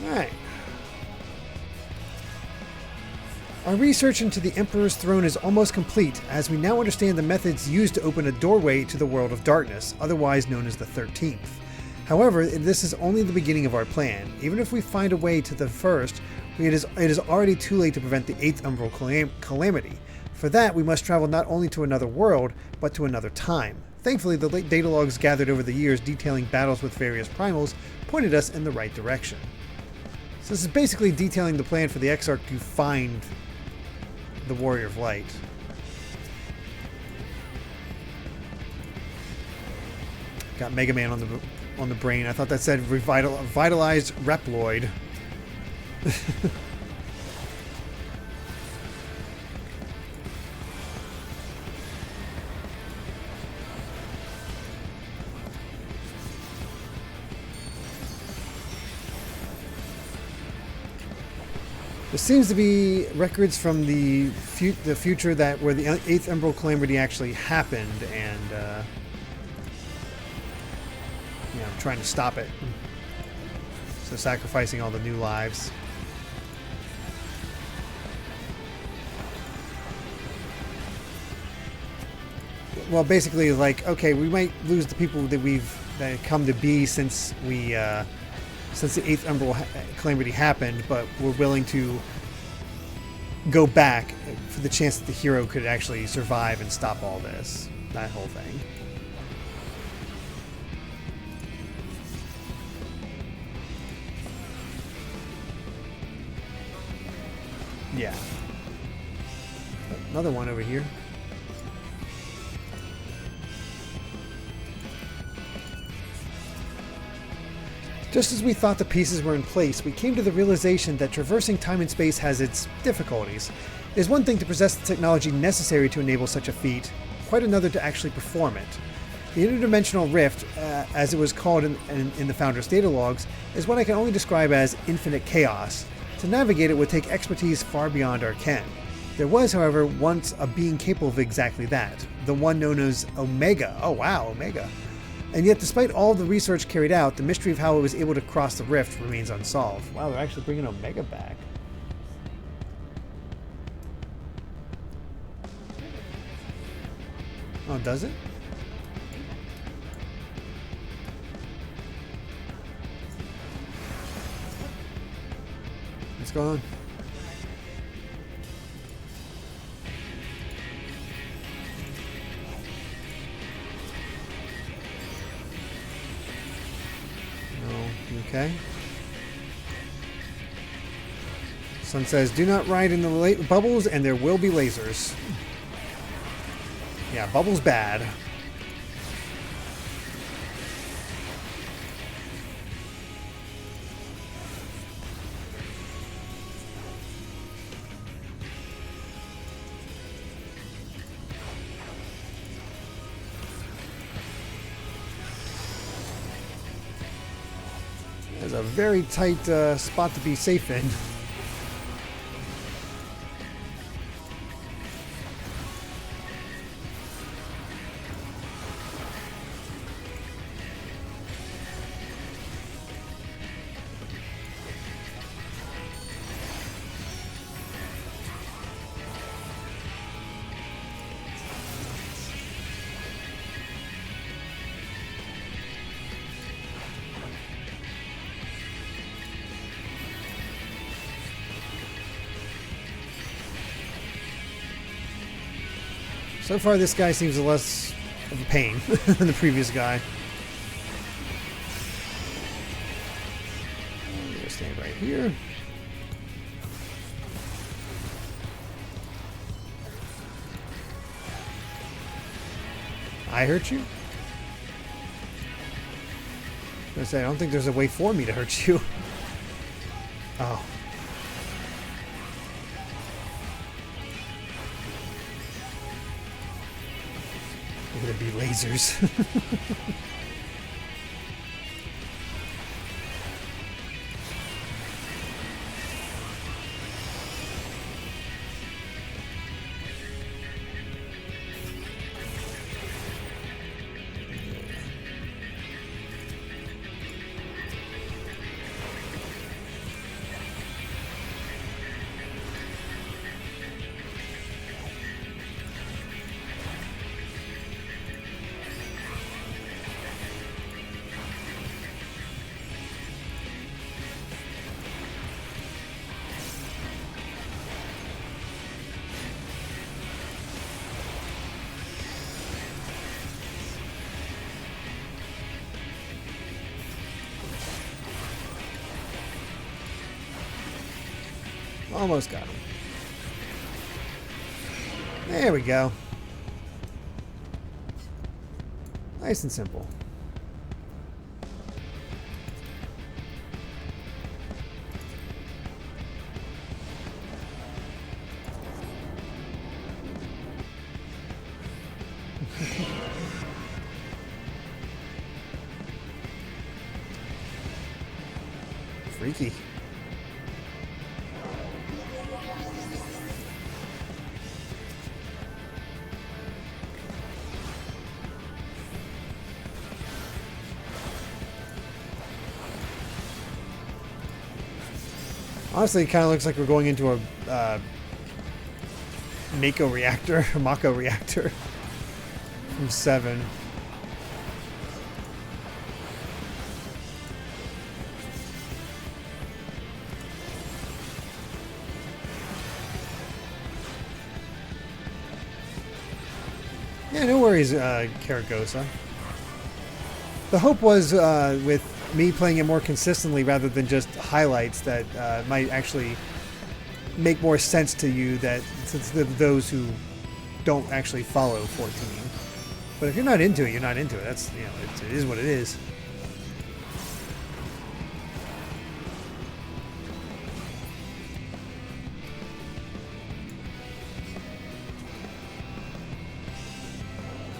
Alright. Our research into the Emperor's throne is almost complete, as we now understand the methods used to open a doorway to the world of darkness, otherwise known as the 13th. However, this is only the beginning of our plan. Even if we find a way to the first, it is already too late to prevent the 8th Umbral Calamity. For that, we must travel not only to another world, but to another time. Thankfully, the late data logs gathered over the years detailing battles with various primals pointed us in the right direction. So this is basically detailing the plan for the Exarch to find the Warrior of Light. Got Mega Man on the brain. I thought that said vitalized Reploid. There seems to be records from the future that where the 8th Emerald Calamity actually happened, and I'm trying to stop it. So sacrificing all the new lives. Well, basically, like, okay, we might lose the people that come to be since the 8th Emerald Calamity happened, but we're willing to go back for the chance that the hero could actually survive and stop all this. That whole thing. Yeah. Another one over here. Just as we thought the pieces were in place, we came to the realization that traversing time and space has its difficulties. It is one thing to possess the technology necessary to enable such a feat, quite another to actually perform it. The interdimensional rift, as it was called in the Founder's data logs, is what I can only describe as infinite chaos. To navigate it would take expertise far beyond our ken. There was, however, once a being capable of exactly that, the one known as Omega. Oh wow, Omega. And yet, despite all the research carried out, the mystery of how it was able to cross the rift remains unsolved. Wow, they're actually bringing Omega back. Oh, does it? What's going on? Okay. Sun says, do not ride in the bubbles and there will be lasers. Yeah, bubbles bad. There's a very tight spot to be safe in. So far, this guy seems less of a pain than the previous guy. I'm gonna stand right here. I hurt you? I was gonna say, I don't think there's a way for me to hurt you. Oh. Gonna be lasers. Almost got him. There we go. Nice and simple. Honestly, it kind of looks like we're going into a Mako reactor, a Mako reactor from 7. Yeah, no worries, Karagosa. The hope was with me playing it more consistently rather than just highlights that might actually make more sense to you, that since those who don't actually follow 14. But if you're not into it, you're not into it. That's, you know, it is what it is.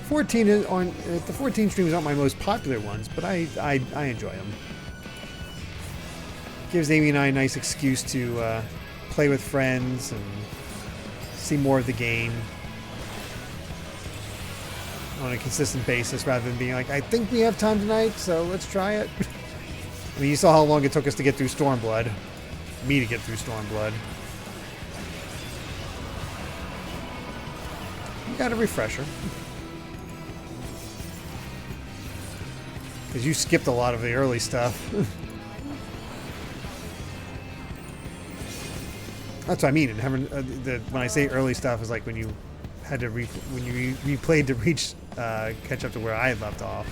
The 14 streams aren't my most popular ones, but I enjoy them. Gives Amy and I a nice excuse to play with friends and see more of the game on a consistent basis, rather than being like, I think we have time tonight, so let's try it. I mean, you saw how long it took us to get through Stormblood. Me to get through Stormblood. You got a refresher. Because you skipped a lot of the early stuff. That's what I mean. And having when I say early stuff, is like when you had to replayed to reach catch up to where I had left off.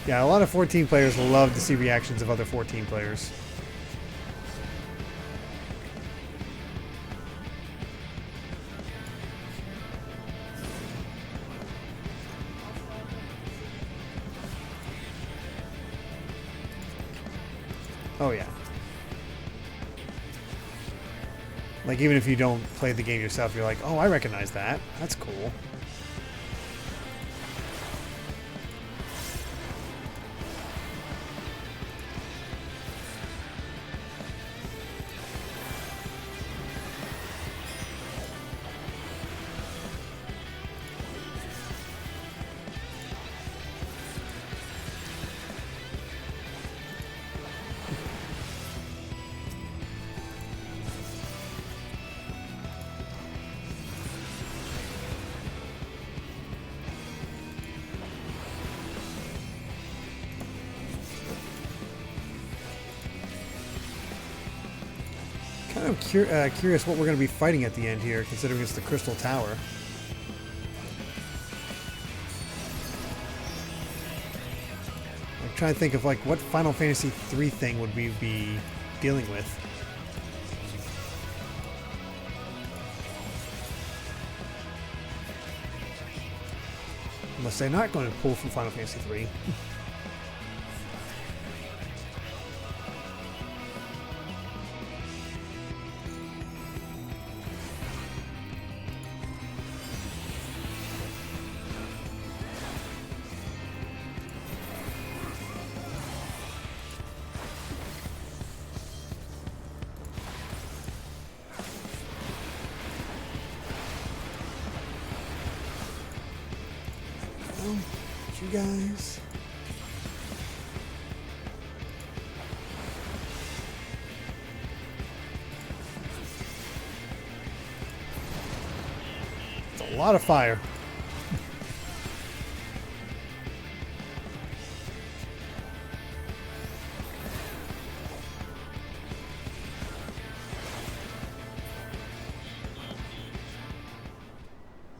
Yeah, a lot of 14 players love to see reactions of other 14 players. Oh yeah. Like, even if you don't play the game yourself, you're like, oh, I recognize that. That's cool. I'm curious what we're going to be fighting at the end here, considering it's the Crystal Tower. I'm trying to think of, like, what Final Fantasy III thing would we be dealing with. Unless they're not going to pull from Final Fantasy III. You guys. It's a lot of fire.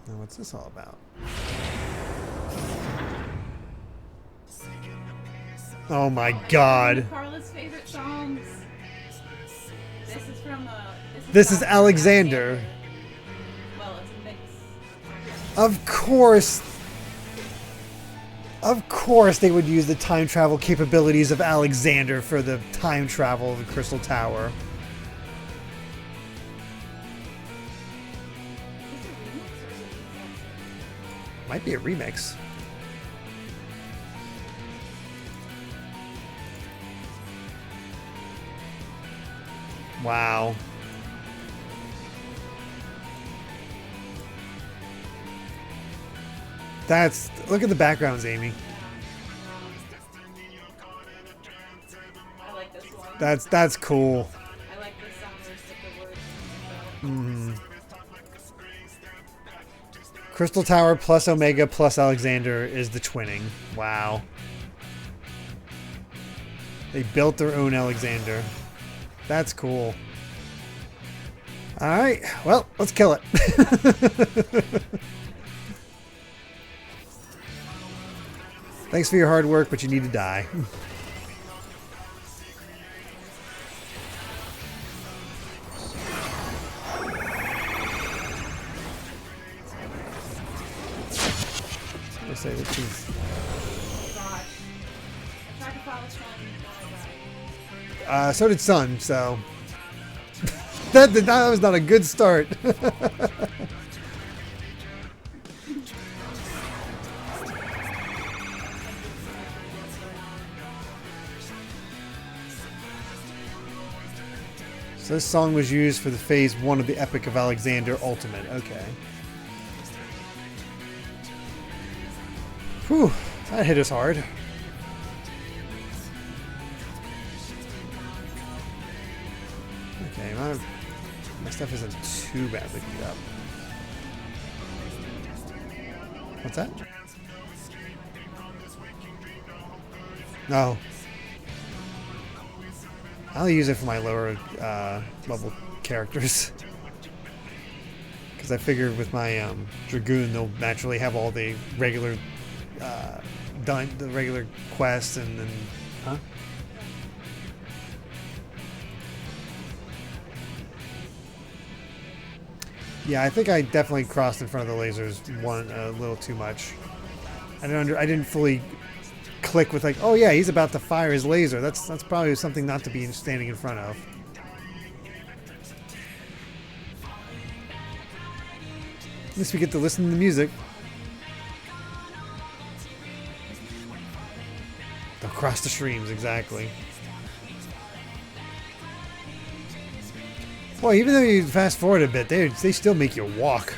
Now what's this all about? Oh my God! Carla's favorite songs. This is from. This is Alexander. Well, it's a mix. Of course. Of course, they would use the time travel capabilities of Alexander for the time travel of the Crystal Tower. Might be a remix. Wow. That's... Look at the backgrounds, Amy. I like this one. That's cool. I like the sound of the words. Mm. Crystal Tower plus Omega plus Alexander is the twinning. Wow. They built their own Alexander. That's cool. Alright, well, let's kill it. Thanks for your hard work, but you need to die. I'll say this is... Gosh. I tried to follow Sean. so did Sun, so... that was not a good start. So this song was used for the Phase 1 of the Epic of Alexander Ultimate. Okay. Whew, that hit us hard. Okay, my stuff isn't too badly beat up. What's that? No. I'll use it for my lower level characters. Because I figured with my Dragoon, they'll naturally have all the regular the regular quests and then... Huh? Yeah, I think I definitely crossed in front of the lasers a little too much. I didn't fully click with like, oh yeah, he's about to fire his laser. That's probably something not to be standing in front of. At least we get to listen to the music. They'll cross the streams, exactly. Boy, even though you fast forward a bit, they still make you walk.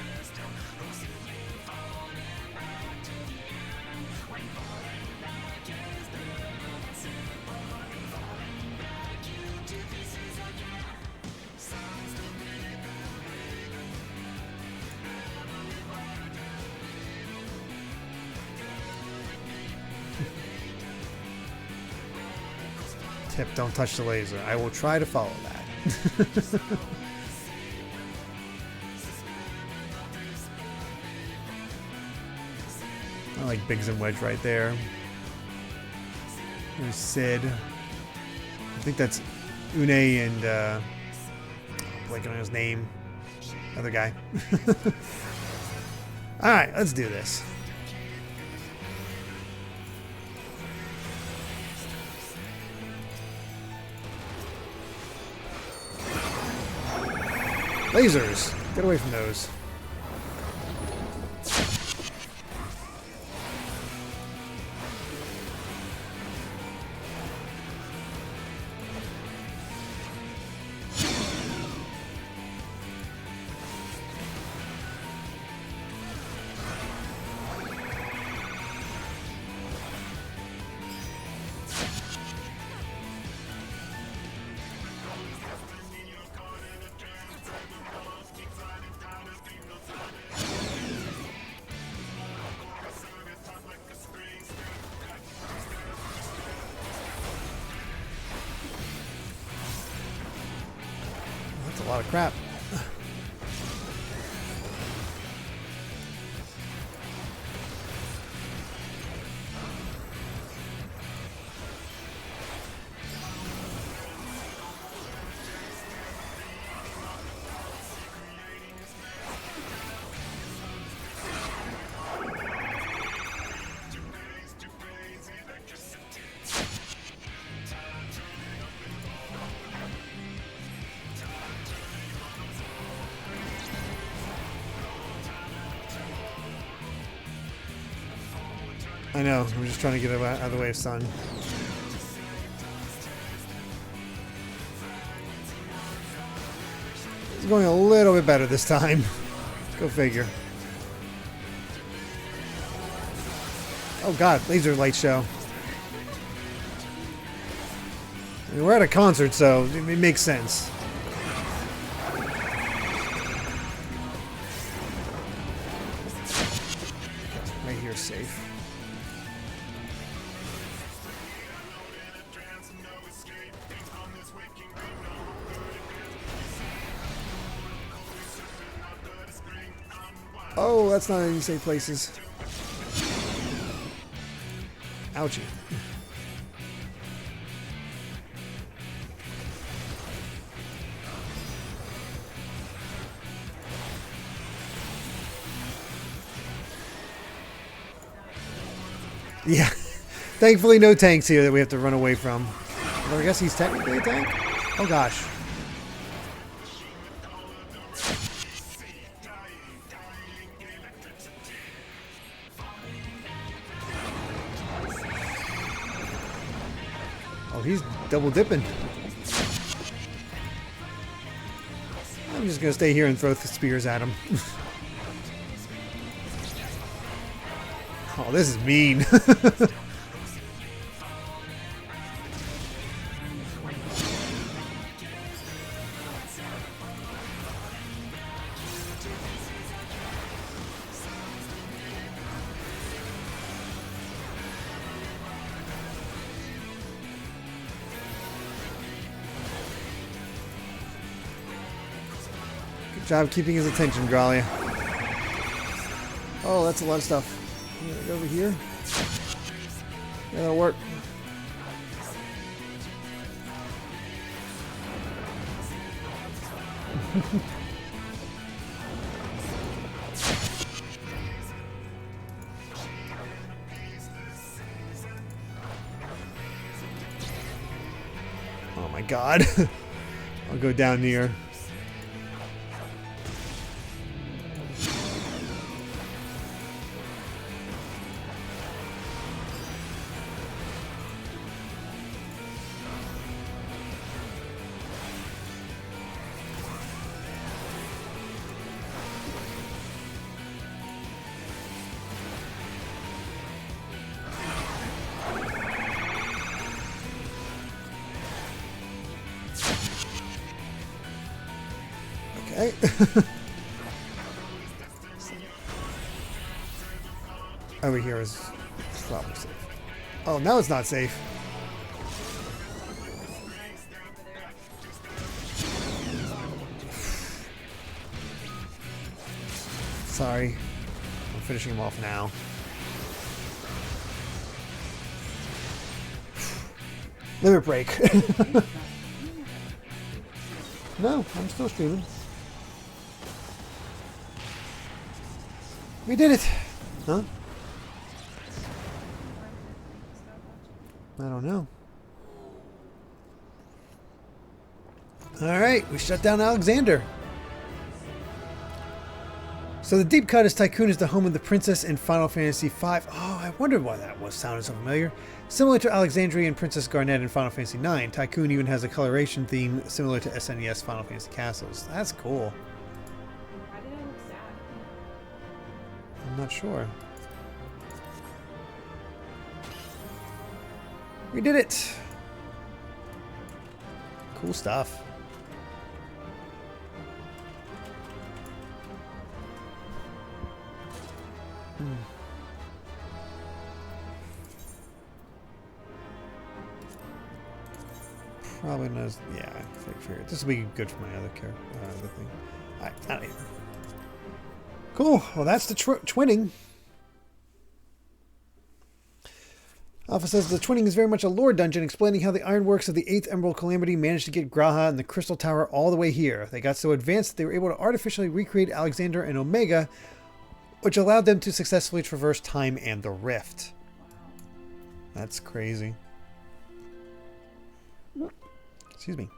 Tip, don't touch the laser. I will try to follow that. I like Biggs and Wedge right there. There's Sid. I think that's Une and I'm blanking on his name. Other guy. Alright, let's do this. Lasers! Get away from those. That's a lot of crap. I know, I'm just trying to get out of the way of Sun. going a little bit better this time. Go figure. Oh god, laser light show. I mean, we're at a concert, so it makes sense. Right here, safe. Oh, that's not any safe places. Ouchie. Yeah. Thankfully, no tanks here that we have to run away from. Well, I guess he's technically a tank? Oh, gosh. Oh, he's double dipping. I'm just going to stay here and throw spears at him. Oh, this is mean. Good job keeping his attention, Gralia. Oh, that's a lot of stuff. Go over here. Yeah, that'll work. Oh my god. I'll go down near. Okay. Over here is probably safe. Oh, now it's not safe. Sorry. I'm finishing him off now. Limit break. No, I'm still streaming. We did it! Huh? I don't know. Alright, we shut down Alexander. So the deep cut is Tycoon is the home of the princess in Final Fantasy V. Oh, I wondered why that was sounded so familiar. Similar to Alexandria and Princess Garnet in Final Fantasy IX, Tycoon even has a coloration theme similar to SNES Final Fantasy Castles. That's cool. Why did I look sad? I'm not sure. We did it! Cool stuff. Probably not as, yeah, I figured. This will be good for my other character, other thing. Alright, not even. Cool, well that's the twinning. Alpha says the twinning is very much a lore dungeon, explaining how the ironworks of the 8th Emerald Calamity managed to get Graha and the Crystal Tower all the way here. They got so advanced that they were able to artificially recreate Alexander and Omega, which allowed them to successfully traverse time and the rift. That's crazy. Excuse me.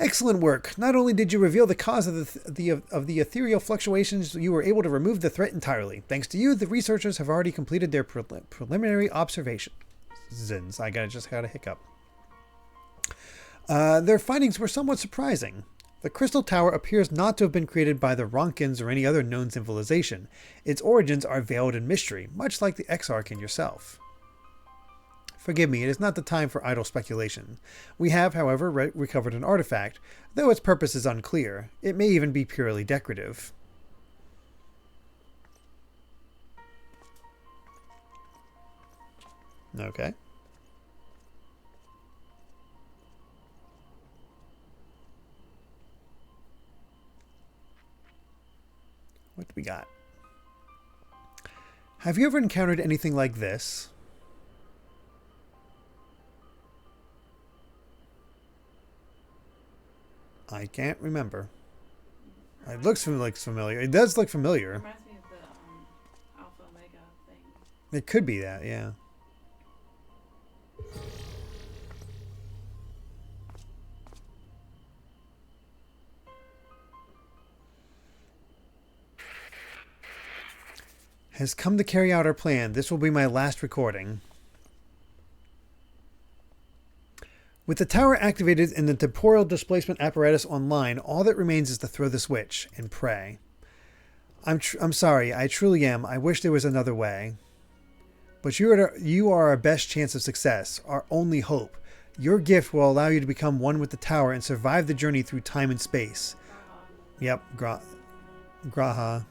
Excellent work. Not only did you reveal the cause of the ethereal fluctuations, you were able to remove the threat entirely. Thanks to you, the researchers have already completed their preliminary observations. I just got a hiccup. Their findings were somewhat surprising. The Crystal Tower appears not to have been created by the Ronkins or any other known civilization. Its origins are veiled in mystery, much like the Exarch and yourself. Forgive me, it is not the time for idle speculation. We have, however, recovered an artifact, though its purpose is unclear. It may even be purely decorative. Okay. What do we got? Have you ever encountered anything like this? I can't remember. It looks familiar. It does look familiar. Reminds me of the Alpha Omega thing. It could be that, yeah. Has come to carry out our plan. This will be my last recording. With the tower activated and the temporal displacement apparatus online, all that remains is to throw the switch and pray. I'm sorry, I truly am. I wish there was another way. But you are our best chance of success, our only hope. Your gift will allow you to become one with the tower and survive the journey through time and space. Yep, Graha.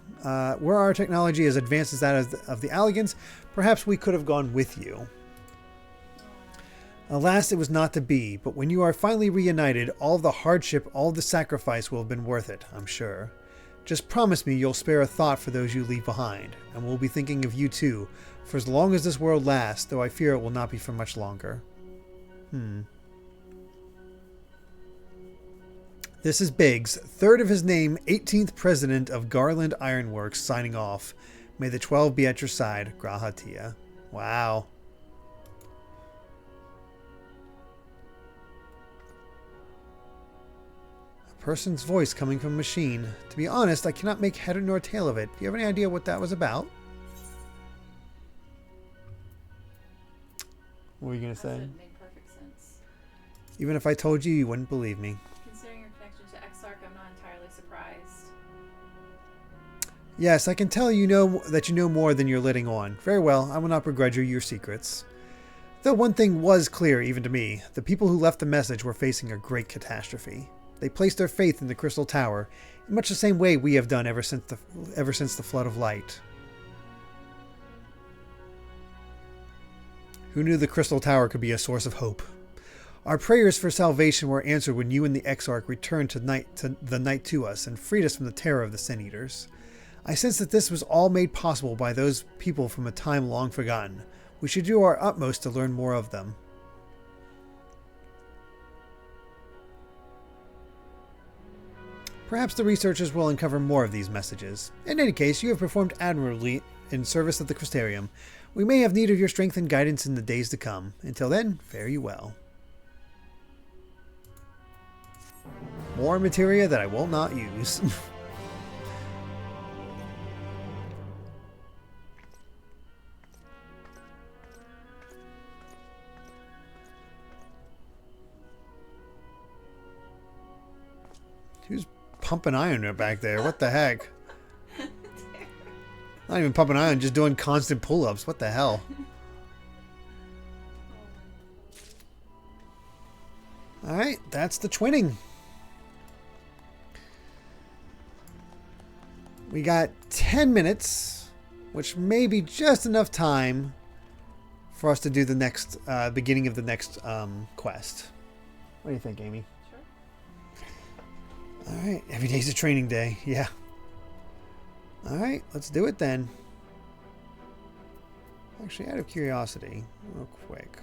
Were our technology as advanced as that of the Alligans, perhaps we could have gone with you. Alas, it was not to be, but when you are finally reunited, all the hardship, all the sacrifice will have been worth it, I'm sure. Just promise me you'll spare a thought for those you leave behind, and we'll be thinking of you too, for as long as this world lasts, though I fear it will not be for much longer. This is Biggs, third of his name, 18th president of Garland Ironworks, signing off. May the 12 be at your side, Graha Tia. Wow. A person's voice coming from a machine. To be honest, I cannot make head nor tail of it. Do you have any idea what that was about? What were you going to say? That made perfect sense. Even if I told you, you wouldn't believe me. Considering your connection to Exarch, I'm not entirely surprised. Yes, I can tell that you know more than you're letting on. Very well, I will not begrudge you your secrets. Though one thing was clear even to me, the people who left the message were facing a great catastrophe. They placed their faith in the Crystal Tower, in much the same way we have done ever since the Flood of Light. Who knew the Crystal Tower could be a source of hope? Our prayers for salvation were answered when you and the Exarch returned the night to us and freed us from the terror of the Sin Eaters. I sense that this was all made possible by those people from a time long forgotten. We should do our utmost to learn more of them. Perhaps the researchers will uncover more of these messages. In any case, you have performed admirably in service of the Crystarium. We may have need of your strength and guidance in the days to come. Until then, fare you well. More materia that I will not use. Who's pumping iron back there? What the heck? Not even pumping iron, just doing constant pull-ups. What the hell? Alright, that's the twinning. We got 10 minutes, which may be just enough time for us to do the next, beginning of the next quest. What do you think, Amy? Sure. Alright, every day's a training day. Yeah. Alright, let's do it then. Actually, out of curiosity, real quick.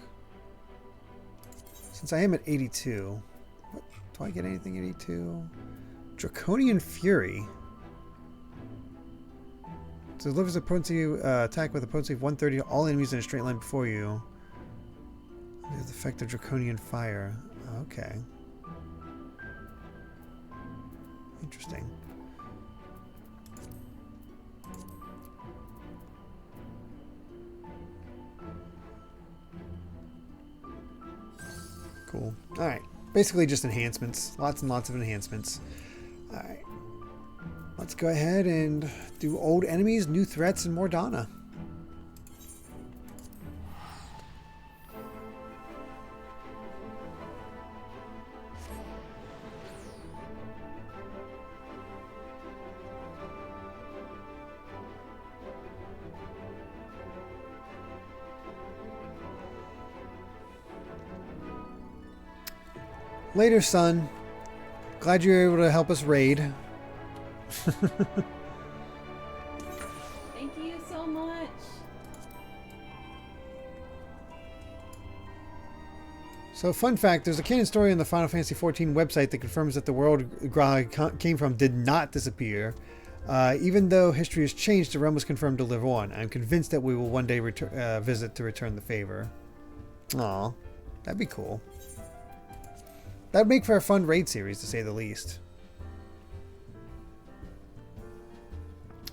Since I am at 82, what, do I get anything at 82? Draconian Fury. So delivers a potency attack with a potency of 130 to all enemies in a straight line before you. The effect of Draconian Fire. Okay. Interesting. Cool. Alright. Basically just enhancements. Lots and lots of enhancements. Alright. Let's go ahead and do old enemies, new threats, and more Donna. Later, son. Glad you were able to help us raid. Thank you so much. So, fun fact, there's a canon story on the Final Fantasy XIV website that confirms that the world Graal came from did not disappear. Even though history has changed, the realm was confirmed to live on. I'm convinced that we will one day visit to return the favor. Aw, that'd be cool. That would make for a fun raid series, to say the least.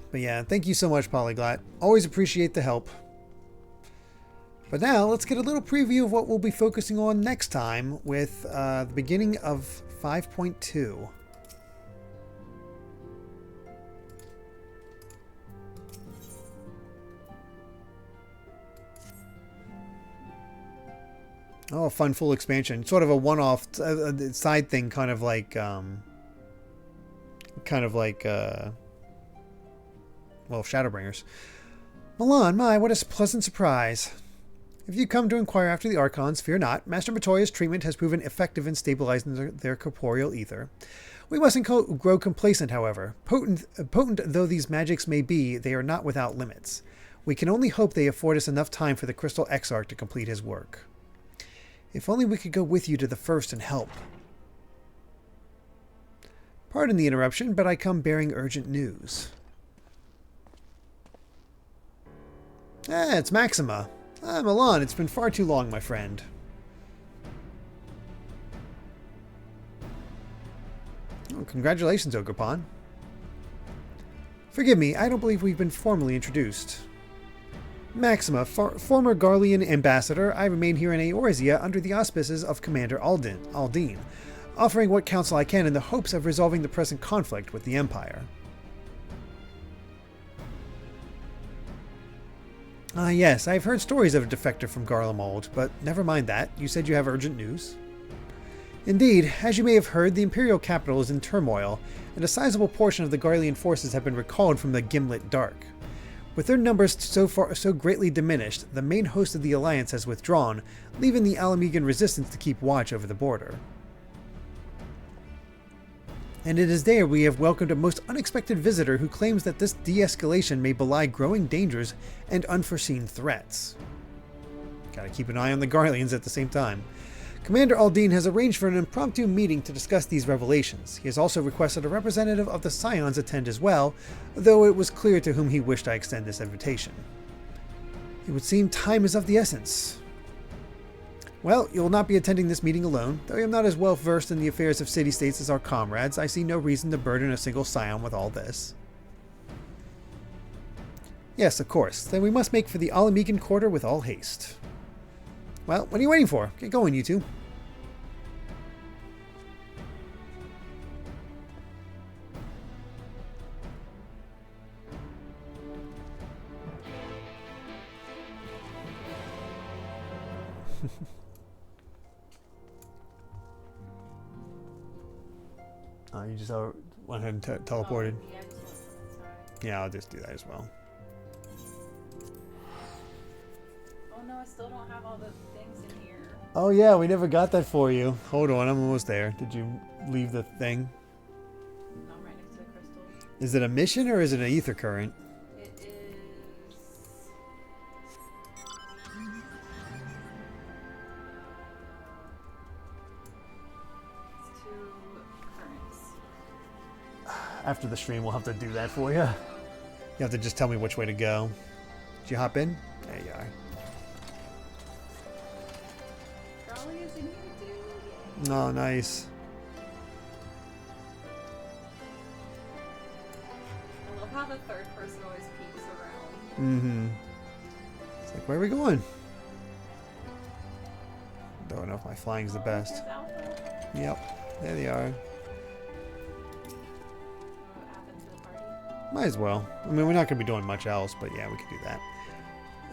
But yeah, thank you so much, Polyglot. Always appreciate the help. But now, let's get a little preview of what we'll be focusing on next time with the beginning of 5.2. Oh, a fun full expansion. Sort of a one-off side thing, kind of like, well, Shadowbringers. Milan, my, what a pleasant surprise. If you come to inquire after the Archons, fear not. Master Matoya's treatment has proven effective in stabilizing their corporeal ether. We mustn't grow complacent, however. Potent though these magics may be, they are not without limits. We can only hope they afford us enough time for the Crystal Exarch to complete his work. If only we could go with you to the first and help. Pardon the interruption, but I come bearing urgent news. It's Maxima. Milan, it's been far too long, my friend. Oh, congratulations, Ogrepon. Forgive me, I don't believe we've been formally introduced. Maxima, former Garlean ambassador, I remain here in Eorzea under the auspices of Commander Aldine, offering what counsel I can in the hopes of resolving the present conflict with the Empire. Yes, I've heard stories of a defector from Garlemald, but never mind that. You said you have urgent news. Indeed, as you may have heard, the Imperial capital is in turmoil, and a sizable portion of the Garlean forces have been recalled from the Gimlet Dark. With their numbers so greatly diminished, the main host of the Alliance has withdrawn, leaving the Alamegan resistance to keep watch over the border. And it is there we have welcomed a most unexpected visitor who claims that this de-escalation may belie growing dangers and unforeseen threats. Gotta keep an eye on the Garleans at the same time. Commander Aldine has arranged for an impromptu meeting to discuss these revelations. He has also requested a representative of the Scions attend as well, though it was clear to whom he wished I extend this invitation. It would seem time is of the essence. Well, you'll not be attending this meeting alone. Though I am not as well versed in the affairs of city-states as our comrades, I see no reason to burden a single Scion with all this. Yes, of course. Then we must make for the Alamegan quarter with all haste. Well, what are you waiting for? Get going, you two. Oh, you just went ahead and teleported. Oh, yeah, I just want inside. Yeah, I'll just do that as well. Oh no, I still don't have all the things in here. Oh yeah, we never got that for you. Hold on, I'm almost there. Did you leave the thing? No, I'm right next to the crystal. Is it a mission or is it an ether current? It is... It's 2 currents. After the stream, we'll have to do that for you. You have to just tell me which way to go. Did you hop in? There you are. Raleigh is in here too. Yay. Oh, nice. I love how the third person always peeks around. Mm-hmm. It's like, where are we going? Don't know if my flying's the best. There's Alpha. Yep, there they are. Add them to the party. Might as well. I mean, we're not going to be doing much else, but yeah, we could do that.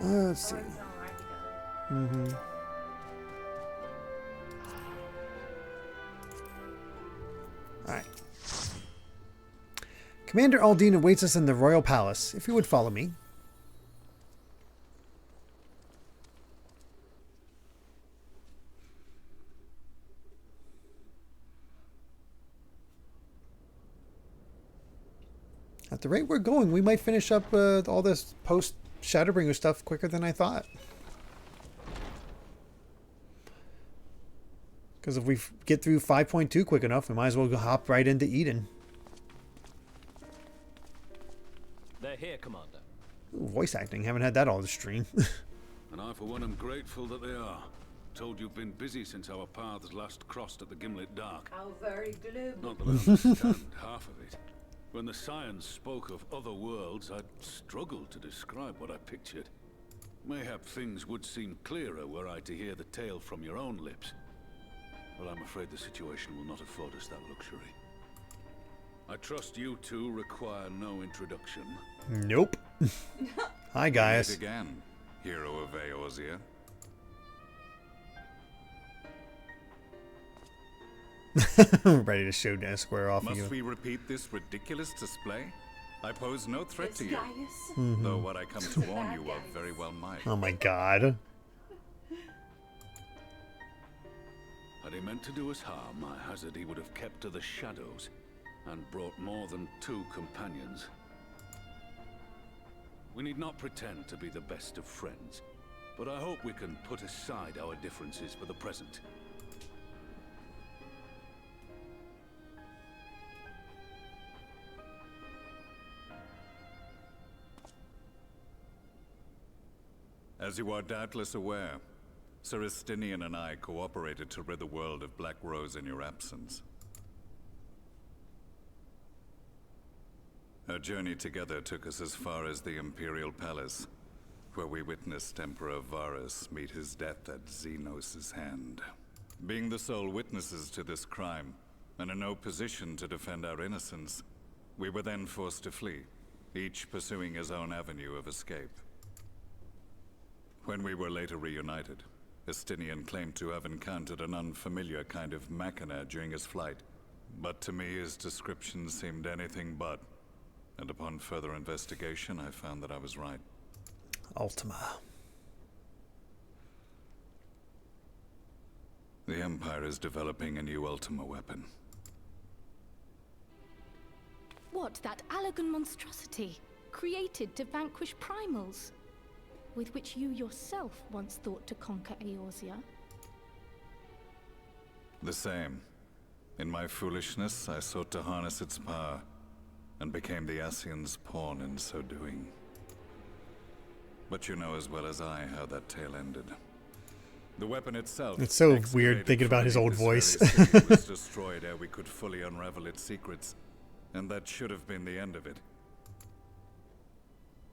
Let's see. Oh, it's not right together. Mm-hmm. Alright. Commander Aldine awaits us in the Royal Palace. If you would follow me. At the rate we're going, we might finish up all this post-Shadowbringer stuff quicker than I thought. Because if we get through 5.2 quick enough, we might as well go hop right into Eden. They're here, Commander. Ooh, voice acting. Haven't had that all the stream. And I, for one, am grateful that they are. Told you've been busy since our paths last crossed at the Gimlet Dark. How very glib. Not that I understand half of it. When the Scions spoke of other worlds, I'd struggled to describe what I pictured. Mayhap things would seem clearer were I to hear the tale from your own lips. But I'm afraid the situation will not afford us that luxury. I trust you two require no introduction. Nope. Hi, guys. Meet again, hero of Eorzea. Ready to show Dan square off Must you. we repeat this ridiculous display? I pose no threat It's to you, Gaius. though what I come to warn you of very well might. Oh my god. Had he meant to do us harm, I hazard he would have kept to the shadows and brought more than 2 companions. We need not pretend to be the best of friends, but I hope we can put aside our differences for the present. As you are doubtless aware, Sir Estinian and I cooperated to rid the world of Black Rose in your absence. Our journey together took us as far as the Imperial Palace, where we witnessed Emperor Varus meet his death at Xenos' hand. Being the sole witnesses to this crime, and in no position to defend our innocence, we were then forced to flee, each pursuing his own avenue of escape. When we were later reunited, Estinian claimed to have encountered an unfamiliar kind of machina during his flight, but to me his description seemed anything but, and upon further investigation I found that I was right. Ultima. The Empire is developing a new Ultima weapon. What, that Allagan monstrosity, created to vanquish primals, with which you yourself once thought to conquer Eorzea? The same. In my foolishness, I sought to harness its power, and became the Ascian's pawn in so doing. But you know as well as I how that tale ended. The weapon itself... It's so excavated weird thinking about his from old this voice. very city was destroyed ere we could fully unravel its secrets, and that should have been the end of it.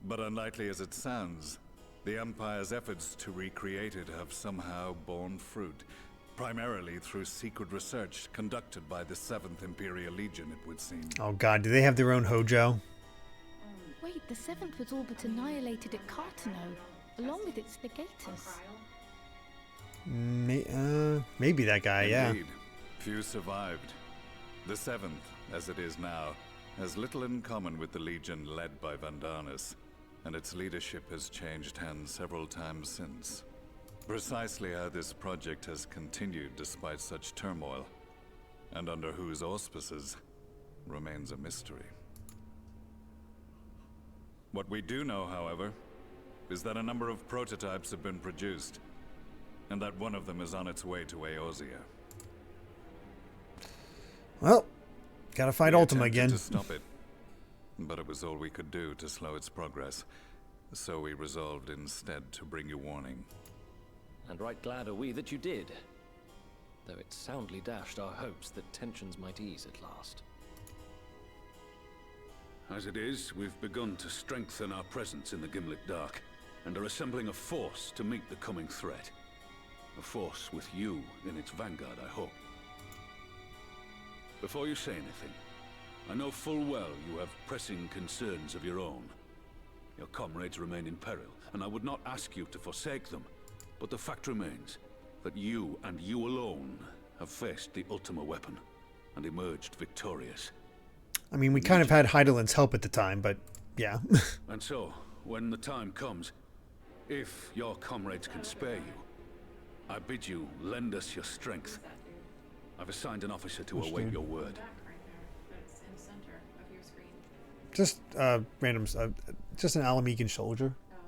But unlikely as it sounds, the Empire's efforts to recreate it have somehow borne fruit, primarily through secret research conducted by the 7th Imperial Legion, it would seem. Oh god, do they have their own Hojo? Wait, the 7th was all but annihilated at Cartano, along with its legators. Maybe that guy, yeah. Indeed. Few survived. The 7th, as it is now, has little in common with the Legion led by Vandanis, and its leadership has changed hands several times since. Precisely how this project has continued despite such turmoil, and under whose auspices, remains a mystery. What we do know, however, is that a number of prototypes have been produced, and that one of them is on its way to Eorzea. Well, gotta fight We Ultima attempted again. to stop it, but it was all we could do to slow its progress, so we resolved instead to bring you warning. And right glad are we that you did. Though it soundly dashed our hopes that tensions might ease at last. As it is, we've begun to strengthen our presence in the Gimlet Dark, and are assembling a force to meet the coming threat. A force with you in its vanguard, I hope. Before you say anything, I know full well you have pressing concerns of your own. Your comrades remain in peril, and I would not ask you to forsake them. But the fact remains that you and you alone have faced the Ultima weapon and emerged victorious. I mean, we kind of had Heidelin's help at the time, but yeah. And so, when the time comes, if your comrades can spare you, I bid you lend us your strength. I've assigned an officer to await your word. Just random, just an Alamegan soldier. Oh, okay.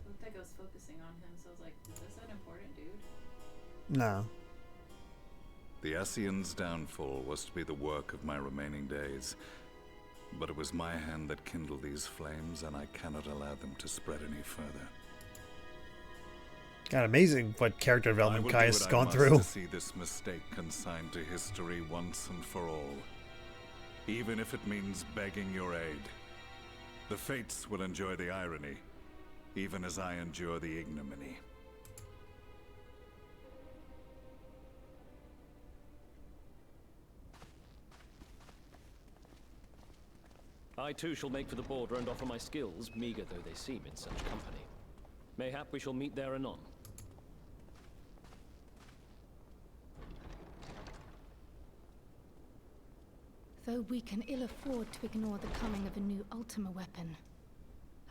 It looked like I was focusing on him, so I was like, is this an important dude? No. The Ascian's downfall was to be the work of my remaining days. But it was my hand that kindled these flames, and I cannot allow them to spread any further. God, amazing what character development Kai has gone through. To see this mistake consigned to history once and for all. Even if it means begging your aid. The fates will enjoy the irony, even as I endure the ignominy. I too shall make for the border and offer my skills, meager though they seem in such company. Mayhap we shall meet there anon. Though we can ill afford to ignore the coming of a new Ultima weapon,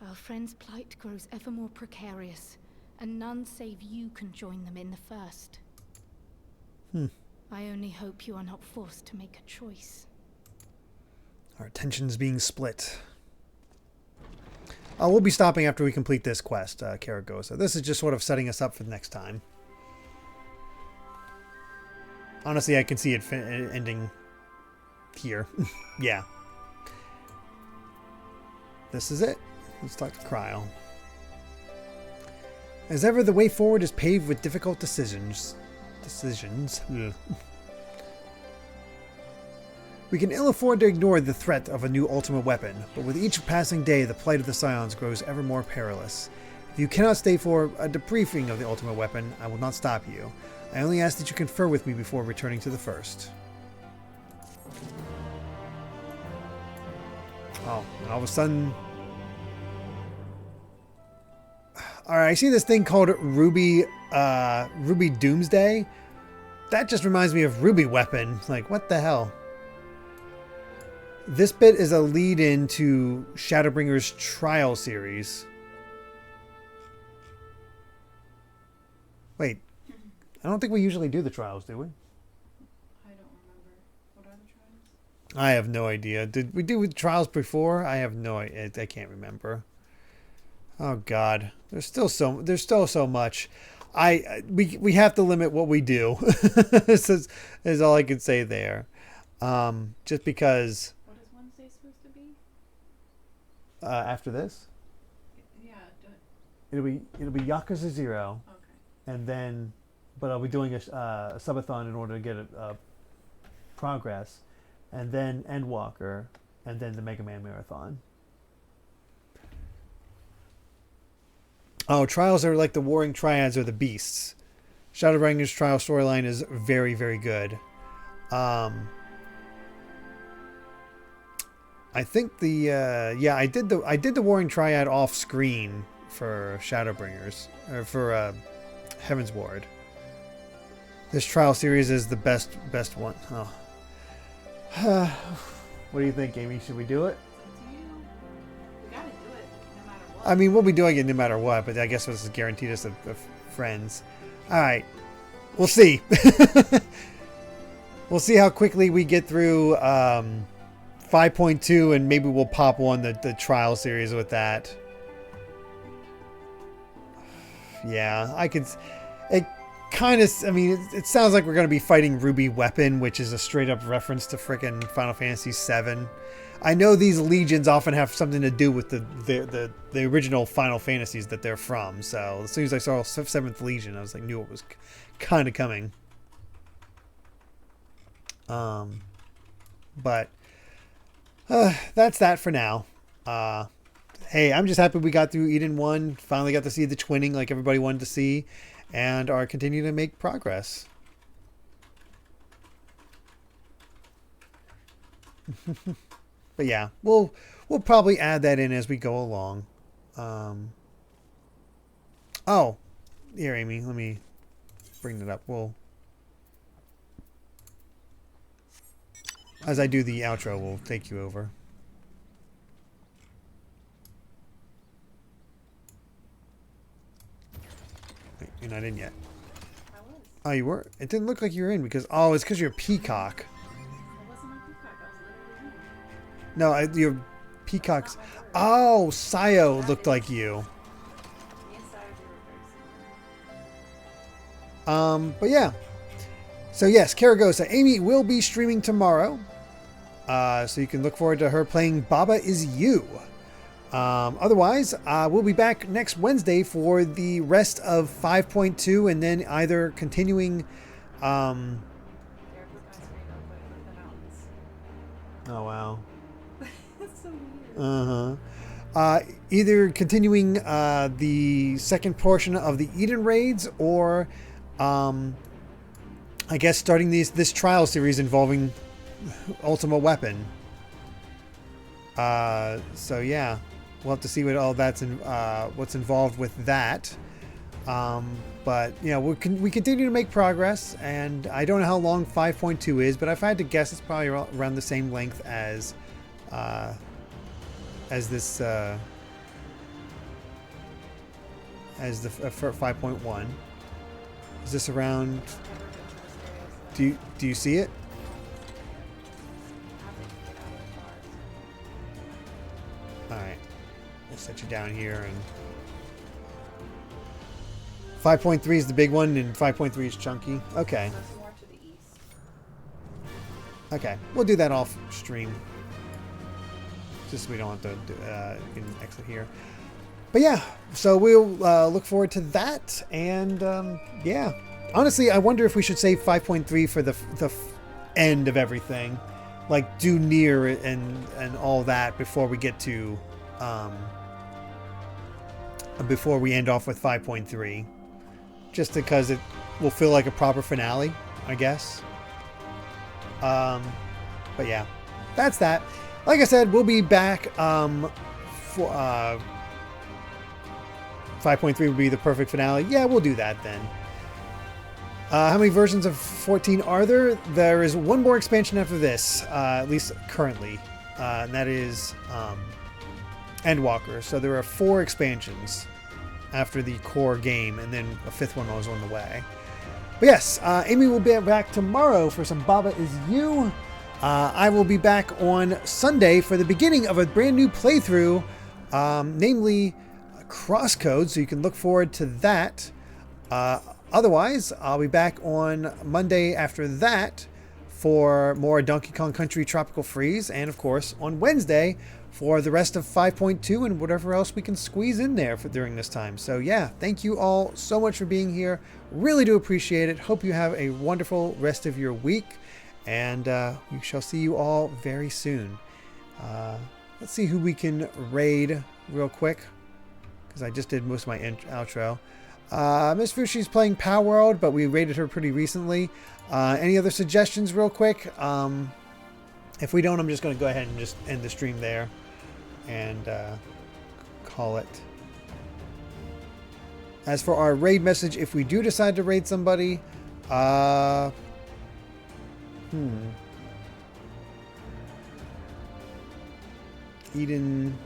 our friend's plight grows ever more precarious, and none save you can join them in the first. I only hope you are not forced to make a choice. Our attention's being split. We'll be stopping after we complete this quest, Karagosa. This is just sort of setting us up for the next time. Honestly, I can see it ending here. Yeah. This is it. Let's talk to Cryle. As ever, the way forward is paved with difficult decisions. Ugh. We can ill afford to ignore the threat of a new Ultima weapon, but with each passing day, the plight of the Scions grows ever more perilous. If you cannot stay for a debriefing of the Ultima weapon, I will not stop you. I only ask that you confer with me before returning to the first. Oh, and all of a sudden... Alright, I see this thing called Ruby Doomsday. That just reminds me of Ruby Weapon. Like, what the hell? This bit is a lead-in to Shadowbringers Trial series. Wait, I don't think we usually do the trials, do we? I don't remember. What are the trials? I have no idea. Did we do trials before? I have no idea. I can't remember. Oh God, there's still so much. We have to limit what we do. This is all I can say there. Just because. What is Wednesday supposed to be? After this, Yeah. it'll be Yakuza 0, Okay. and then, but I'll be doing a subathon in order to get progress, and then Endwalker, and then the Mega Man Marathon. Oh, trials are like the Warring Triads or the Beasts. Shadowbringers trial storyline is very, very good. I think I did the Warring Triad off screen for Shadowbringers or for Heaven's Ward. This trial series is the best one. Oh. What do you think, Amy? Should we do it? I mean, we'll be doing it no matter what, but I guess this is guaranteed us of friends. Alright. We'll see. We'll see how quickly we get through 5.2, and maybe we'll pop on the trial series with that. Yeah, I could... It kind of... I mean, it sounds like we're going to be fighting Ruby Weapon, which is a straight-up reference to frickin' Final Fantasy VII. I know these legions often have something to do with the original Final Fantasies that they're from. So as soon as I saw 7th Legion, I was like, knew it was kind of coming. But that's that for now. Hey, I'm just happy we got through Eden 1. Finally got to see the twinning like everybody wanted to see, and are continuing to make progress. But yeah, we'll probably add that in as we go along. Oh, here, Amy, let me bring that up. As I do the outro, we'll take you over. Wait, you're not in yet. I was. Oh, you were? It didn't look like you were in because, oh, it's because you're a peacock. I wasn't a peacock. I was literally in. No, your peacocks. Oh, Sayo looked like you. Me and Sarah were very similar. But yeah. So yes, Karagosa. Amy will be streaming tomorrow. So you can look forward to her playing Baba Is You. Otherwise, we'll be back next Wednesday for the rest of 5.2 and then either continuing... They're put the mountains. Oh, wow. It's so weird. Either continuing the second portion of the Eden raids or I guess starting this trial series involving Ultima Weapon. So yeah, we'll have to see what all that's what's involved with that. But you know, we continue to make progress, and I don't know how long 5.2 is, but if I had to guess, it's probably around the same length as this as the for 5.1. Is this around? Do you see it? All right, we'll set you down here, and 5.3 is the big one, and 5.3 is chunky. Okay. So it's more to the east. Okay, we'll do that off stream. Just so we don't have to you can exit here. But yeah, so we'll look forward to that, and yeah. Honestly, I wonder if we should save 5.3 for the end of everything, like do near and all that before we get to before we end off with 5.3, just because it will feel like a proper finale, I guess. But yeah, that's that. Like I said, we'll be back for 5.3 will be the perfect finale. Yeah, we'll do that then. How many versions of 14 are there? There is one more expansion after this, at least currently, and that is Endwalker. So there are 4 expansions after the core game, and then a 5th one was on the way. But yes, Amy will be back tomorrow for some Baba Is You. I will be back on Sunday for the beginning of a brand new playthrough, namely Crosscode, so you can look forward to that. Otherwise, I'll be back on Monday after that for more Donkey Kong Country Tropical Freeze, and of course on Wednesday for the rest of 5.2 and whatever else we can squeeze in there during this time. So yeah, thank you all so much for being here. Really do appreciate it. Hope you have a wonderful rest of your week, and we shall see you all very soon. Let's see who we can raid real quick, because I just did most of my outro. Miss Fushi's playing Power World, but we rated her pretty recently. Any other suggestions real quick? If we don't, I'm just going to go ahead and just end the stream there and call it. As for our raid message, if we do decide to raid somebody, Eden...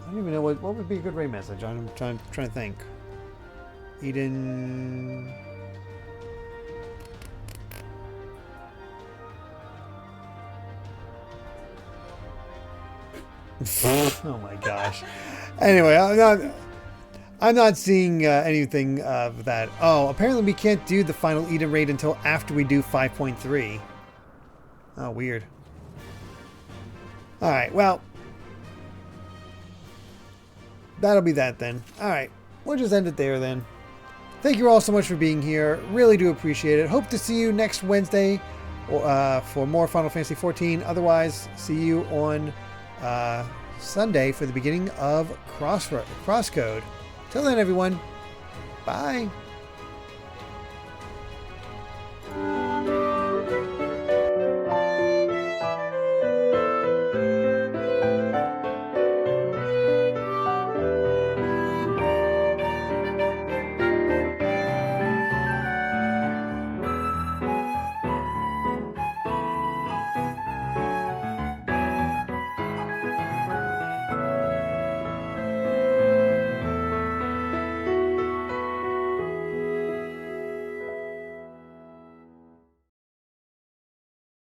I don't even know what would be a good raid message. I'm trying to think. Eden. Oh my gosh. Anyway, I'm not seeing anything of that. Oh, apparently we can't do the final Eden raid until after we do 5.3. Oh, weird. All right. Well. That'll be that then. Alright, we'll just end it there then. Thank you all so much for being here. Really do appreciate it. Hope to see you next Wednesday for more Final Fantasy XIV. Otherwise, see you on Sunday for the beginning of Crosscode. Till then, everyone. Bye.